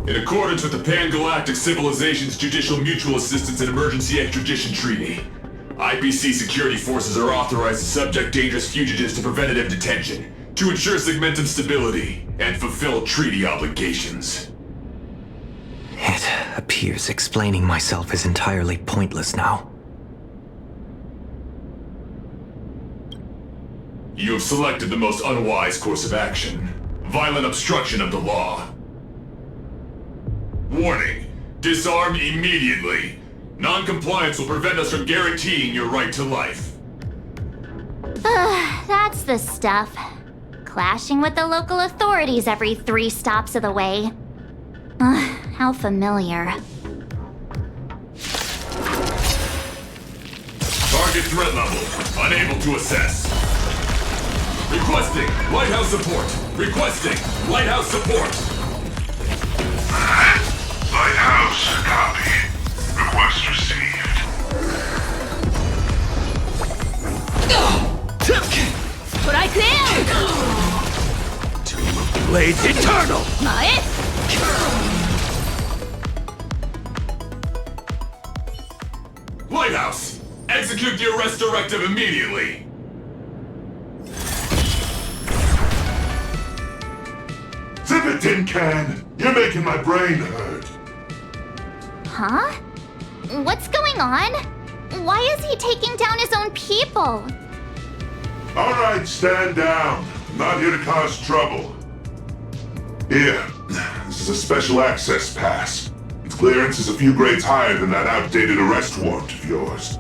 In accordance with the Pan-Galactic Civilization's Judicial Mutual Assistance and Emergency Extradition Treaty, IPC security forces are authorized to subject dangerous fugitives to preventative detention to ensure segmentum stability and fulfill treaty obligations. It appears explaining myself is entirely pointless now. You have selected the most unwise course of action. Violent obstruction of the law. Warning. Disarm immediately. Non-compliance will prevent us from guaranteeing your right to life. That's the stuff. Clashing with the local authorities every 3 stops of the way. How familiar. Target threat level. Unable to assess. Requesting lighthouse support. Requesting lighthouse support. Lighthouse, copy. Request received. Strike there! Tomb of Blades Eternal! Lighthouse! Execute the arrest directive immediately! Zip it, tin can! You're making my brain hurt. Huh? What's going on? Why is he taking down his own people? All right, stand down. I'm not here to cause trouble. Here, this is a special access pass. Its clearance is a few grades higher than that outdated arrest warrant of yours.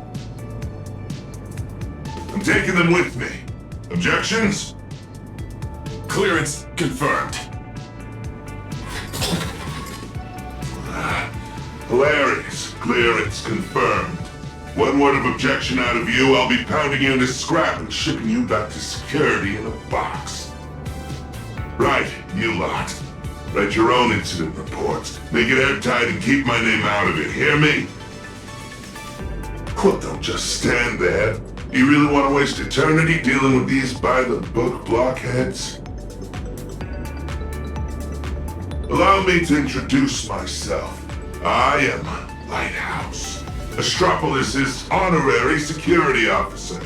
I'm taking them with me. Objections? Clearance confirmed. Hilarious. Clearance confirmed. One word of objection out of you, I'll be pounding you into scrap and shipping you back to security in a box. Right, you lot. Write your own incident reports. Make it airtight and keep my name out of it, hear me? Well, don't just stand there. Do you really want to waste eternity dealing with these by-the-book blockheads? Allow me to introduce myself. I am Lighthouse, Astropolis' honorary security officer.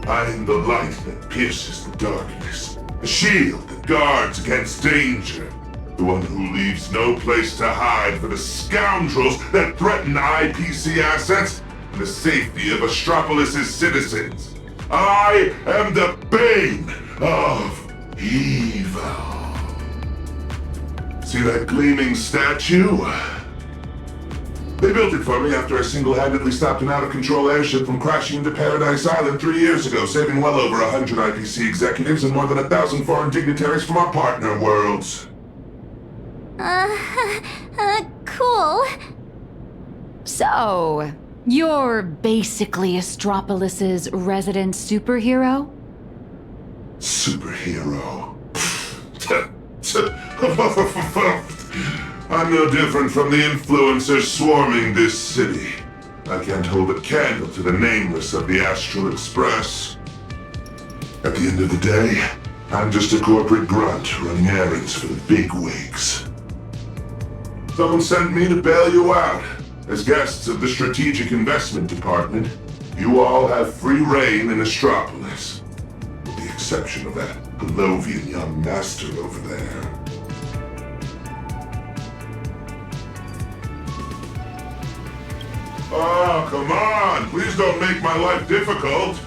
I am the light that pierces the darkness, a shield that guards against danger, the one who leaves no place to hide for the scoundrels that threaten IPC assets and the safety of Astropolis' citizens. I am the bane of evil. See that gleaming statue? They built it for me after I single-handedly stopped an out-of-control airship from crashing into Paradise Island 3 years ago, saving well over 100 IPC executives and more than 1,000 foreign dignitaries from our partner worlds. Cool. So, you're basically Astropolis' resident superhero? Superhero? I'm no different from the influencers swarming this city. I can't hold a candle to the nameless of the Astral Express. At the end of the day, I'm just a corporate grunt running errands for the bigwigs. Someone sent me to bail you out. As guests of the Strategic Investment Department, you all have free reign in Astropolis. With the exception of that Palovian young master over there. Oh, come on! Please don't make my life difficult!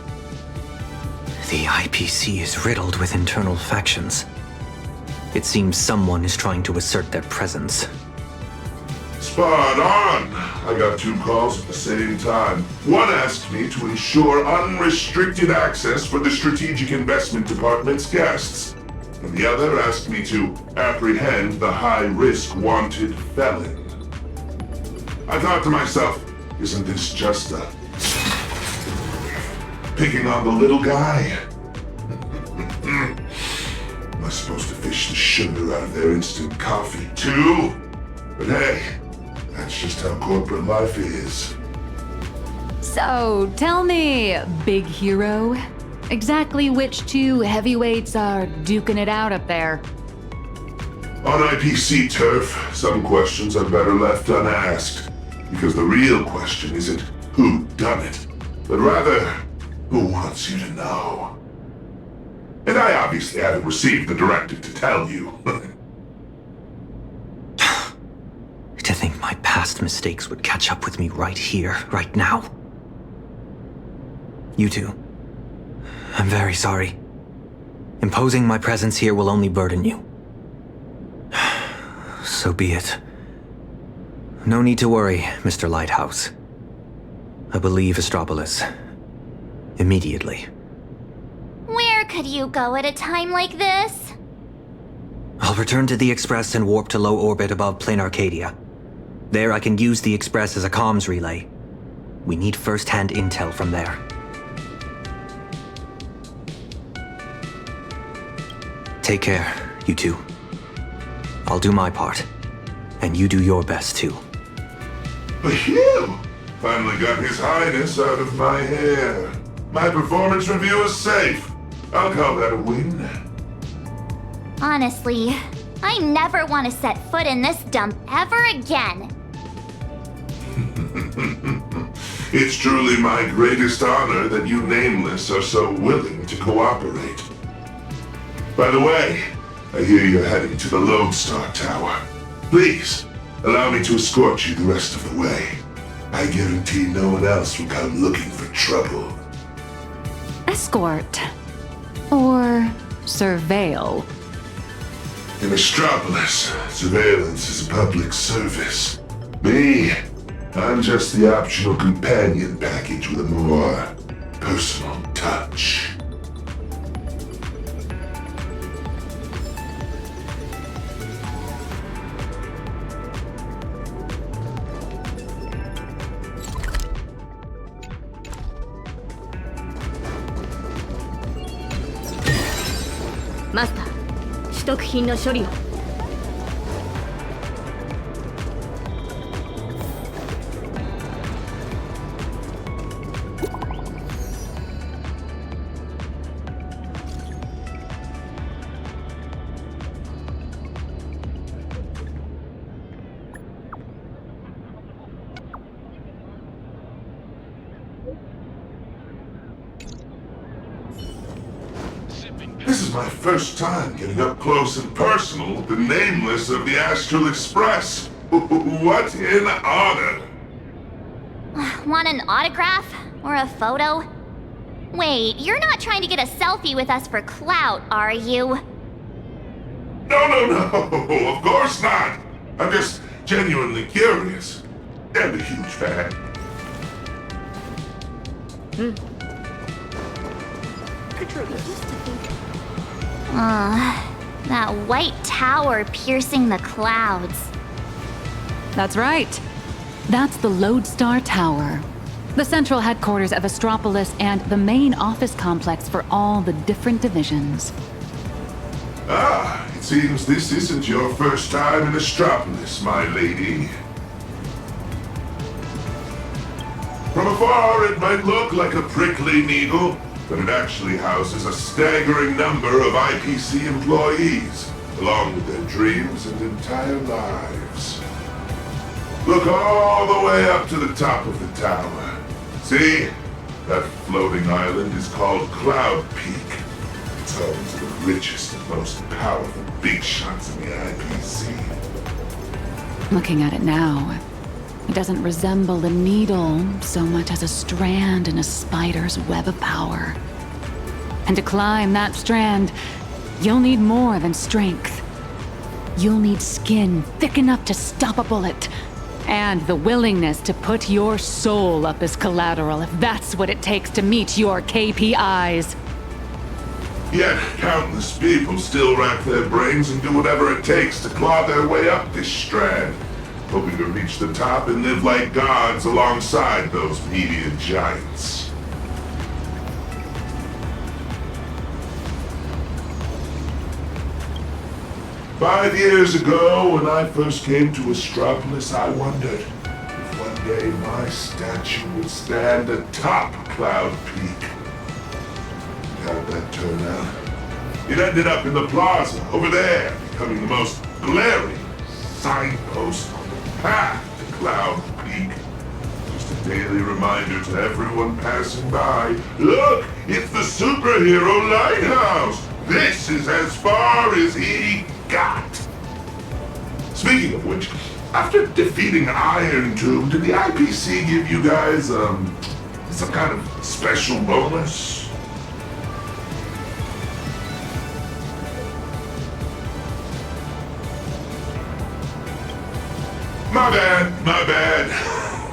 The IPC is riddled with internal factions. It seems someone is trying to assert their presence. Spot on! I got 2 calls at the same time. One asked me to ensure unrestricted access for the Strategic Investment Department's guests, and the other asked me to apprehend the high-risk wanted felon. I thought to myself, isn't this just a... picking on the little guy? Am I supposed to fish the sugar out of their instant coffee, too? But hey, that's just how corporate life is. So, tell me, big hero, exactly which 2 heavyweights are duking it out up there? On IPC turf, some questions are better left unasked. Because the real question isn't who done it, but rather, who wants you to know? And I obviously haven't received the directive to tell you. To think my past mistakes would catch up with me right here, right now. You two. I'm very sorry. Imposing my presence here will only burden you. So be it. No need to worry, Mr. Lighthouse. I will leave Astropolis. Immediately. Where could you go at a time like this? I'll return to the Express and warp to low orbit above Planarcadia. There I can use the Express as a comms relay. We need first-hand intel from there. Take care, you two. I'll do my part. And you do your best, too. Phew! Finally got His Highness out of my hair. My performance review is safe. I'll call that a win. Honestly, I never want to set foot in this dump ever again. It's truly my greatest honor that you Nameless are so willing to cooperate. By the way, I hear you're heading to the Lodestar Tower. Please, allow me to escort you the rest of the way. I guarantee no one else will come looking for trouble. Escort. Or surveil. In Astropolis, surveillance is a public service. Me, I'm just the optional companion package with a more personal touch. Master, 取得品の処理を。my first time getting up close and personal with the nameless of the Astral Express. What an honor! Want an autograph? Or a photo? Wait, you're not trying to get a selfie with us for clout, are you? No, of course not! I'm just genuinely curious. And a huge fan. Picture this. That white tower piercing the clouds. That's right. That's the Lodestar Tower, the central headquarters of Astropolis and the main office complex for all the different divisions. Ah, it seems this isn't your first time in Astropolis, my lady. From afar, it might look like a prickly needle, but it actually houses a staggering number of IPC employees, along with their dreams and entire lives. Look all the way up to the top of the tower. See? That floating island is called Cloud Peak. It's home to the richest and most powerful big shots in the IPC. Looking at it now, it doesn't resemble a needle so much as a strand in a spider's web of power. And to climb that strand, you'll need more than strength. You'll need skin thick enough to stop a bullet, and the willingness to put your soul up as collateral if that's what it takes to meet your KPIs. Yet countless people still rack their brains and do whatever it takes to claw their way up this strand, hoping to reach the top and live like gods alongside those media giants. 5 years ago, when I first came to Astropolis, I wondered if one day my statue would stand atop Cloud Peak. How'd that turn out? It ended up in the plaza, over there, becoming the most glaring signpost on the path to Cloud Peak. Just a daily reminder to everyone passing by, look, it's the superhero lighthouse! This is as far as he got. Speaking of which, after defeating Iron Tomb, did the IPC give you guys, some kind of special bonus? My bad.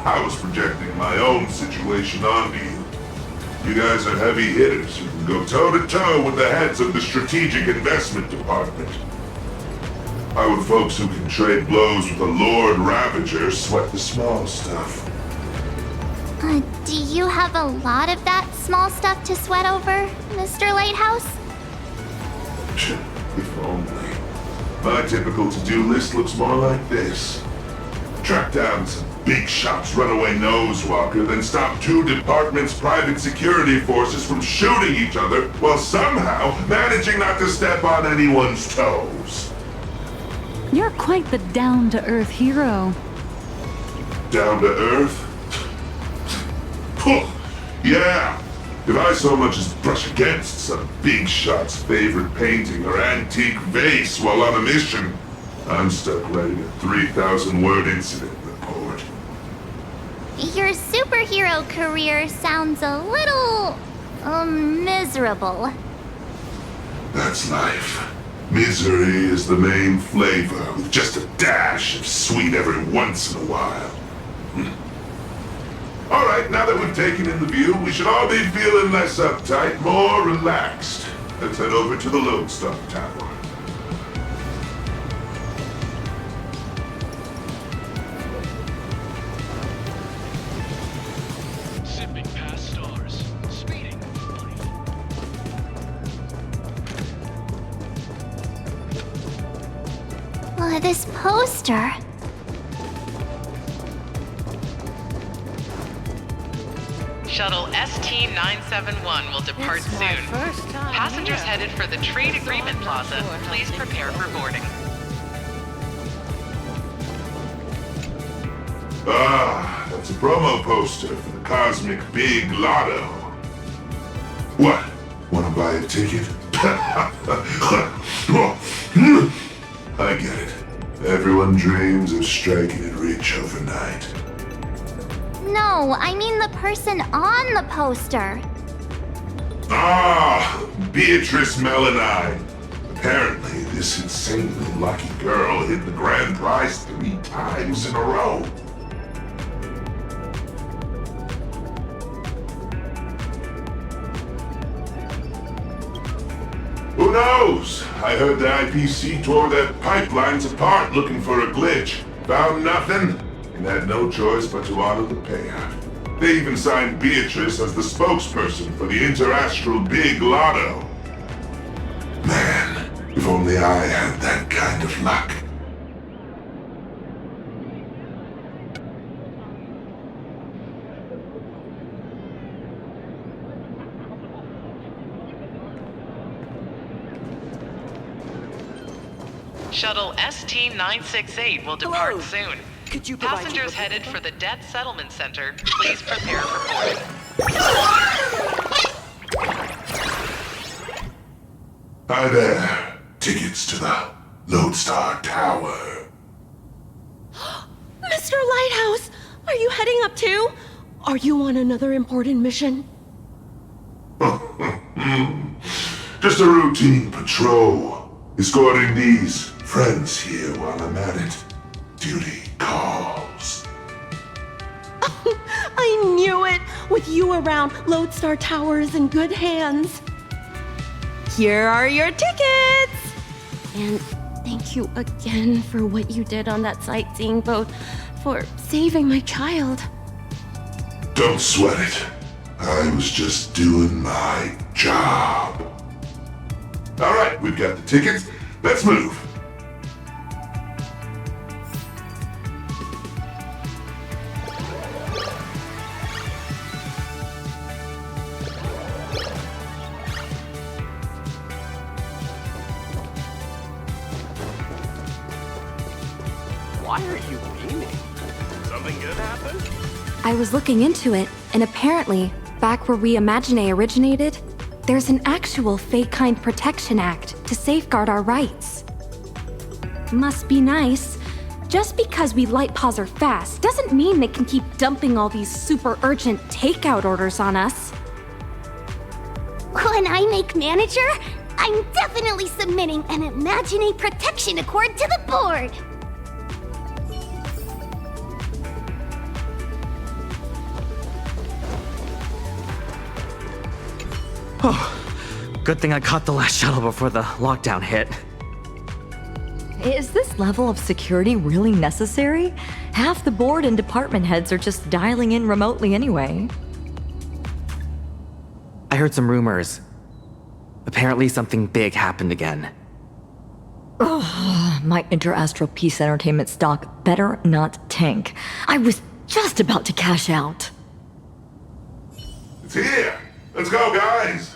I was projecting my own situation onto you. You guys are heavy hitters who can go toe-to-toe with the heads of the Strategic Investment Department. Why would folks who can trade blows with a Lord Ravager sweat the small stuff? Do you have a lot of that small stuff to sweat over, Mr. Lighthouse? If only. My typical to-do list looks more like this. Track down some big shot's runaway nosewalker, then stop 2 departments' private security forces from shooting each other while somehow managing not to step on anyone's toes. You're quite the down-to-earth hero. Down to earth? Yeah. If I so much as brush against some big shot's favorite painting or antique vase while on a mission, I'm stuck writing a 3,000-word incident report. Your superhero career sounds a little, miserable. That's life. Misery is the main flavor, with just a dash of sweet every once in a while. Alright, now that we've taken in the view, we should all be feeling less uptight, more relaxed. Let's head over to the Lodestar Tower. Zipping past stars, speeding. This poster. Shuttle ST-971 will depart soon. Passengers headed for the Trade Agreement Plaza, please prepare for boarding. Ah, that's a promo poster for the Cosmic Big Lotto. What? Wanna buy a ticket? I get it. Everyone dreams of striking it rich overnight. No, I mean the person on the poster. Ah, Beatrice Melanie. Apparently, this insanely lucky girl hit the grand prize 3 times in a row. Who knows? I heard the IPC tore their pipelines apart looking for a glitch. Found nothing, and had no choice but to honor the payout. They even signed Beatrice as the spokesperson for the Interastral Big Lotto. Man, if only I had that kind of luck. Shuttle ST-968 will depart soon. Could you provide Passengers headed for the Debt Settlement Center, please prepare for boarding. Hi there. Tickets to the Lodestar Tower. Mr. Lighthouse, are you heading up too? Are you on another important mission? Just a routine patrol. Escorting these friends here while I'm at it. Duty calls. I knew it! With you around, Lodestar Tower is in good hands. Here are your tickets! And thank you again for what you did on that sightseeing boat, for saving my child. Don't sweat it. I was just doing my job. All right, we've got the tickets. Let's move. Why are you beaming? Something good happen? I was looking into it, and apparently, back where Reimagine originated, there's an actual Fate-Kind Protection Act to safeguard our rights. Must be nice. Just because we light paws are fast doesn't mean they can keep dumping all these super urgent takeout orders on us. When I make manager, I'm definitely submitting an Imagine Protection Accord to the board. Oh, good thing I caught the last shuttle before the lockdown hit. Is this level of security really necessary? Half the board and department heads are just dialing in remotely anyway. I heard some rumors. Apparently something big happened again. Ugh, my Interastral Peace Entertainment stock better not tank. I was just about to cash out. It's here. Let's go, guys.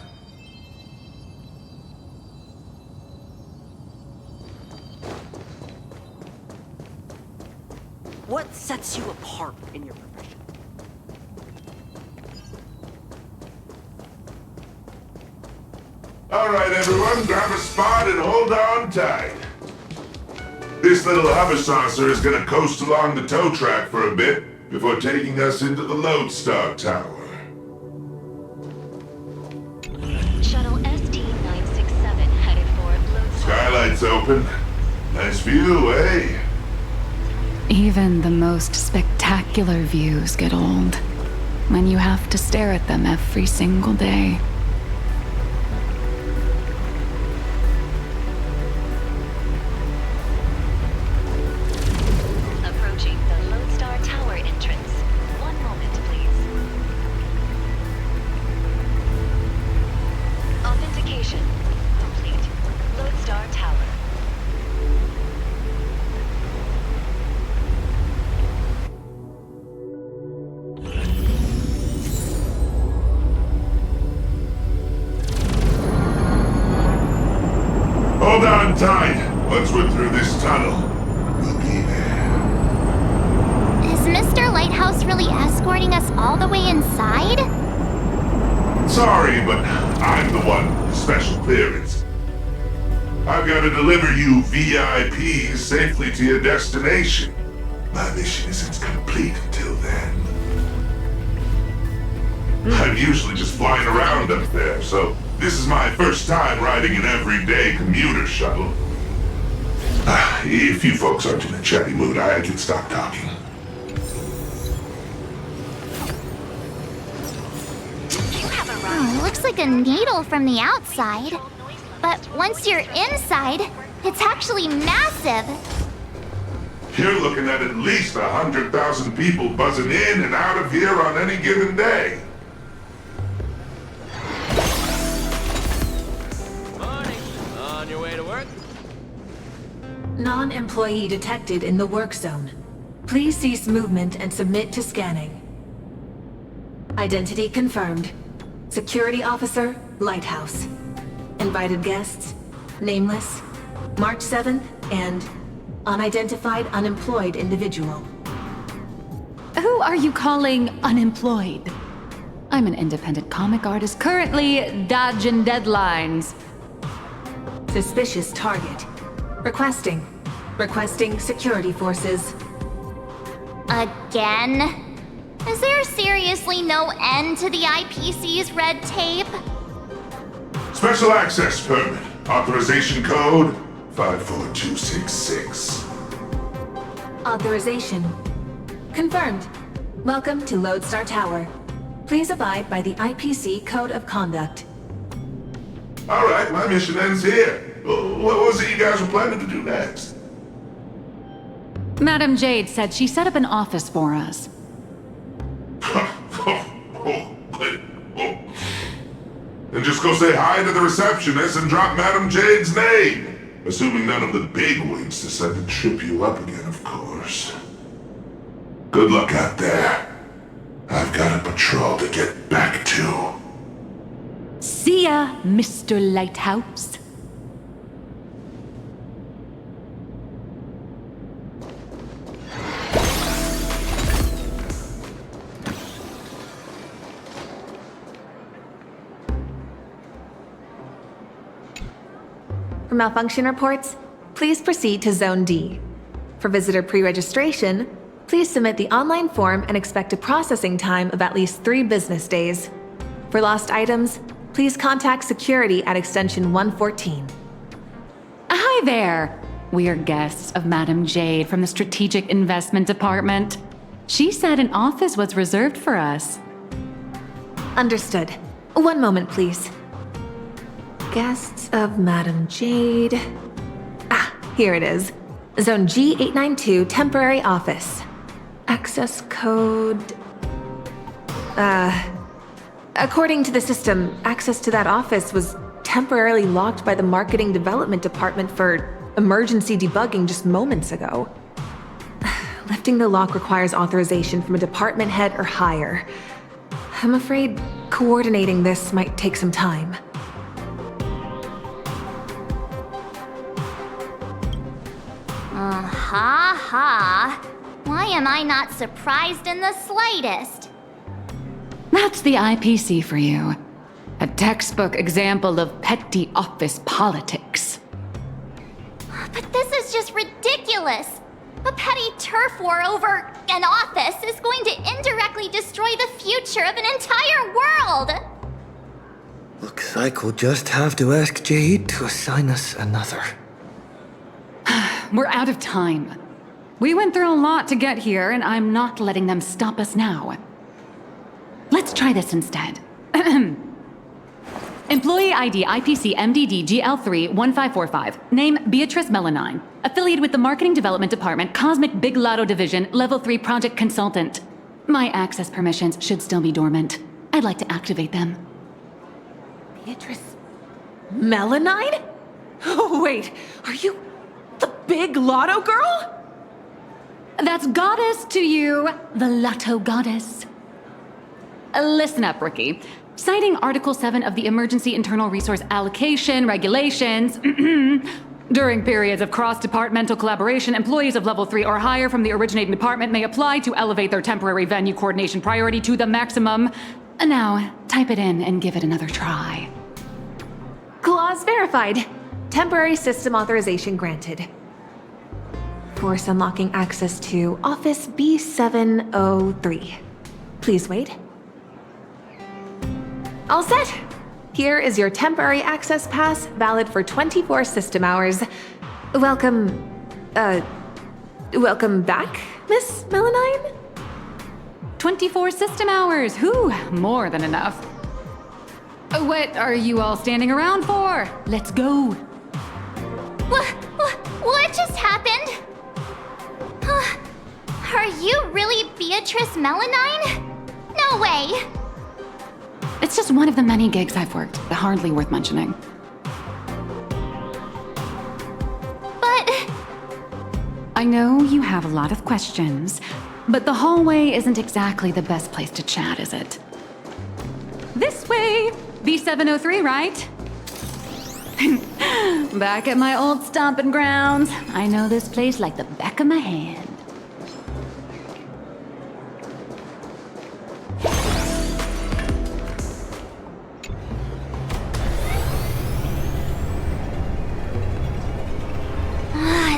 What sets you apart in your profession? All right, everyone, grab a spot and hold on tight. This little hover saucer is gonna coast along the tow track for a bit before taking us into the Lodestar Tower. Shuttle ST-967 headed for Lodestar. Skylight's open. Nice view, eh? Even the most spectacular views get old when you have to stare at them every single day. Approaching the Lodestar Tower entrance. One moment, please. Authentication complete. Lodestar Tower. Hold on tight. Once we're through this tunnel, we'll be there. Is Mr. Lighthouse really escorting us all the way inside? Sorry, but I'm the one with special clearance. I've got to deliver you VIPs safely to your destination. My mission isn't complete until then. I'm usually just flying around up there, so this is my first time riding an everyday commuter shuttle. If you folks aren't in a chatty mood, I can stop talking. Looks like a needle from the outside. But once you're inside, it's actually massive. You're looking at least 100,000 people buzzing in and out of here on any given day. Morning. On your way to work? Non-employee detected in the work zone. Please cease movement and submit to scanning. Identity confirmed. Security officer, Lighthouse. Invited guests, nameless, March 7th, and unidentified unemployed individual. Who are you calling unemployed? I'm an independent comic artist currently dodging deadlines. Suspicious target. Requesting security forces. Again? Is there seriously no end to the IPC's red tape? Special access permit. Authorization code 54266. Authorization. Confirmed. Welcome to Lodestar Tower. Please abide by the IPC Code of Conduct. Alright, my mission ends here. What was it you guys were planning to do next? Madam Jade said she set up an office for us. Then just go say hi to the receptionist and drop Madam Jade's name. Assuming none of the bigwigs decide to trip you up again, of course. Good luck out there. I've got a patrol to get back to. See ya, Mr. Lighthouse. For malfunction reports, please proceed to Zone D. For visitor pre-registration, please submit the online form and expect a processing time of at least 3 business days. For lost items, please contact security at extension 114. Hi there. We're guests of Madam Jade from the Strategic Investment Department. She said an office was reserved for us. Understood. One moment, please. Guests of Madam Jade. Here it is. Zone G892, temporary office. Access code... According to the system, access to that office was temporarily locked by the Marketing Development Department for emergency debugging just moments ago. Lifting the lock requires authorization from a department head or higher. I'm afraid coordinating this might take some time. Why am I not surprised in the slightest? That's the IPC for you. A textbook example of petty office politics. But this is just ridiculous! A petty turf war over an office is going to indirectly destroy the future of an entire world! Looks like we'll just have to ask Jade to assign us another. We're out of time. We went through a lot to get here, and I'm not letting them stop us now. Let's try this instead. Employee ID IPC MDD GL3 1545. Name Beatrice Melanine. Affiliated with the Marketing Development Department, Cosmic Big Lotto Division, Level 3 Project Consultant. My access permissions should still be dormant. I'd like to activate them. Beatrice Melanine? Oh, wait, are you the Big Lotto girl? That's goddess to you, the Lotto goddess. Listen up, rookie. Citing Article 7 of the Emergency Internal Resource Allocation Regulations, during periods of cross-departmental collaboration, employees of Level 3 or higher from the originating department may apply to elevate their temporary venue coordination priority to the maximum. Now, type it in and give it another try. Clause verified. Temporary system authorization granted. Force unlocking access to Office B703. Please wait. All set. Here is your temporary access pass, valid for 24 system hours. Welcome back, Miss Melanine? 24 system hours! Whew, more than enough. What are you all standing around for? Let's go. What just happened? Are you really Beatrice Melanine? No way! It's just one of the many gigs I've worked, hardly worth mentioning. But... I know you have a lot of questions, but the hallway isn't exactly the best place to chat, is it? This way! B703, right? Back at my old stomping grounds. I know this place like the back of my hand.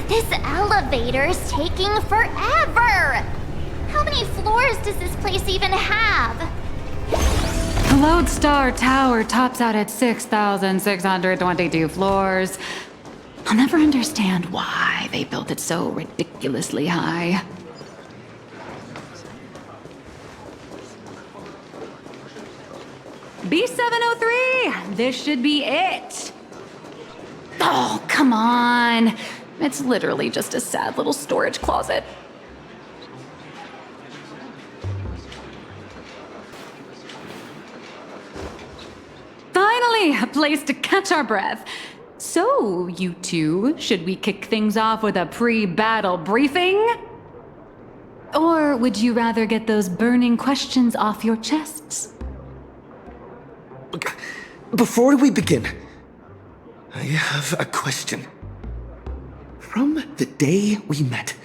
This elevator's taking forever! How many floors does this place even have? The Lodestar Tower tops out at 6,622 floors. I'll never understand why they built it so ridiculously high. B703! This should be it! Oh, come on! It's literally just a sad little storage closet. Finally, a place to catch our breath. So, you two, should we kick things off with a pre-battle briefing? Or would you rather get those burning questions off your chests? Before we begin, I have a question. From the day we met,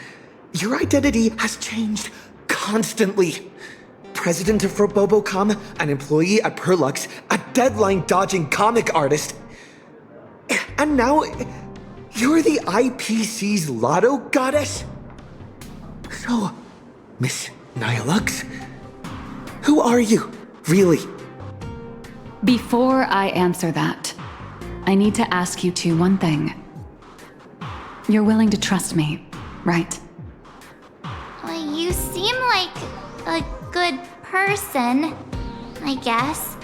your identity has changed constantly. President of Robobocom, an employee at Perlux, a deadline-dodging comic artist. And now, you're the IPC's lotto goddess? So, Miss Nihilux, who are you, really? Before I answer that, I need to ask you two one thing. You're willing to trust me, right? Well, you seem like a good person, I guess.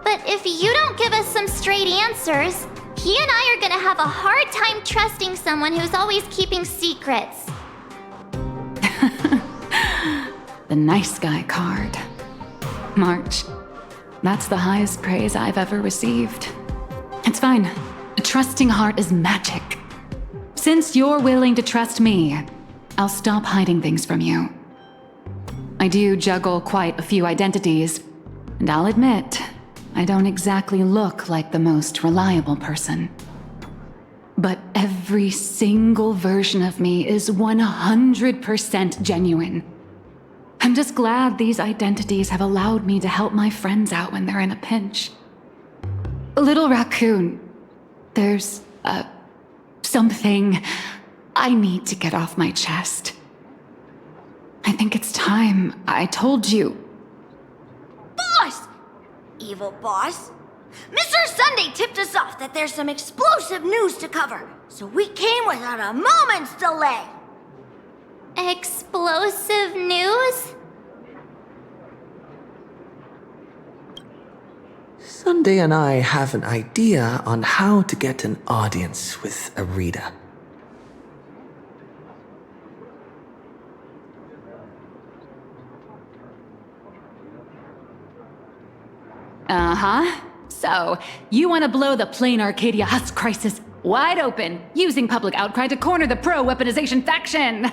But if you don't give us some straight answers, he and I are gonna have a hard time trusting someone who's always keeping secrets. The nice guy card. March. That's the highest praise I've ever received. It's fine. A trusting heart is magic. Since you're willing to trust me, I'll stop hiding things from you. I do juggle quite a few identities, and I'll admit, I don't exactly look like the most reliable person. But every single version of me is 100% genuine. I'm just glad these identities have allowed me to help my friends out when they're in a pinch. Little Raccoon, there's, something I need to get off my chest. I think it's time I told you. Boss! Evil boss. Mr. Sunday tipped us off that there's some explosive news to cover, so we came without a moment's delay. Explosive news? Sunday and I have an idea on how to get an audience with Arita. Uh-huh. So, you want to blow the Planarcadia Husk crisis wide open, using public outcry to corner the pro-weaponization faction!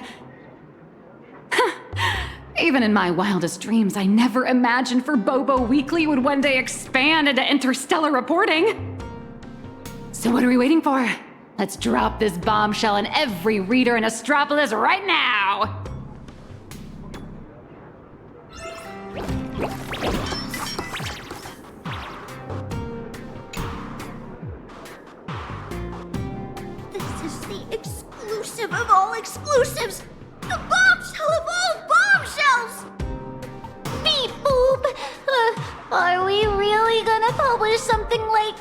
Even in my wildest dreams, I never imagined Bobo Weekly would one day expand into interstellar reporting! So what are we waiting for? Let's drop this bombshell in every reader in Astropolis right now! exclusive of all exclusives! The bombshell of all bombshells! Beep boop! Are we really gonna publish something like,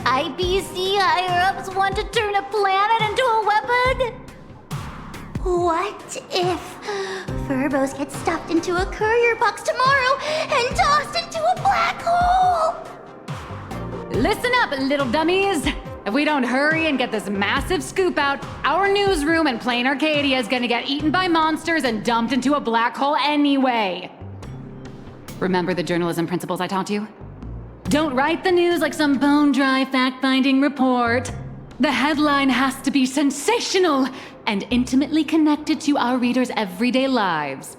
IPC higher-ups want to turn a planet into a weapon? What if Furbos get stuffed into a courier box tomorrow and tossed into a black hole? Listen up, little dummies! If we don't hurry and get this massive scoop out, our newsroom in Planarcadia is gonna get eaten by monsters and dumped into a black hole anyway. Remember the journalism principles I taught you? Don't write the news like some bone-dry fact-finding report. The headline has to be sensational and intimately connected to our readers' everyday lives.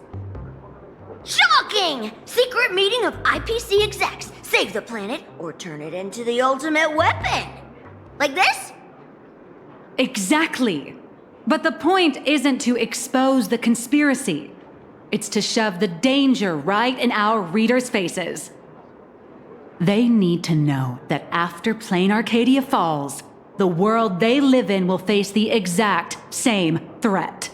Shocking! Secret meeting of IPC execs. Save the planet or turn it into the ultimate weapon. Like this? Exactly. But the point isn't to expose the conspiracy. It's to shove the danger right in our readers' faces. They need to know that after Planarcadia falls, the world they live in will face the exact same threat.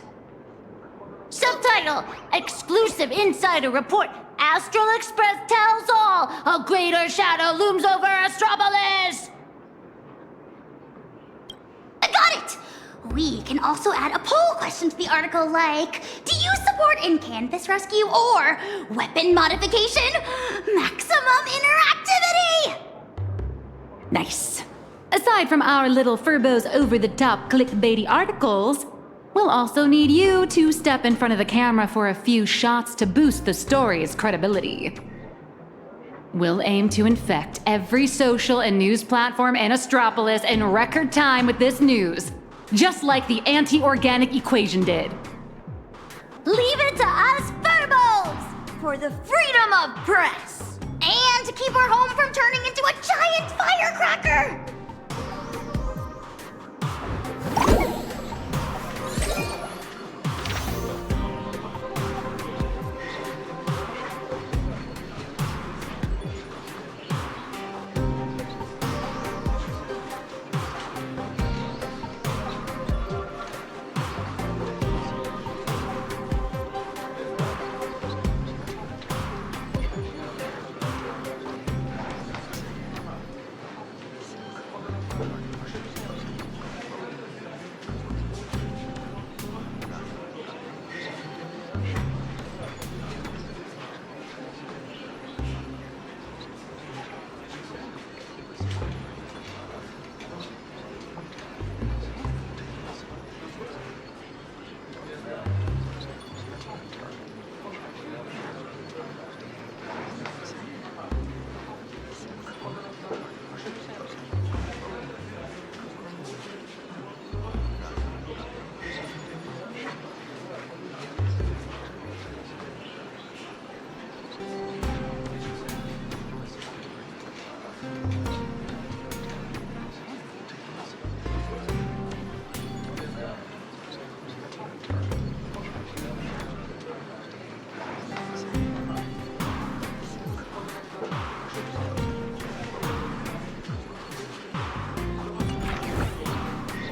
Subtitle: Exclusive Insider Report. Astral Express tells all. A greater shadow looms over Astropolis. I got it! We can also add a poll question to the article like, do you support in-canvas rescue or weapon modification? Maximum interactivity! Nice. Aside from our little Furbos over-the-top clickbaity articles, we'll also need you to step in front of the camera for a few shots to boost the story's credibility. We'll aim to infect every social and news platform in Astropolis in record time with this news, just like the anti-organic equation did. Leave it to us Furbos! For the freedom of press! And to keep our home from turning into a giant firecracker!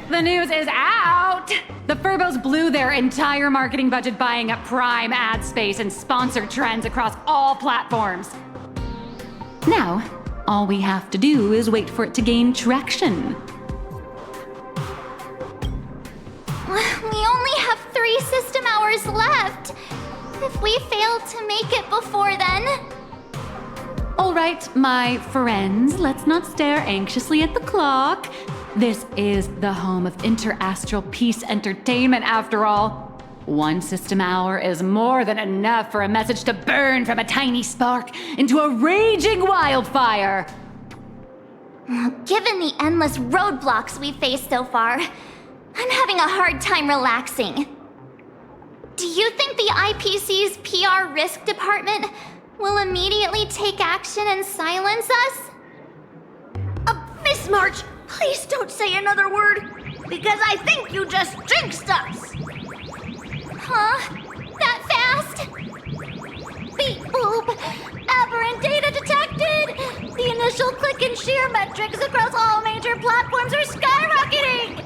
The news is out! The Furbos blew their entire marketing budget buying up prime ad space and sponsored trends across all platforms. Now, all we have to do is wait for it to gain traction. We only have 3 system hours left. If we fail to make it before then... All right, my friends, let's not stare anxiously at the clock. This is the home of interastral peace entertainment, after all. 1 system hour is more than enough for a message to burn from a tiny spark into a raging wildfire. Given the endless roadblocks we've faced so far, I'm having a hard time relaxing. Do you think the IPC's PR risk department will immediately take action and silence us? Miss March, please don't say another word, because I think you just jinxed us! Huh? That fast? Beep boop! Aberrant data detected! The initial click and share metrics across all major platforms are skyrocketing!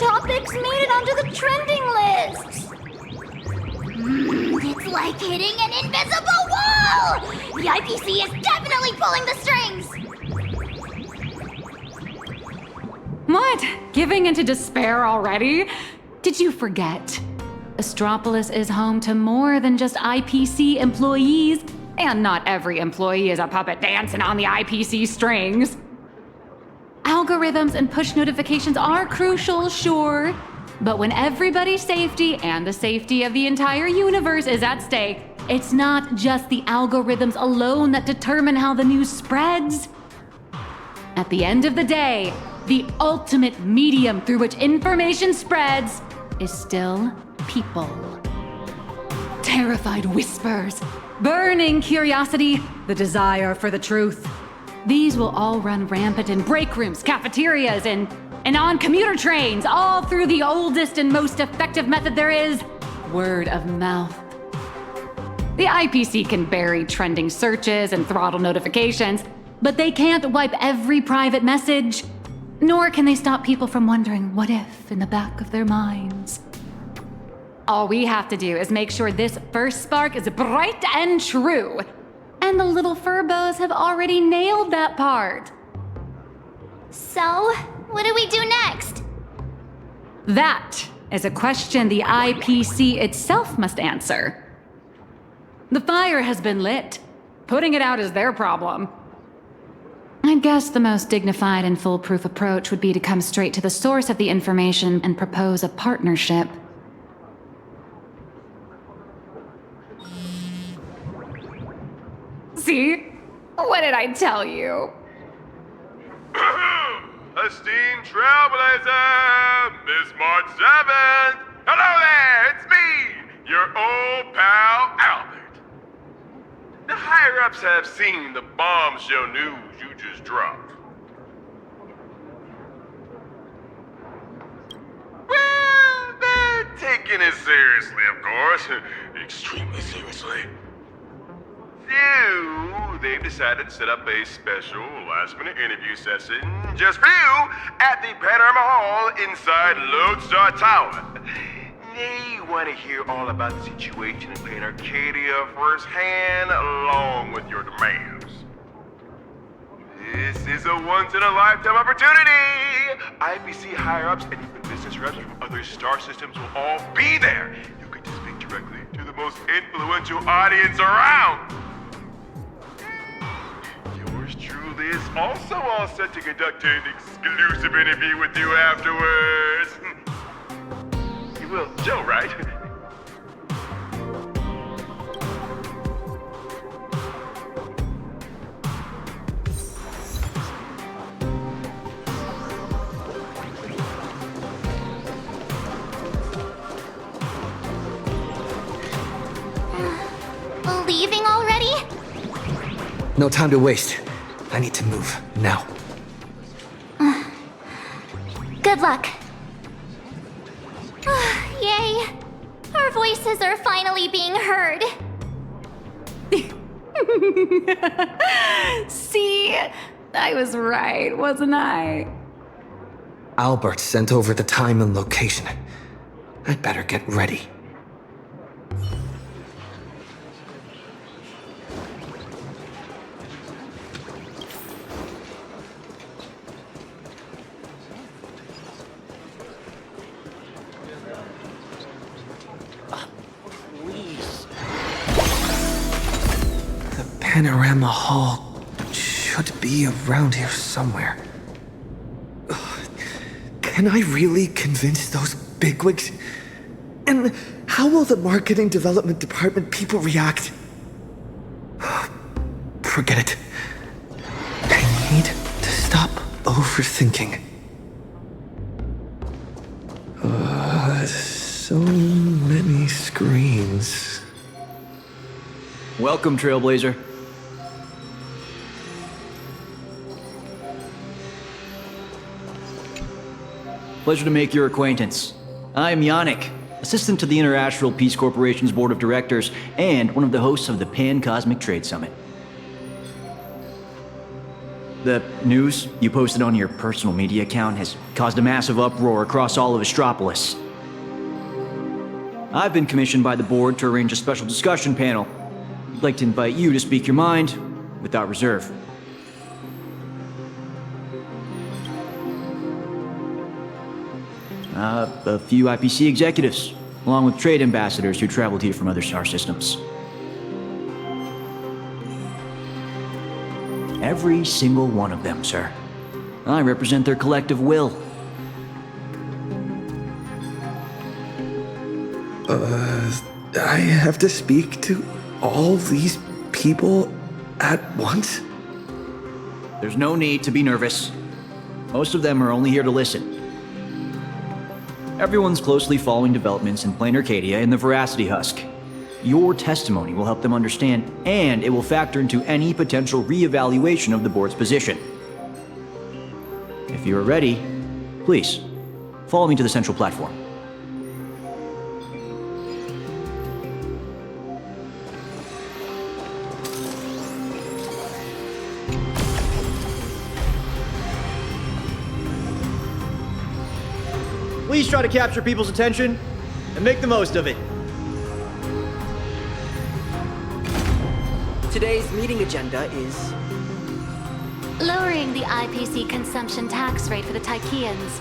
topics made it onto the trending lists. It's like hitting an invisible wall! The IPC is definitely pulling the strings! What? Giving into despair already? Did you forget? Astropolis is home to more than just IPC employees, and not every employee is a puppet dancing on the IPC strings. Algorithms and push notifications are crucial, sure, but when everybody's safety and the safety of the entire universe is at stake, it's not just the algorithms alone that determine how the news spreads. At the end of the day, the ultimate medium through which information spreads is still people. Terrified whispers, burning curiosity, the desire for the truth. These will all run rampant in break rooms, cafeterias, and on commuter trains, all through the oldest and most effective method there is, word of mouth. The IPC can bury trending searches and throttle notifications, but they can't wipe every private message, nor can they stop people from wondering what if in the back of their minds. All we have to do is make sure this first spark is bright and true. And the little furbos have already nailed that part. So, what do we do next? That is a question the IPC itself must answer. The fire has been lit. Putting it out is their problem. I guess the most dignified and foolproof approach would be to come straight to the source of the information and propose a partnership. See? What did I tell you? Esteemed Trailblazer, Miss March 7th. Hello there, it's me, your old pal Albert. The higher-ups have seen the bombshell news you just dropped. Well, they're taking it seriously, of course. Extremely seriously. So, they've decided to set up a special last-minute interview session just for you at the Panorama Hall inside Lodestar Tower. They want to hear all about the situation in Planarcadia firsthand, along with your demands. This is a once-in-a-lifetime opportunity! IPC higher-ups and even business reps from other star systems will all be there. You get to speak directly to the most influential audience around. Yours truly is also all set to conduct an exclusive interview with you afterwards. You will, Joe, right? Leaving already? No time to waste. I need to move, now. Good luck. Yay! Our voices are finally being heard. See? I was right, wasn't I? Albert sent over the time and location. I'd better get ready. Panorama Hall should be around here somewhere. Ugh. Can I really convince those bigwigs? And how will the marketing development department people react? Forget it. I need to stop overthinking. So many screens. Welcome, Trailblazer. Pleasure to make your acquaintance. I'm Yannick, assistant to the International Peace Corporation's Board of Directors and one of the hosts of the Pan-Cosmic Trade Summit. The news you posted on your personal media account has caused a massive uproar across all of Astropolis. I've been commissioned by the board to arrange a special discussion panel. I'd like to invite you to speak your mind without reserve. A few IPC executives, along with trade ambassadors who traveled here from other star systems. Every single one of them, sir. I represent their collective will. I have to speak to all these people at once? There's no need to be nervous. Most of them are only here to listen. Everyone's closely following developments in Planarcadia and the Veracity Husk. Your testimony will help them understand, and it will factor into any potential re-evaluation of the board's position. If you are ready, please, follow me to the central platform. Please try to capture people's attention and make the most of it. Today's meeting agenda is lowering the IPC consumption tax rate for the Tycheans.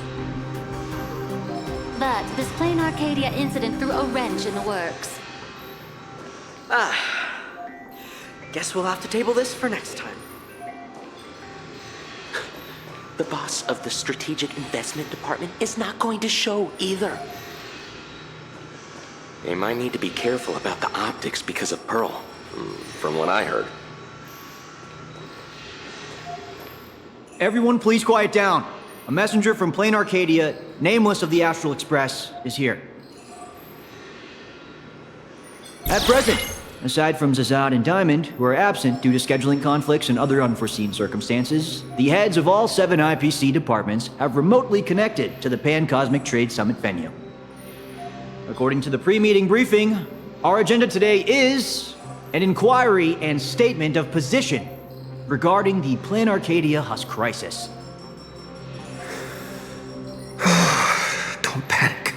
But this Planarcadia incident threw a wrench in the works. Guess we'll have to table this for next time. The boss of the Strategic Investment Department is not going to show either. They might need to be careful about the optics because of Pearl, from what I heard. Everyone please quiet down. A messenger from Planarcadia, nameless of the Astral Express, is here. At present, aside from Zazad and Diamond, who are absent due to scheduling conflicts and other unforeseen circumstances, the heads of all 7 IPC departments have remotely connected to the Pan-Cosmic Trade Summit venue. According to the pre-meeting briefing, our agenda today is an inquiry and statement of position regarding the Planarcadia Husk crisis. Don't panic.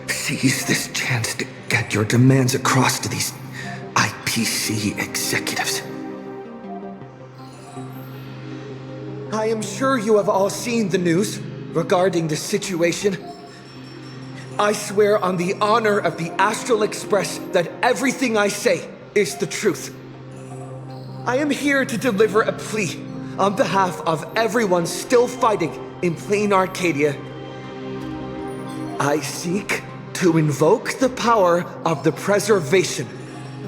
Seize this chance to get your demands across to these IPC executives. I am sure you have all seen the news regarding the situation. I swear on the honor of the Astral Express that everything I say is the truth. I am here to deliver a plea on behalf of everyone still fighting in Planarcadia. I seek to invoke the power of the preservation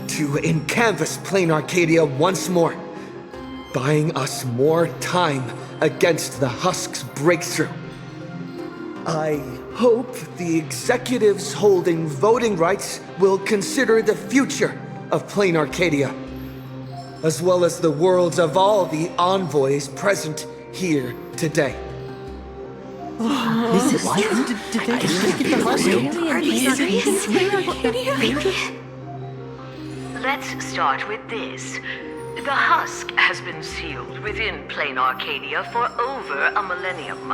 to encanvas Planarcadia once more, buying us more time against the Husk's breakthrough. I hope the executives holding voting rights will consider the future of Planarcadia, as well as the worlds of all the envoys present here today. Is it what? Did they just get the Husk? Let's start with this. The Husk has been sealed within Planarcadia for over a millennium.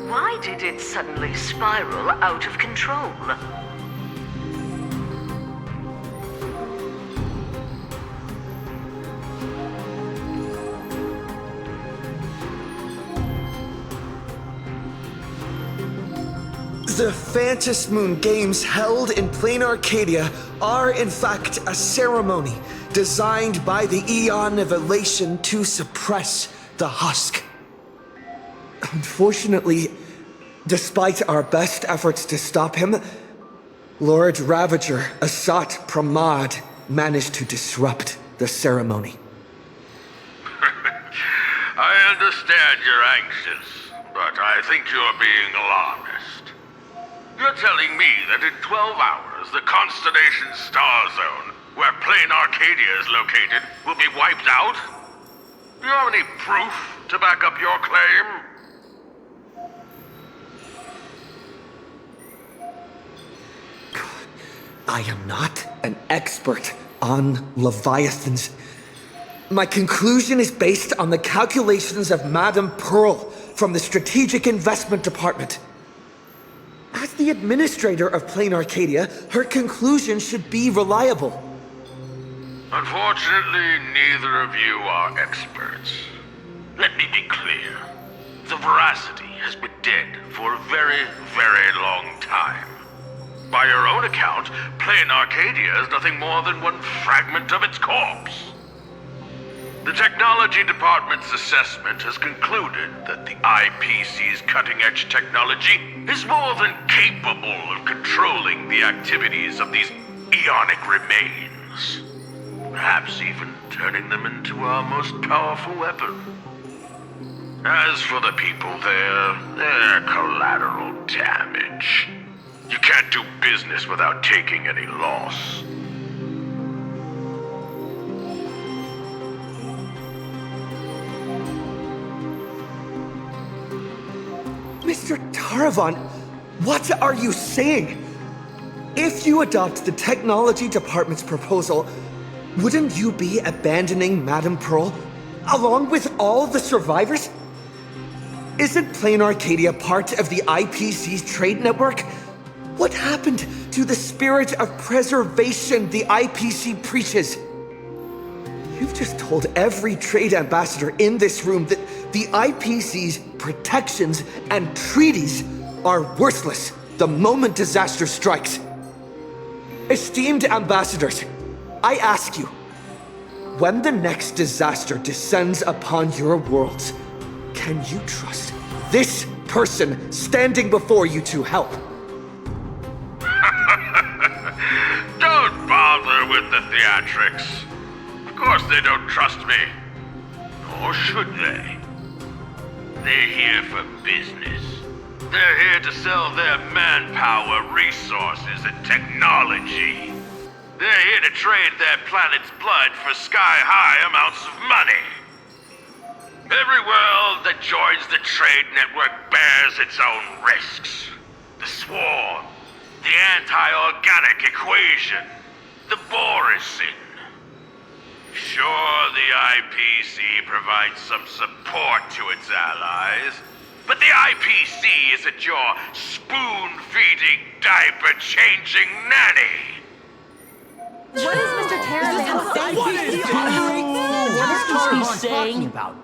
Why did it suddenly spiral out of control? The Phantasmoon Games held in Planarcadia are in fact a ceremony designed by the Eon of Elation to suppress the Husk. Unfortunately, despite our best efforts to stop him, Lord Ravager Asat Pramad managed to disrupt the ceremony. I understand you're anxious, but I think you're being alarmist. You're telling me that in 12 hours, the constellation star zone, where Planarcadia is located, will be wiped out? Do you have any proof to back up your claim? I am not an expert on Leviathans. My conclusion is based on the calculations of Madame Pearl from the Strategic Investment Department. As the administrator of Planarcadia, her conclusion should be reliable. Unfortunately, neither of you are experts. Let me be clear. The veracity has been dead for a very, very long time. By your own account, Planarcadia is nothing more than one fragment of its corpse. The Technology Department's assessment has concluded that the IPC's cutting-edge technology is more than capable of controlling the activities of these eonic remains. Perhaps even turning them into our most powerful weapon. As for the people there, they're collateral damage. You can't do business without taking any loss. Mr. Taravan, what are you saying? If you adopt the Technology Department's proposal, wouldn't you be abandoning Madame Pearl, along with all the survivors? Isn't Planarcadia part of the IPC's trade network? What happened to the spirit of preservation the IPC preaches? You've just told every trade ambassador in this room that the IPC's protections and treaties are worthless the moment disaster strikes. Esteemed ambassadors, I ask you, when the next disaster descends upon your worlds, can you trust this person standing before you to help? Don't bother with the theatrics. Of course they don't trust me. Or should they? They're here for business. They're here to sell their manpower, resources, and technology. They're here to trade their planet's blood for sky-high amounts of money. Every world that joins the trade network bears its own risks. The swarm, the anti-organic equation, the Borising. Sure, the IPC provides some support to its allies, but the IPC isn't your spoon-feeding, diaper-changing nanny. What is Mr. Taravan What is he talking about?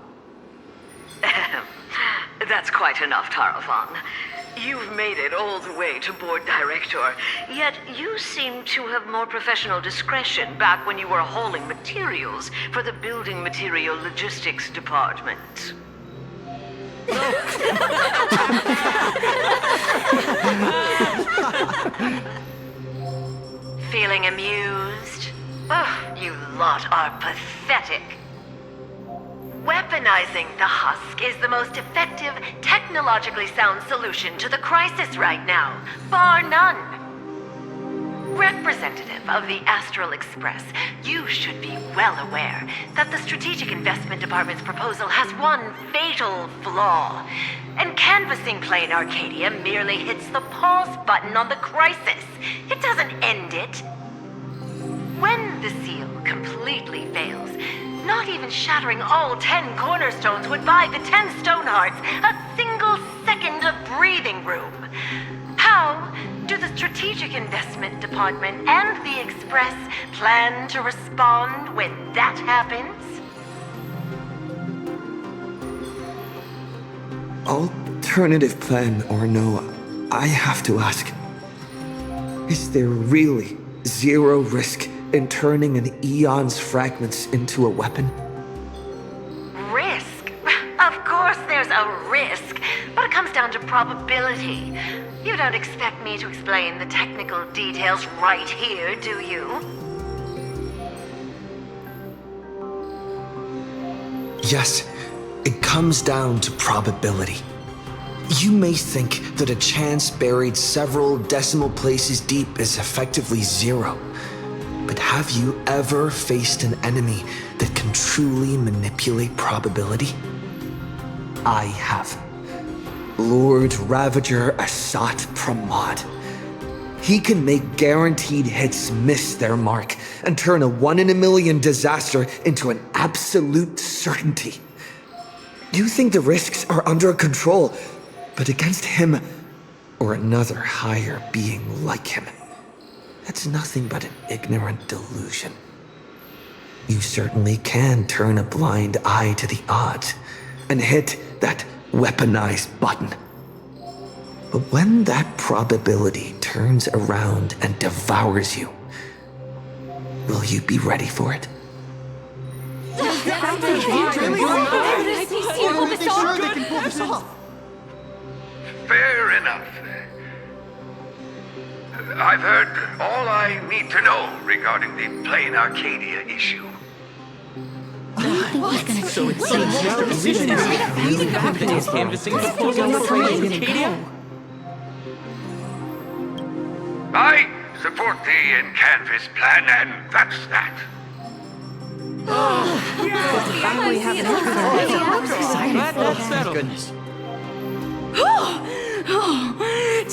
That's quite enough, Taravan. You've made it all the way to board director, yet you seem to have more professional discretion back when you were hauling materials for the building material logistics department. Feeling amused? Oh, you lot are pathetic. Weaponizing the husk is the most effective, technologically sound solution to the crisis right now, bar none. Representative of the Astral Express, you should be well aware that the Strategic Investment Department's proposal has one fatal flaw, and canvassing Planarcadia merely hits the pause button on the crisis. It doesn't end it. When the seal completely fails, not even shattering all 10 cornerstones would buy the 10 Stonehearts a single second of breathing room. How do the Strategic Investment Department and the Express plan to respond when that happens? Alternative plan or no, I have to ask. Is there really zero risk in turning an Eon's fragments into a weapon? Risk? Of course there's a risk, but it comes down to probability. You don't expect me to explain the technical details right here, do you? Yes, it comes down to probability. You may think that a chance buried several decimal places deep is effectively zero. But have you ever faced an enemy that can truly manipulate probability? I have. Lord Ravager Asat Pramod. He can make guaranteed hits miss their mark and turn a 1 in a million disaster into an absolute certainty. You think the risks are under control, but against him, or another higher being like him, that's nothing but an ignorant delusion. You certainly can turn a blind eye to the odds and hit that weaponized button. But when that probability turns around and devours you, will you be ready for it? Fair enough. I've heard all I need to know regarding the Planarcadia issue. I support the in-canvas plan, and that's that. Finally have an Goodness.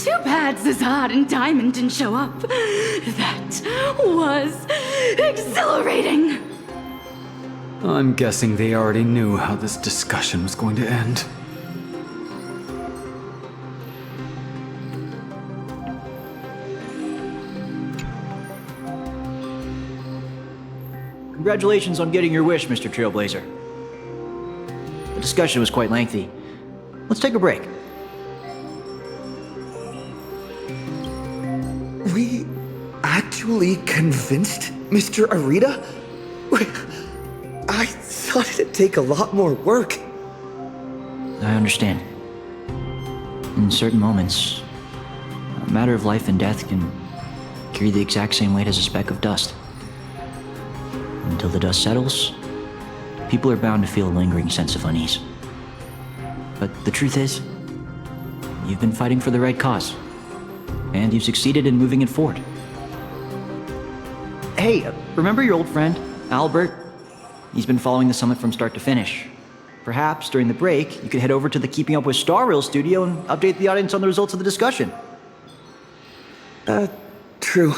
Too bad Zazad and Diamond didn't show up. That was exhilarating. I'm guessing they already knew how this discussion was going to end. Congratulations on getting your wish, Mr. Trailblazer. The discussion was quite lengthy. Let's take a break. We actually convinced Mr. Arita? I thought it'd take a lot more work. I understand. In certain moments, a matter of life and death can carry the exact same weight as a speck of dust. Until the dust settles, people are bound to feel a lingering sense of unease. But the truth is, you've been fighting for the right cause, and you've succeeded in moving it forward. Hey, remember your old friend, Albert? He's been following the summit from start to finish. Perhaps during the break, you could head over to the Keeping Up with Star Rail studio and update the audience on the results of the discussion. True.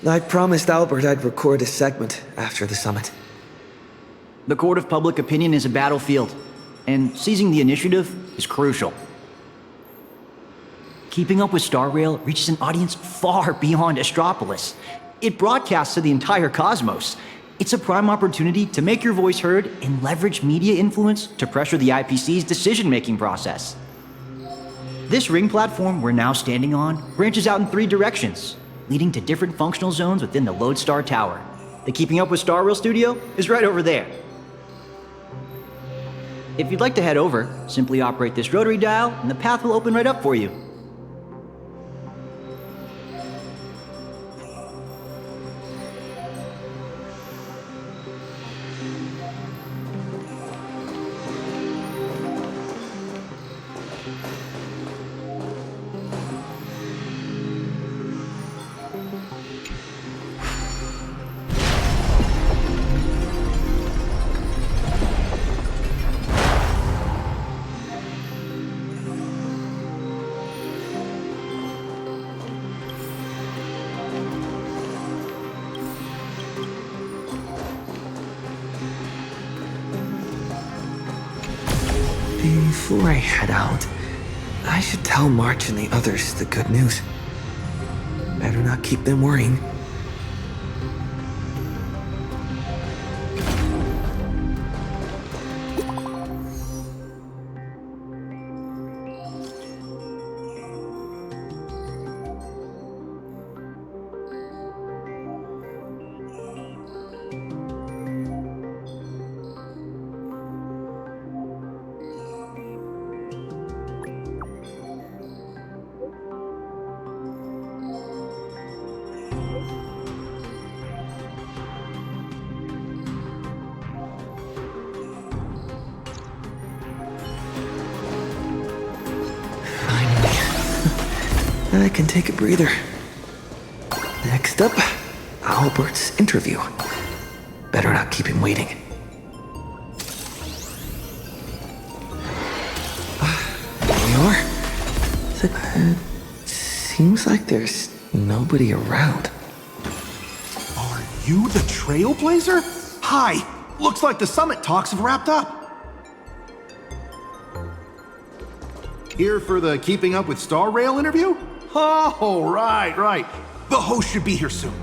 I promised Albert I'd record a segment after the summit. The court of public opinion is a battlefield, and seizing the initiative is crucial. Keeping Up with Star Rail reaches an audience far beyond Astropolis. It broadcasts to the entire cosmos. It's a prime opportunity to make your voice heard and leverage media influence to pressure the IPC's decision-making process. This ring platform we're now standing on branches out in 3 directions, leading to different functional zones within the Lodestar Tower. The Keeping Up with Star Rail studio is right over there. If you'd like to head over, simply operate this rotary dial and the path will open right up for you. Before I head out, I should tell March and the others the good news. Better not keep them worrying. I can take a breather. Next up, Albert's interview. Better not keep him waiting. There you are. Seems like there's nobody around. I you the Trailblazer? Hi! Looks like the summit talks have wrapped up. Here for the Keeping Up with Star Rail interview? Oh, right. The host should be here soon.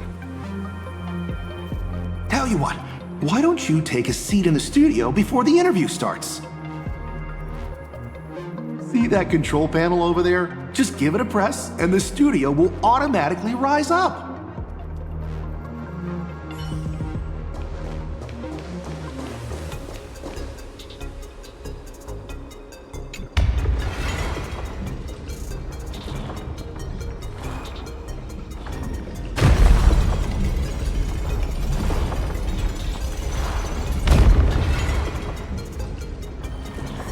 Tell you what, why don't you take a seat in the studio before the interview starts? See that control panel over there? Just give it a press, and the studio will automatically rise up.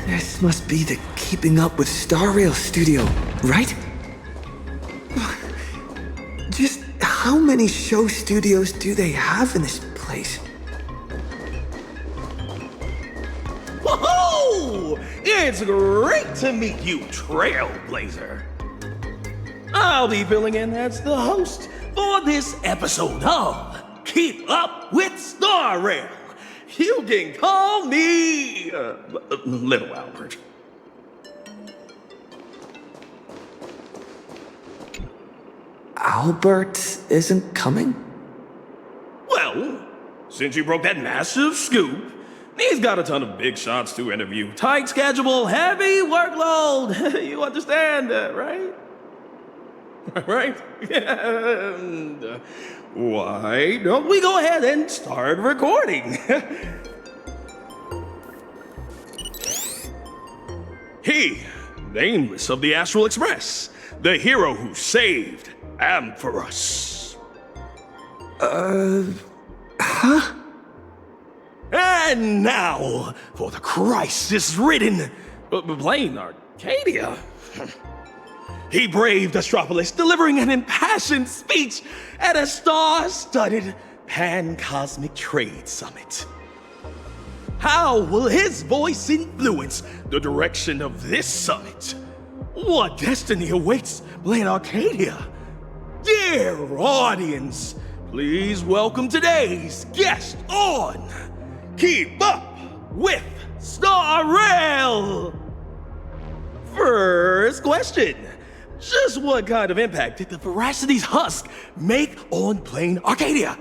This must be the Keeping Up with Star Rail studio, right? Just how many show studios do they have in this place? Woohoo! It's great to meet you, Trailblazer. I'll be filling in as the host for this episode of Keep Up with Star Rail. You can call me Little Albert. Albert isn't coming? Well, since you broke that massive scoop, he's got a ton of big shots to interview. Tight schedule, heavy workload. You understand, right? Right? And, why don't we go ahead and start recording? He, nameless of the Astral Express, the hero who saved Amphorus. Huh? And now for the crisis-ridden Planarcadia. He braved Astropolis, delivering an impassioned speech at a star-studded pan-cosmic trade summit. How will his voice influence the direction of this summit? What destiny awaits Planarcadia? Dear audience, please welcome today's guest on Keep Up with Star Rail! First question. Just what kind of impact did the Veracity's husk make on Planarcadia?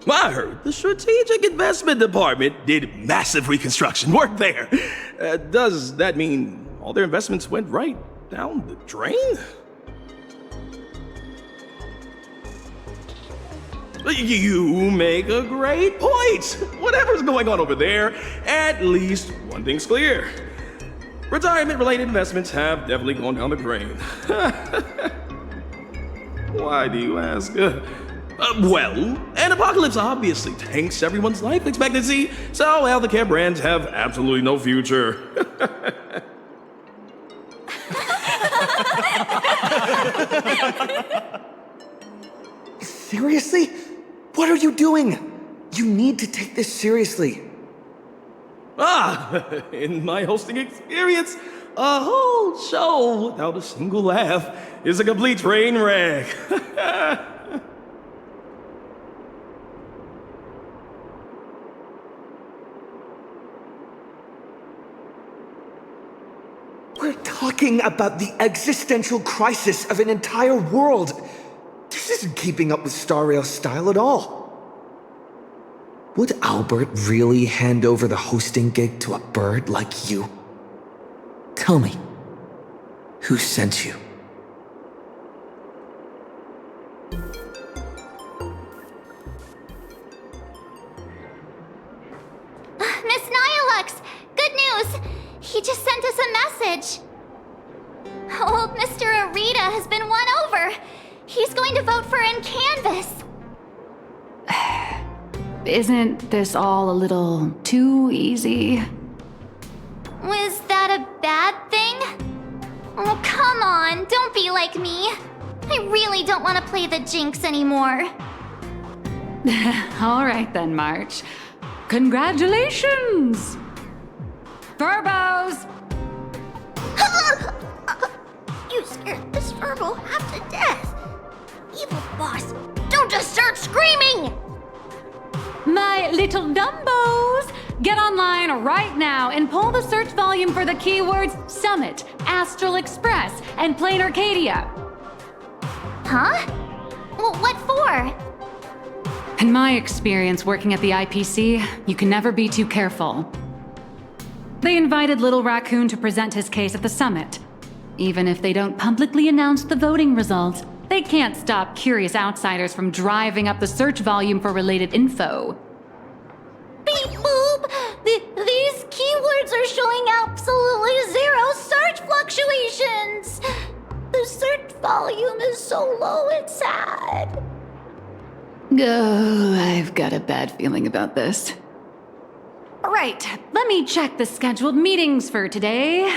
I heard the Strategic Investment Department did massive reconstruction work there. Does that mean all their investments went right down the drain? You make a great point. Whatever's going on over there, at least one thing's clear. Retirement-related investments have definitely gone down the drain. Why do you ask? Well, an apocalypse obviously tanks everyone's life expectancy, so healthcare brands have absolutely no future. Seriously? What are you doing? You need to take this seriously. In my hosting experience, a whole show without a single laugh is a complete train wreck. We're talking about the existential crisis of an entire world. This isn't keeping up with Star Rail style at all. Would Albert really hand over the hosting gig to a bird like you? Tell me, who sent you? Miss Nihilux! Good news! He just sent us a message. Old Mr. Arita has been won over. He's going to vote for Canvas. Isn't this all a little too easy? Was that a bad thing? Oh, come on, don't be like me. I really don't want to play the Jinx anymore. All right then, March. Congratulations! Furbos! You scared this Furbo half to death. Evil boss, don't just start screaming! my little Dumbos! Get online right now and pull the search volume for the keywords Summit, Astral Express, and Planarcadia. Huh? What for? In my experience working at the IPC, you can never be too careful. They invited Little Raccoon to present his case at the summit. Even if they don't publicly announce the voting results, they can't stop curious outsiders from driving up the search volume for related info. Beep boop! These keywords are showing absolutely zero search fluctuations! The search volume is so low, it's sad. Oh, I've got a bad feeling about this. Right, let me check the scheduled meetings for today.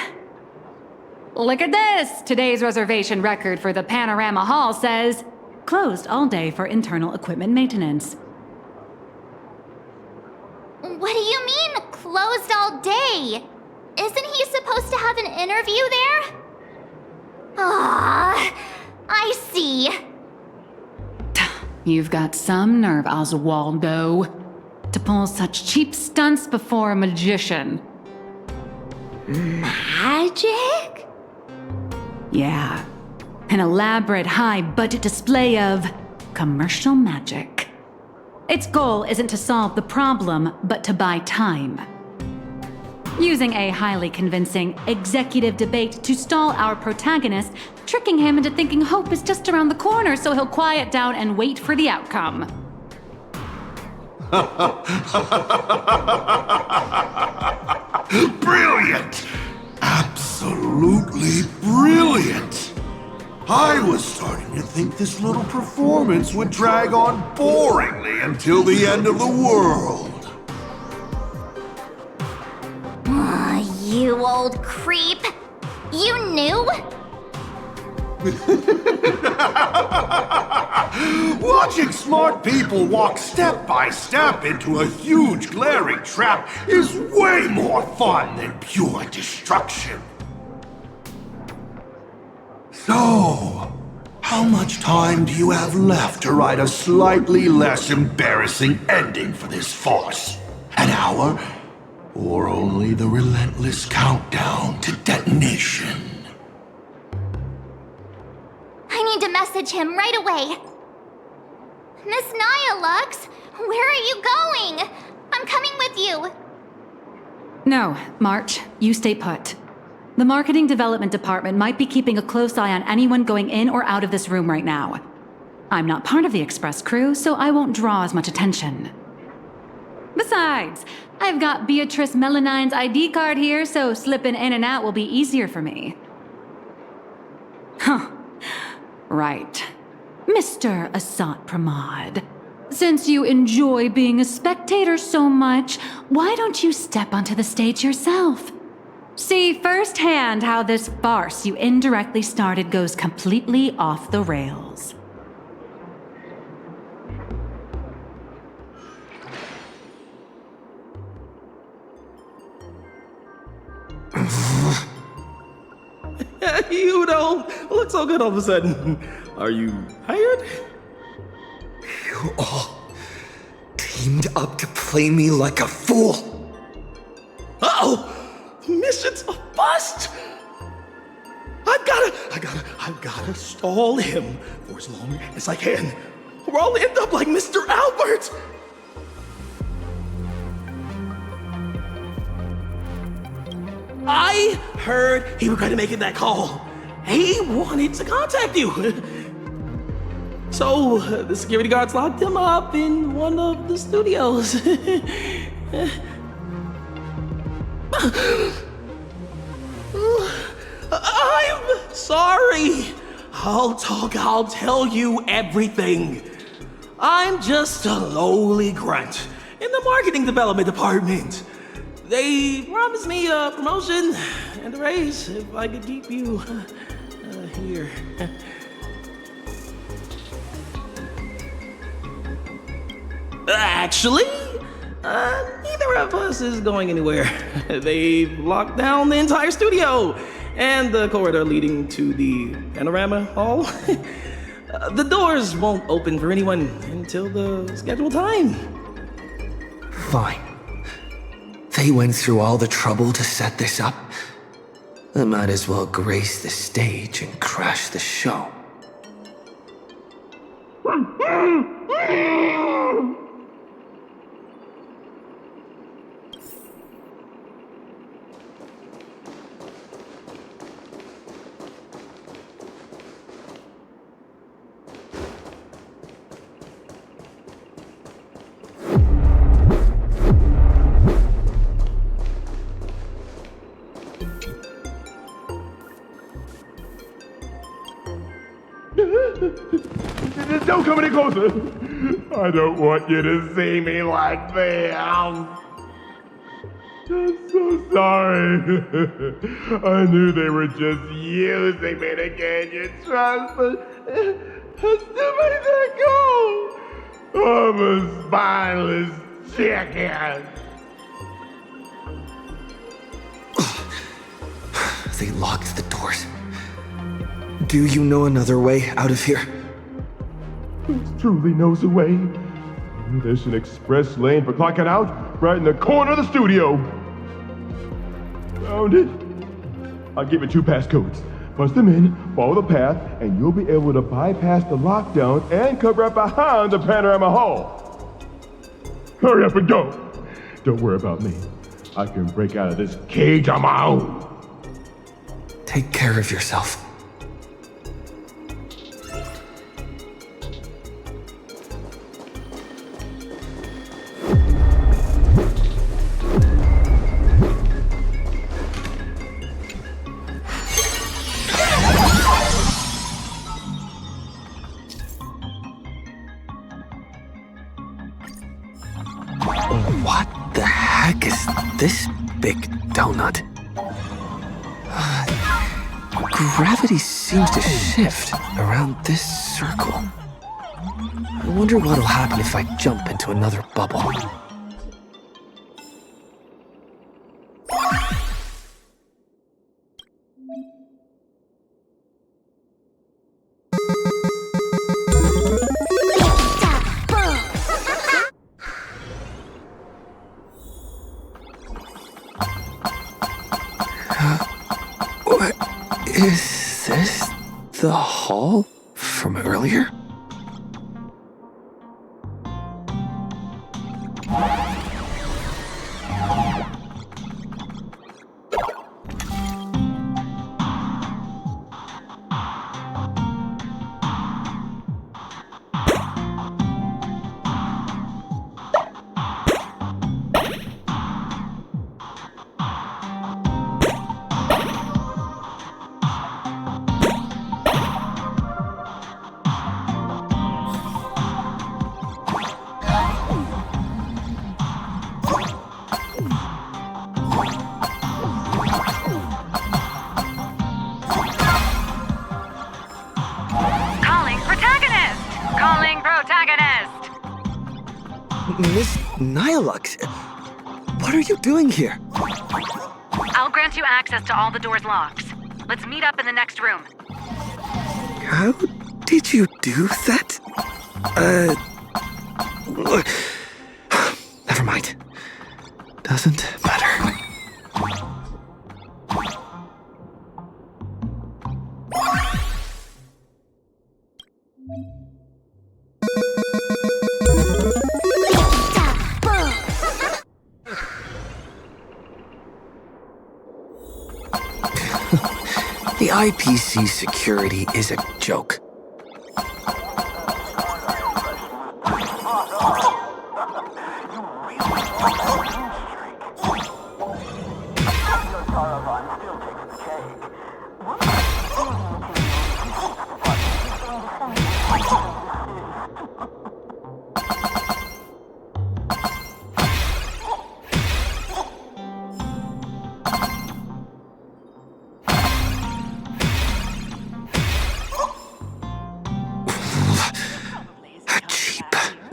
Look at this! Today's reservation record for the Panorama Hall says, closed all day for internal equipment maintenance. What do you mean, closed all day? Isn't he supposed to have an interview there? Ah, I see. You've got some nerve, Oswaldo, to pull such cheap stunts before a magician. Magic? Yeah. An elaborate high-budget display of commercial magic. Its goal isn't to solve the problem, but to buy time. Using a highly convincing executive debate to stall our protagonist, tricking him into thinking hope is just around the corner so he'll quiet down and wait for the outcome. Brilliant! Absolutely brilliant! I was starting to think this little performance would drag on boringly until the end of the world. You old creep! You knew? Watching smart people walk step by step into a huge glaring trap is way more fun than pure destruction. So, how much time do you have left to write a slightly less embarrassing ending for this farce? An hour? Or only the relentless countdown to detonation? I need to message him right away. Miss Nihilux, where are you going? I'm coming with you. No, March, you stay put. The Marketing Development Department might be keeping a close eye on anyone going in or out of this room right now. I'm not part of the Express crew, so I won't draw as much attention. Besides, I've got Beatrice Melanine's ID card here, so slipping in and out will be easier for me. Huh. Right. Mr. Asat Pramod, since you enjoy being a spectator so much, why don't you step onto the stage yourself? See firsthand how this farce you indirectly started goes completely off the rails. You don't look so good all of a sudden. Are you hired? You all teamed up to play me like a fool. Uh-oh! Mission's a bust! I've gotta stall him for as long as I can. Or I'll end up like Mr. Albert! I heard he regretted making that call. He wanted to contact you. So, the security guards locked him up in one of the studios. I'm sorry. I'll tell you everything. I'm just a lowly grunt in the marketing development department. They promised me a promotion and a raise if I could keep you here. Actually, neither of us is going anywhere. They've locked down the entire studio and the corridor leading to the Panorama Hall. The doors won't open for anyone until the scheduled time. fine. They went through all the trouble to set this up. I might as well grace the stage and crash the show. Don't come any closer. I don't want you to see me like this. I'm so sorry. I knew they were just using me to gain your trust, but I still made that go. I'm a spineless chicken. They locked the doors. Do you know another way out of here? Truly knows a way. There's an express lane for clocking out right in the corner of the studio. Found it. I'll give you 2 passcodes. Punch them in, follow the path, and you'll be able to bypass the lockdown and come right behind the Panorama Hall. Hurry up and go. Don't worry about me. I can break out of this cage on my own. Take care of yourself. What the heck is this big donut? Gravity seems to shift around this circle. I wonder what'll happen if I jump into another bubble. Is this the hall from earlier? Miss Nihilux, what are you doing here? I'll grant you access to all the doors' locks. Let's meet up in the next room. How did you do that? Never mind. Doesn't matter. The IPC security is a joke.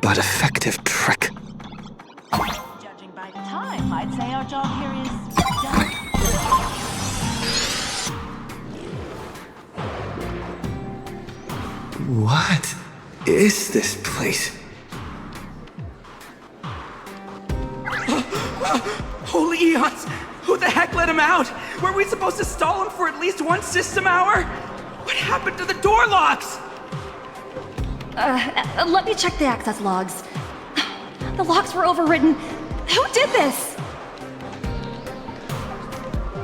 But effective trick. Judging by the time, I'd say our job here is done. What is this place? Holy eons! Who the heck let him out? Were we supposed to stall him for at least one system hour? What happened to the door locks? Let me check the access logs. The locks were overwritten. Who did this?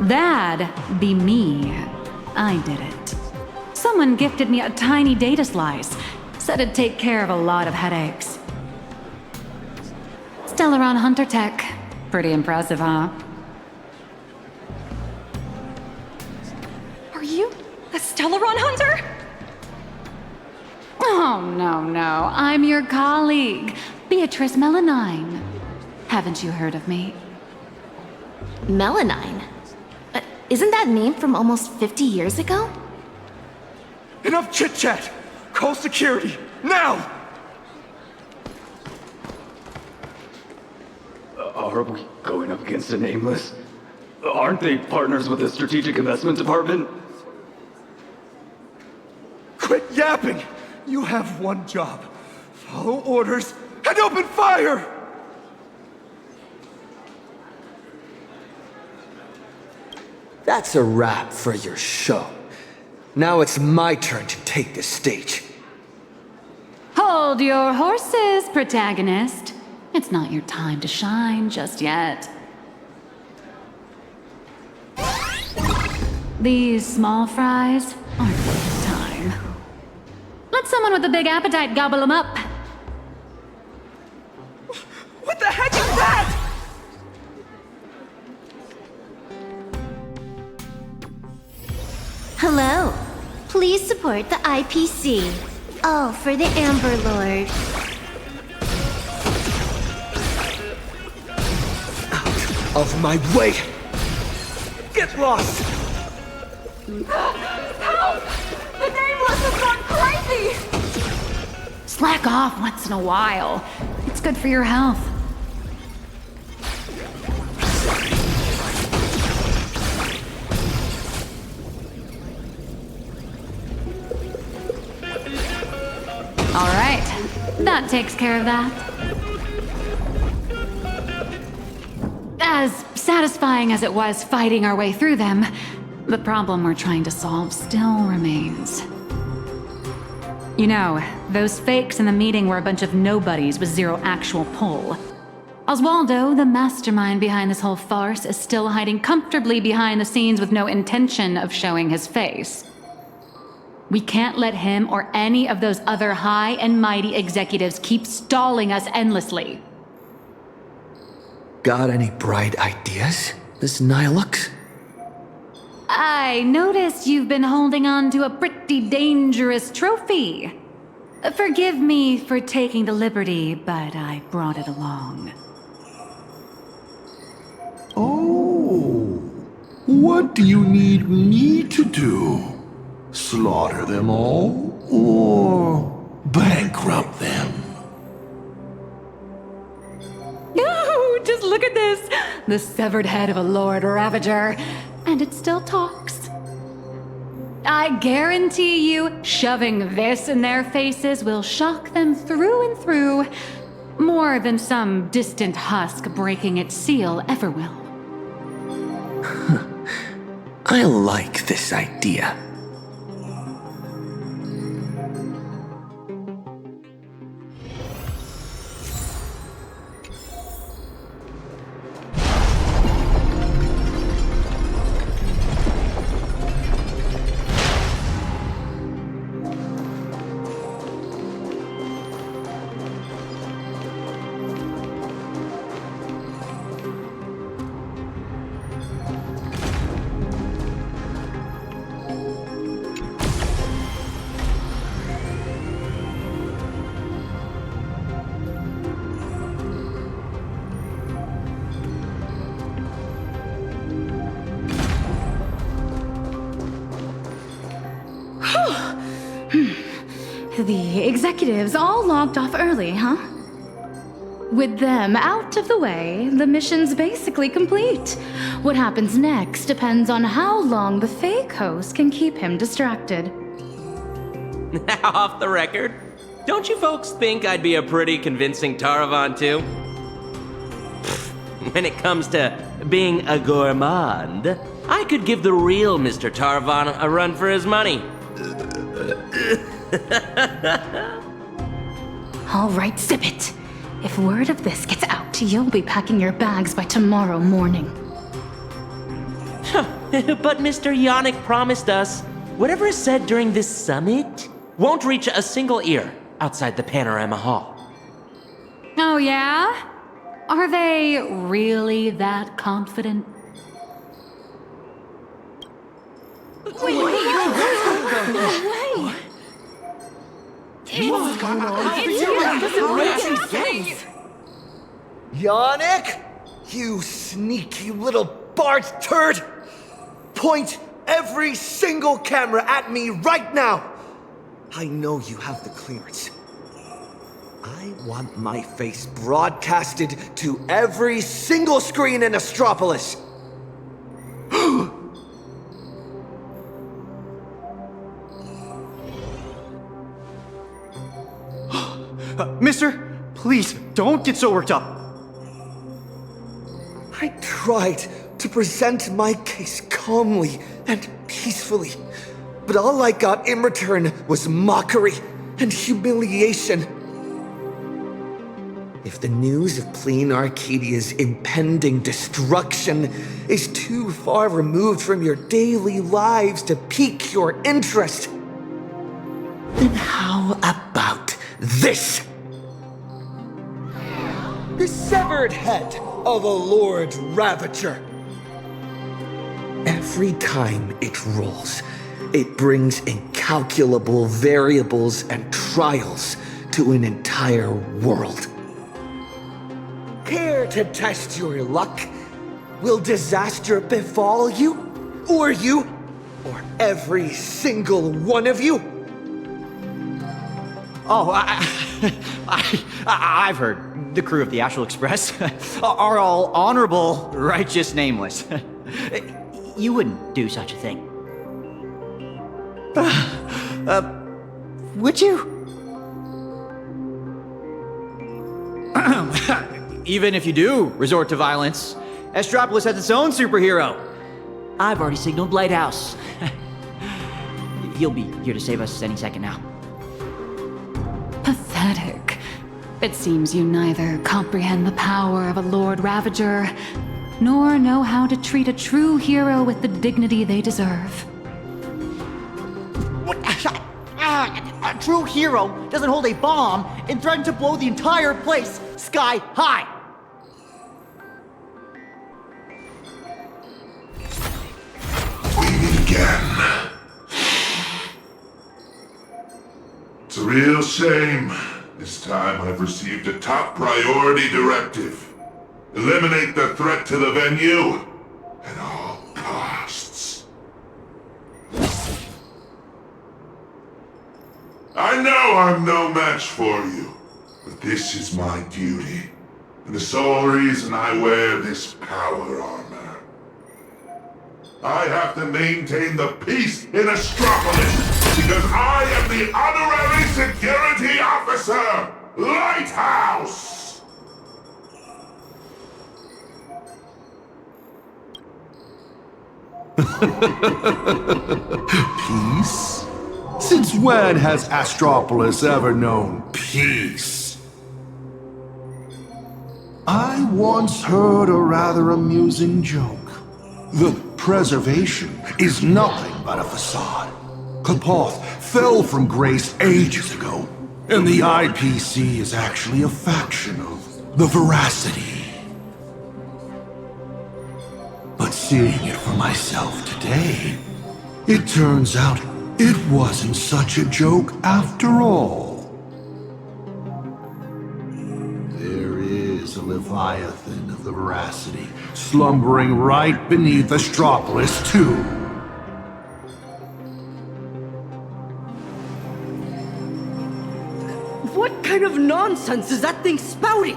That'd be me. I did it. Someone gifted me a tiny data slice. Said it'd take care of a lot of headaches. Stellaron Hunter Tech. Pretty impressive, huh? Are you a Stellaron hunter? Oh, no. I'm your colleague, Beatrice Melanine. Haven't you heard of me? Melanine? Isn't that name from almost 50 years ago? Enough chit-chat! Call security, now! Are we going up against a nameless? Aren't they partners with the Strategic Investment Department? Quit yapping! You have one job. Follow orders and open fire! That's a wrap for your show. Now it's my turn to take the stage. Hold your horses, protagonist. It's not your time to shine just yet. These small fries aren't worth the time. Let someone with a big appetite gobble them up. What the heck is that? Hello. Please support the IPC. All for the Amber Lord. Out of my way! Get lost! Help! The Nameless has gone crazy! Slack off once in a while. It's good for your health. All right, that takes care of that. As satisfying as it was fighting our way through them, the problem we're trying to solve still remains. You know, those fakes in the meeting were a bunch of nobodies with zero actual pull. Oswaldo, the mastermind behind this whole farce, is still hiding comfortably behind the scenes with no intention of showing his face. We can't let him or any of those other high and mighty executives keep stalling us endlessly. Got any bright ideas, Miss Nihilux? I noticed you've been holding on to a pretty dangerous trophy. Forgive me for taking the liberty, but I brought it along. Oh, what do you need me to do? Slaughter them all, or bankrupt them? No, just look at this! The severed head of a Lord Ravager, and it still talks. I guarantee you, shoving this in their faces will shock them through and through, more than some distant husk breaking its seal ever will. I like this idea. The executives all logged off early, huh? With them out of the way, the mission's basically complete. What happens next depends on how long the fake host can keep him distracted. Now, off the record, don't you folks think I'd be a pretty convincing Taravan too? When it comes to being a gourmand, I could give the real Mr. Tarvan a run for his money. All right, zip it. If word of this gets out, you'll be packing your bags by tomorrow morning. But Mr. Yannick promised us whatever is said during this summit won't reach a single ear outside the Panorama Hall. Oh, yeah? Are they really that confident? Yannick? You sneaky little Bart turd! Point every single camera at me right now! I know you have the clearance. I want my face broadcasted to every single screen in Astropolis! Mister, please, don't get so worked up. I tried to present my case calmly and peacefully, but all I got in return was mockery and humiliation. If the news of Planarcadia's impending destruction is too far removed from your daily lives to pique your interest, then how about this? The severed head of a Lord Ravager. Every time it rolls, it brings incalculable variables and trials to an entire world. Care to test your luck? Will disaster befall you? Or every single one of you? Oh, I've heard. The crew of the Astral Express are all honorable, righteous, nameless. You wouldn't do such a thing. Would you? Even if you do resort to violence, Astropolis has its own superhero. I've already signaled Lighthouse. He'll be here to save us any second now. Pathetic. It seems you neither comprehend the power of a Lord Ravager, nor know how to treat a true hero with the dignity they deserve. A true hero doesn't hold a bomb and threaten to blow the entire place sky high. We meet again. It's a real shame. This time I've received a top priority directive. Eliminate the threat to the venue at all costs. I know I'm no match for you, but this is my duty, and the sole reason I wear this power armor. I have to maintain the peace in Astropolis, because I am the honorary security officer, Lighthouse! Peace? Since when has Astropolis ever known peace? I once heard a rather amusing joke. The preservation is nothing but a facade. Kapoth fell from grace ages ago, and the IPC is actually a faction of the Veracity. But seeing it for myself today, it turns out it wasn't such a joke after all. There is a Leviathan of the Veracity slumbering right beneath Astropolis, too. What kind of nonsense is that thing spouting?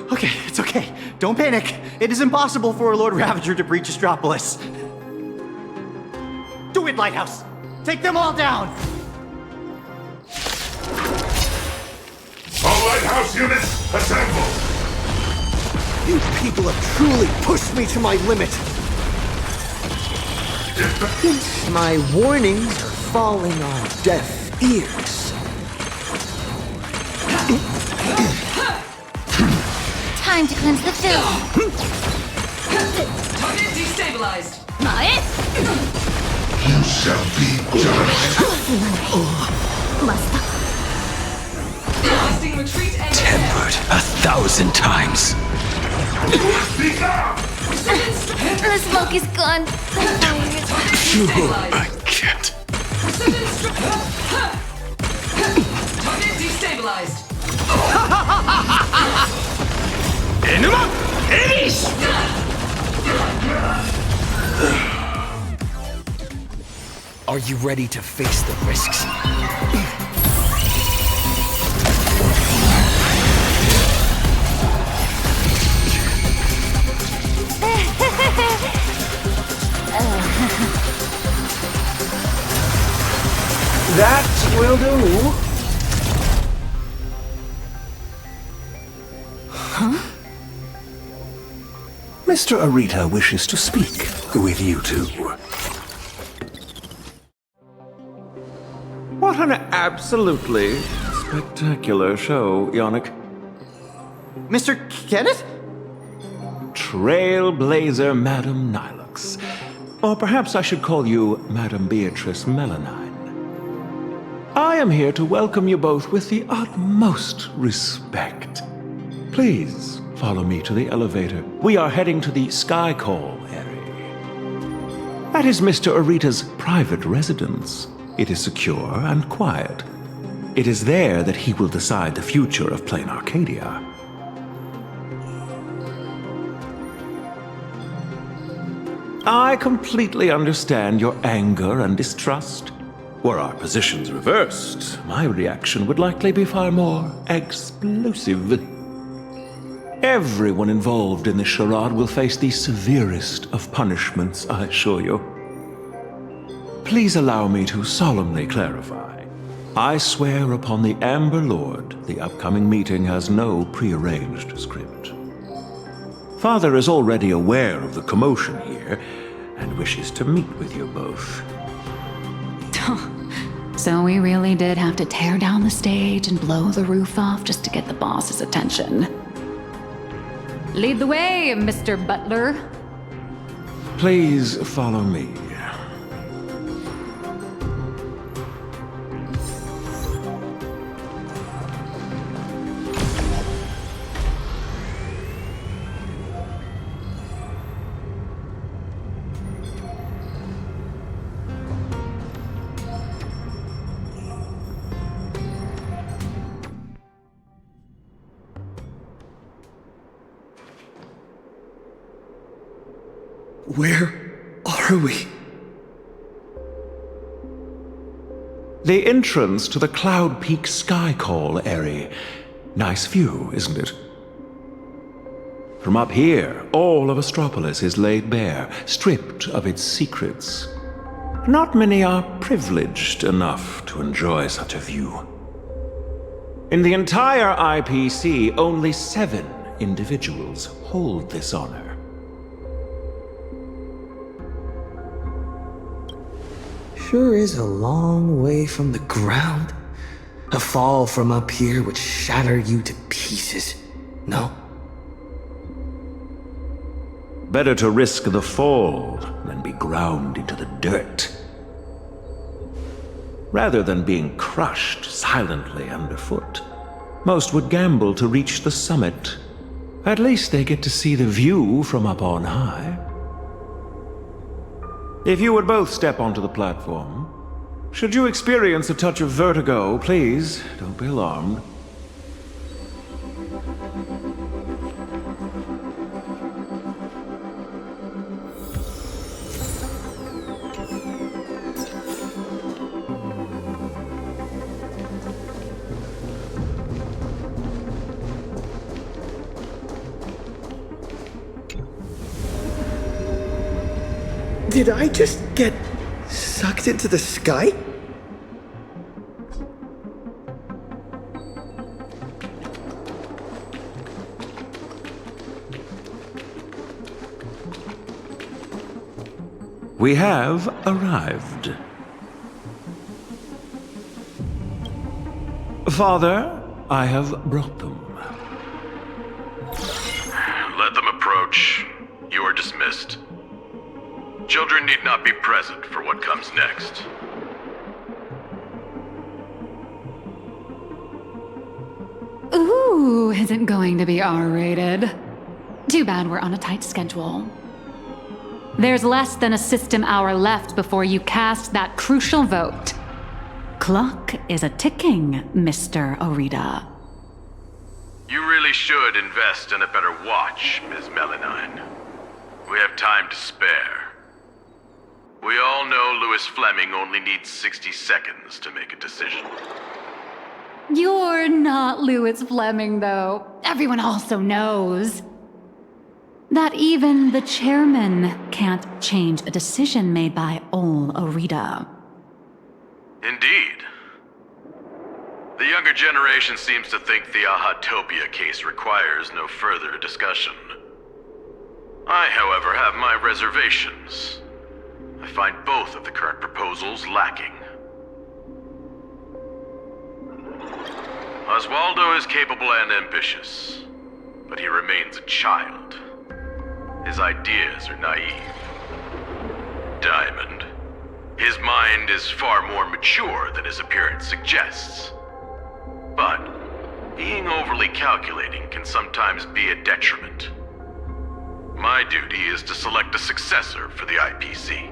Okay, it's okay. Don't panic. It is impossible for a Lord Ravager to breach Astropolis. Do it, Lighthouse! Take them all down! All lighthouse units, assemble! You people have truly pushed me to my limit. My warnings are falling on deaf ears. Time to cleanse the film. Target destabilized. You shall be judged. Blasting retreat and Tempered 1,000 times. The smoke is gone. I can't. Target destabilized. Enema! Eris! Are you ready to face the risks? That will do. Huh? Mr. Arita wishes to speak with you two. What an absolutely spectacular show, Yannick. Mr. Kenneth? Trailblazer Madam Nihilux. Or perhaps I should call you Madam Beatrice Melanine. I am here to welcome you both with the utmost respect. Please follow me to the elevator. We are heading to the Sky Call area. That is Mr. Arita's private residence. It is secure and quiet. It is there that he will decide the future of Planarcadia. I completely understand your anger and distrust. Were our positions reversed, my reaction would likely be far more explosive. Everyone involved in this charade will face the severest of punishments, I assure you. Please allow me to solemnly clarify. I swear upon the Amber Lord, the upcoming meeting has no prearranged script. Father is already aware of the commotion here and wishes to meet with you both. So we really did have to tear down the stage and blow the roof off just to get the boss's attention. Lead the way, Mr. Butler. Please follow me. Where are we? The entrance to the Cloud Peak Sky Call area. Nice view, isn't it? From up here, all of Astropolis is laid bare, stripped of its secrets. Not many are privileged enough to enjoy such a view. In the entire IPC, only 7 individuals hold this honor. Sure is a long way from the ground. A fall from up here would shatter you to pieces, no? Better to risk the fall than be ground into the dirt. Rather than being crushed silently underfoot, most would gamble to reach the summit. At least they get to see the view from up on high. If you would both step onto the platform, should you experience a touch of vertigo, please don't be alarmed. Did I just get sucked into the sky? We have arrived. Father, I have brought them. Let them approach. You are dismissed. Children need not be present for what comes next. Ooh, isn't going to be R-rated. Too bad we're on a tight schedule. There's less than a system hour left before you cast that crucial vote. Clock is a-ticking, Mr. Orita. You really should invest in a better watch, Ms. Melanine. We have time to spare. We all know Louis Fleming only needs 60 seconds to make a decision. You're not Louis Fleming, though. Everyone also knows that even the chairman can't change a decision made by old Orita. Indeed. The younger generation seems to think the Ahatopia case requires no further discussion. I, however, have my reservations. I find both of the current proposals lacking. Oswaldo is capable and ambitious, but he remains a child. His ideas are naive. Diamond. His mind is far more mature than his appearance suggests. But being overly calculating can sometimes be a detriment. My duty is to select a successor for the IPC.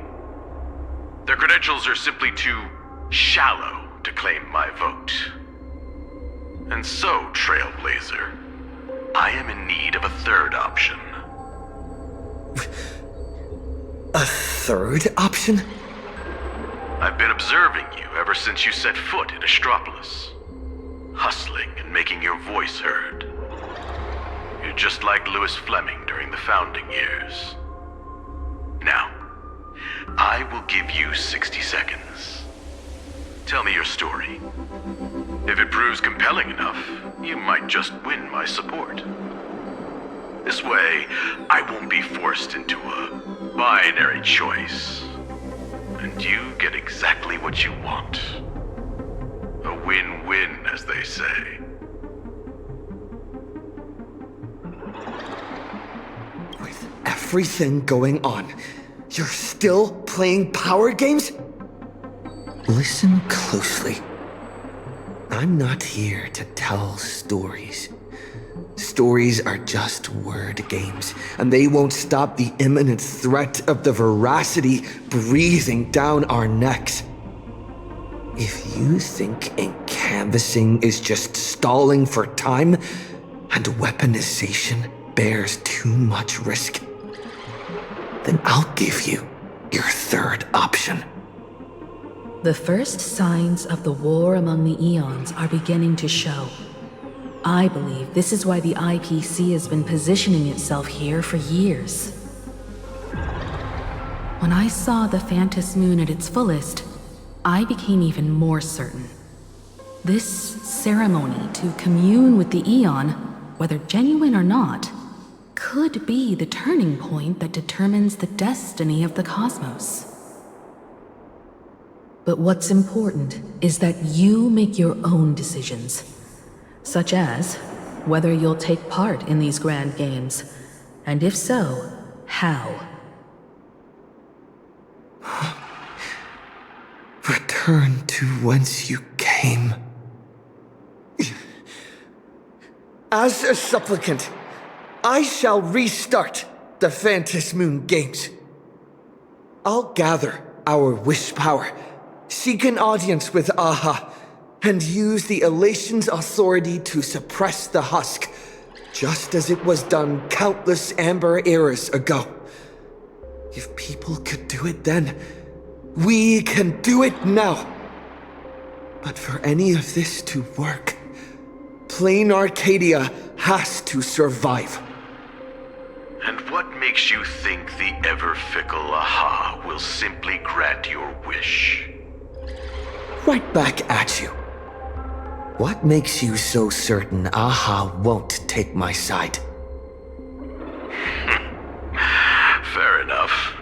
Their credentials are simply too shallow to claim my vote. And so, Trailblazer, I am in need of a third option. A third option? I've been observing you ever since you set foot in Astropolis. Hustling and making your voice heard. You're just like Louis Fleming during the founding years. Now, I will give you 60 seconds. Tell me your story. If it proves compelling enough, you might just win my support. This way, I won't be forced into a binary choice. And you get exactly what you want. A win-win, as they say. With everything going on, you're still playing power games? Listen closely. I'm not here to tell stories. Stories are just word games, and they won't stop the imminent threat of the veracity breathing down our necks. If you think canvassing is just stalling for time, and weaponization bears too much risk, then I'll give you your third option. The first signs of the war among the Eons are beginning to show. I believe this is why the IPC has been positioning itself here for years. When I saw the Phantom Moon at its fullest, I became even more certain. This ceremony to commune with the Eon, whether genuine or not, could be the turning point that determines the destiny of the cosmos. But what's important is that you make your own decisions, such as whether you'll take part in these grand games, and if so, how. Return to whence you came. As a supplicant, I shall restart the Phantom Moon Games. I'll gather our wish power, seek an audience with Aha, and use the Elation's authority to suppress the husk, just as it was done countless Amber eras ago. If people could do it then, we can do it now. But for any of this to work, Planarcadia has to survive. And what makes you think the ever-fickle Aha will simply grant your wish? Right back at you. What makes you so certain Aha won't take my side? Fair enough.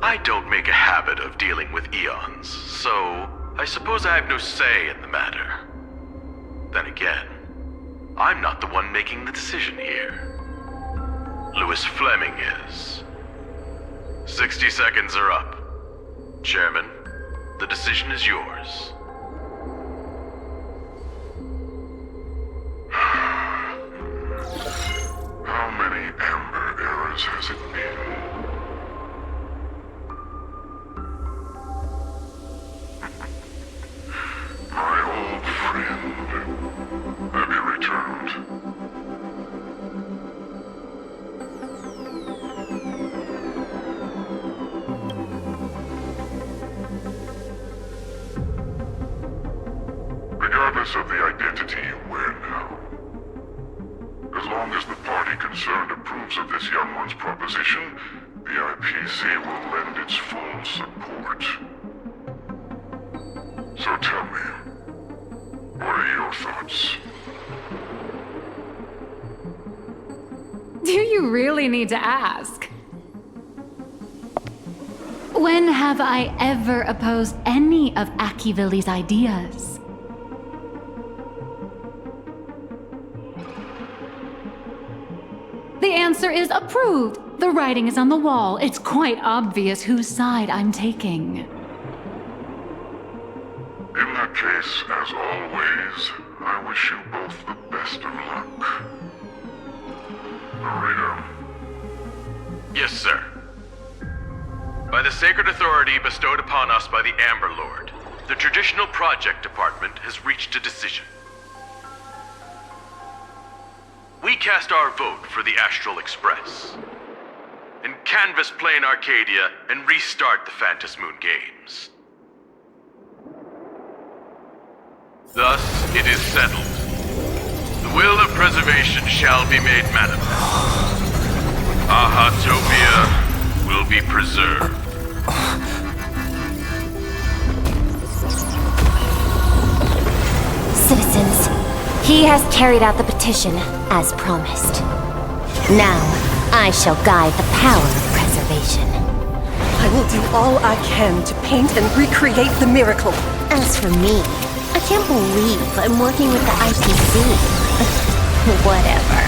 I don't make a habit of dealing with eons, so I suppose I have no say in the matter. Then again, I'm not the one making the decision here. Louis Fleming is. 60 seconds are up. Chairman, the decision is yours. How many Amber eras has it been? My old friend, have you returned? Regardless of the identity, you win. As long as the party concerned approves of this young one's proposition, the IPC will lend its full support. So tell me, what are your thoughts? Do you really need to ask? When have I ever opposed any of Akivilli's ideas? The answer is approved. The writing is on the wall. It's quite obvious whose side I'm taking. In that case, as always, I wish you both the best of luck. Rita. Yes, sir. By the sacred authority bestowed upon us by the Amber Lord, the Traditional Project Department has reached a decision. We cast our vote for the Astral Express, and canvass Planarcadia and restart the Phantom Moon Games. Thus, it is settled. The will of preservation shall be made manifest. Ahatopia will be preserved. Citizens, he has carried out the petition, as promised. Now, I shall guide the power of preservation. I will do all I can to paint and recreate the miracle. As for me, I can't believe I'm working with the IPC. Whatever.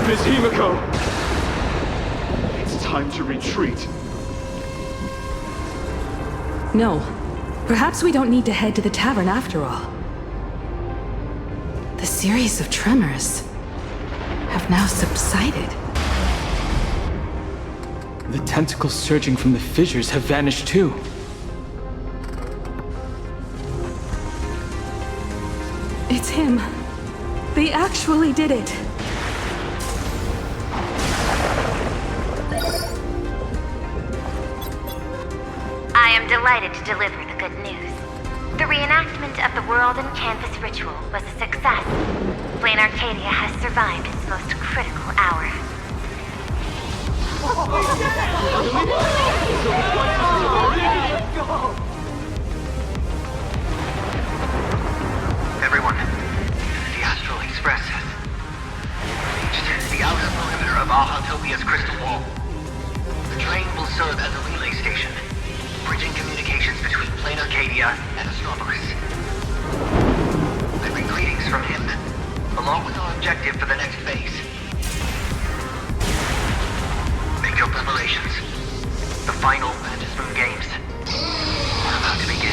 Miss Himiko! It's time to retreat. No. Perhaps we don't need to head to the tavern after all. The series of tremors have now subsided. The tentacles surging from the fissures have vanished too. It's him. They actually did it. I am delighted to deliver the good news. The reenactment of the World and Canvas ritual was a success. Planarcadia has survived its most critical hour. Everyone, the Astral Express has reached the outer perimeter of Ahatopia's crystal wall. The train will serve as a relay station, bridging communications between Planarcadia and Astropolis. I bring greetings from him, along with our objective for the next phase. Make your preparations. The final Phantom Moon Games are about to begin.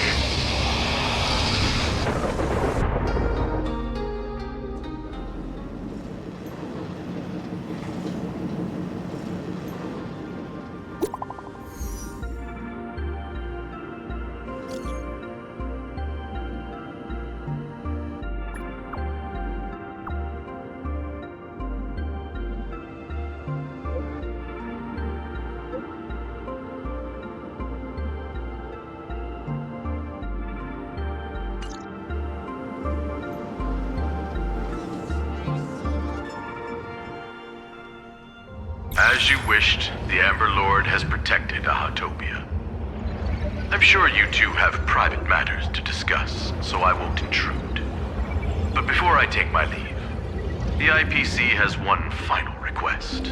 As you wished, the Amber Lord has protected Ahatopia. I'm sure you two have private matters to discuss, so I won't intrude. But before I take my leave, the IPC has one final request.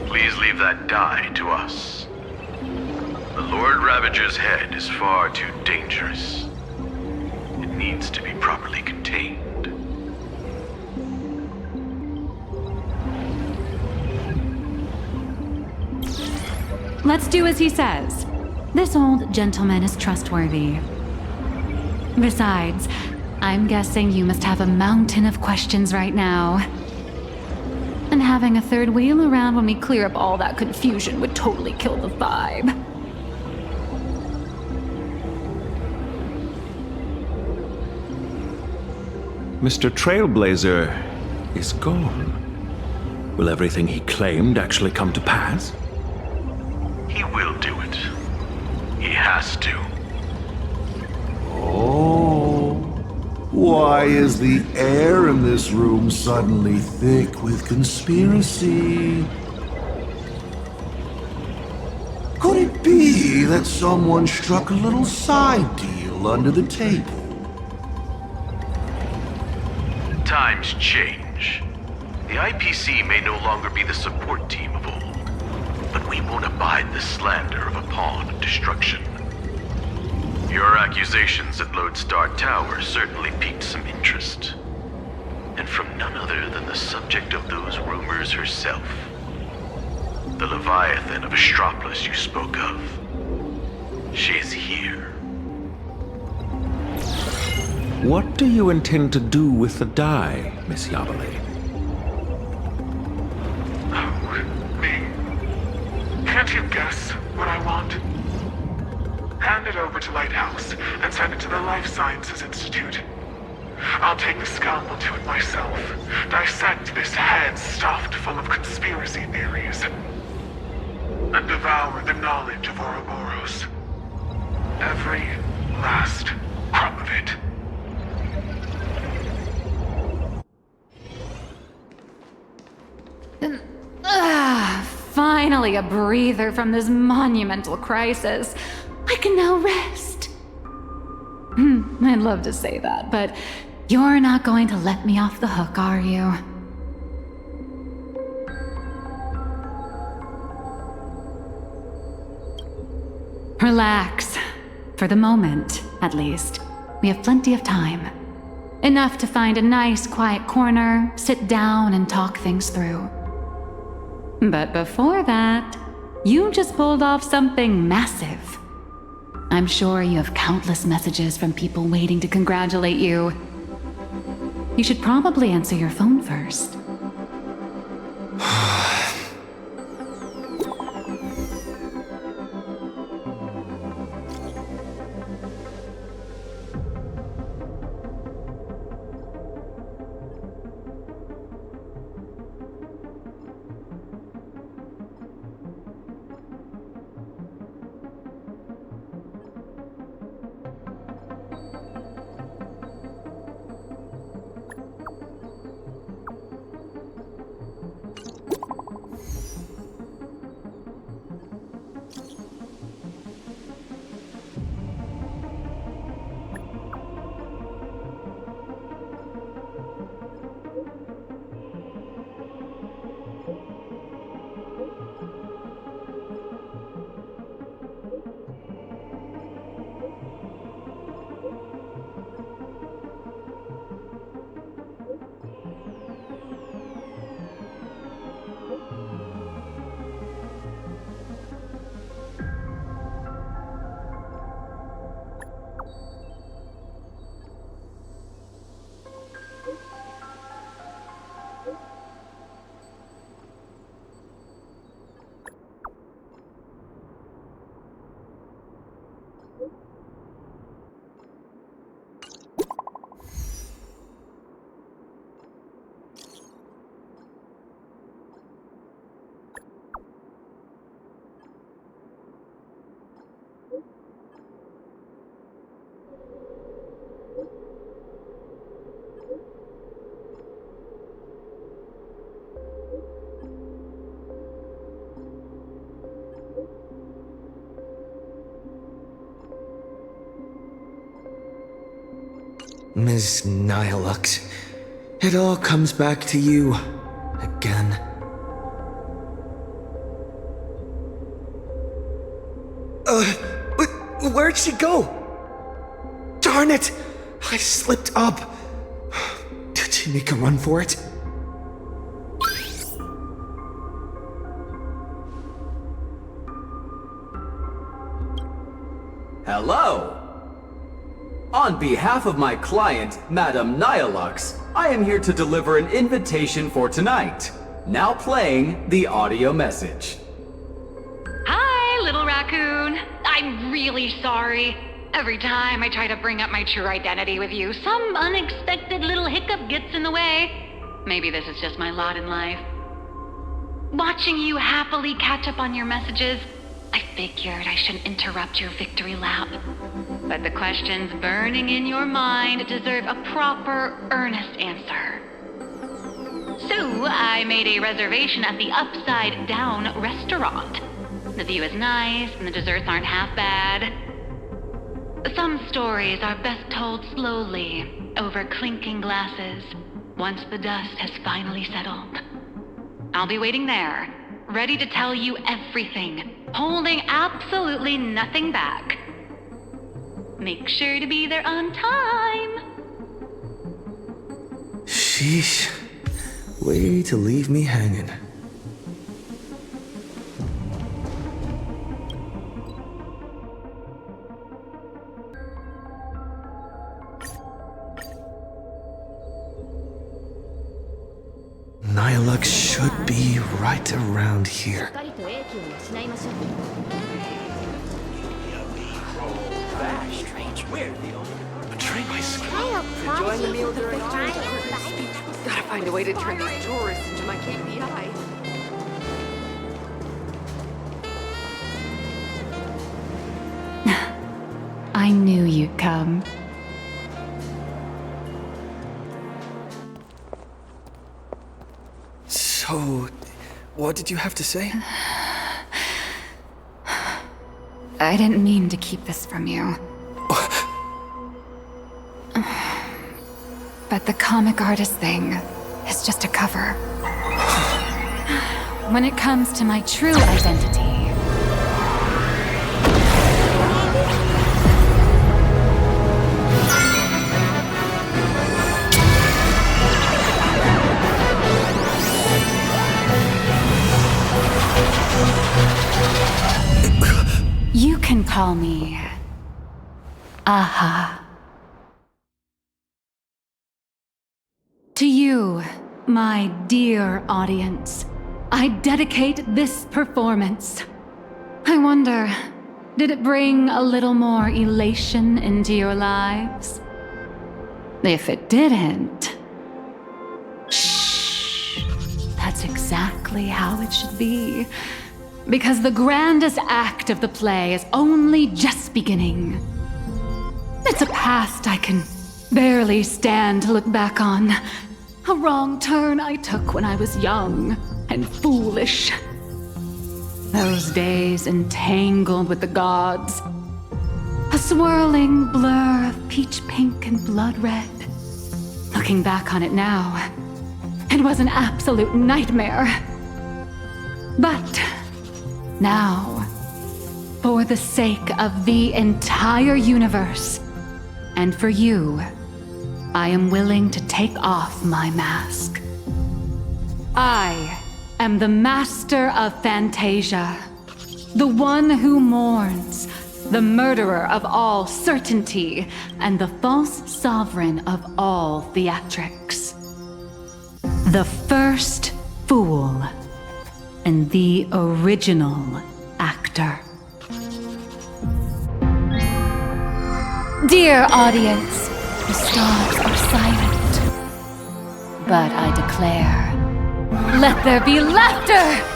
Please leave that die to us. The Lord Ravager's head is far too dangerous. It needs to be properly contained. Let's do as he says. This old gentleman is trustworthy. Besides, I'm guessing you must have a mountain of questions right now. And having a third wheel around when we clear up all that confusion would totally kill the vibe. Mr. Trailblazer is gone. Will everything he claimed actually come to pass? He will do it. He has to. Oh. Why is the air in this room suddenly thick with conspiracy? Could it be that someone struck a little side deal under the table? Times change. The IPC may no longer be the support team of old, but we won't abide the slander of a pawn of destruction. Your accusations at Lodestar Tower certainly piqued some interest. And from none other than the subject of those rumors herself. The Leviathan of Astropolis you spoke of. She is here. What do you intend to do with the die, Miss Yabale? Can't you guess what I want? Hand it over to Lighthouse and send it to the Life Sciences Institute. I'll take the scalpel to it myself, dissect this head stuffed full of conspiracy theories, and devour the knowledge of Ouroboros. Every last crumb of it. Finally a breather from this monumental crisis. I can now rest. I'd love to say that, but you're not going to let me off the hook, are you? Relax. For the moment, at least. We have plenty of time. Enough to find a nice, quiet corner, sit down, and talk things through. But before that, you just pulled off something massive. I'm sure you have countless messages from people waiting to congratulate you. You should probably answer your phone first. Ms. Nihilux, it all comes back to you again. Where'd she go? Darn it! I slipped up. Did she make a run for it? Hello! On behalf of my client, Madame Nihilux, I am here to deliver an invitation for tonight. Now playing the audio message. Hi, little raccoon. I'm really sorry. Every time I try to bring up my true identity with you, some unexpected little hiccup gets in the way. Maybe this is just my lot in life. Watching you happily catch up on your messages, I figured I shouldn't interrupt your victory lap. But the questions burning in your mind deserve a proper, earnest answer. So, I made a reservation at the Upside Down restaurant. The view is nice, and the desserts aren't half bad. Some stories are best told slowly, over clinking glasses, once the dust has finally settled. I'll be waiting there, ready to tell you everything, holding absolutely nothing back. Make sure to be there on time. Sheesh. Way to leave me hanging. Nihilux should be right around here. Strange. Weird. Betray my I'll promise Enjoying the meal you during the time? giant Gotta find a way to turn these tourists into my KPI. I knew you'd come. So, what did you have to say? I didn't mean to keep this from you. But the comic artist thing is just a cover. When it comes to my true identity, you can call me Aha. To you, my dear audience, I dedicate this performance. I wonder, did it bring a little more elation into your lives? If it didn't, shh, that's exactly how it should be. Because the grandest act of the play is only just beginning. It's a past I can barely stand to look back on. A wrong turn I took when I was young and foolish. Those days entangled with the gods. A swirling blur of peach pink and blood red. Looking back on it now, it was an absolute nightmare. But now, for the sake of the entire universe, and for you, I am willing to take off my mask. I am the master of Fantasia, the one who mourns, the murderer of all certainty, and the false sovereign of all theatrics. The first fool, and the original actor. Dear audience, the stars are silent. But I declare, let there be laughter!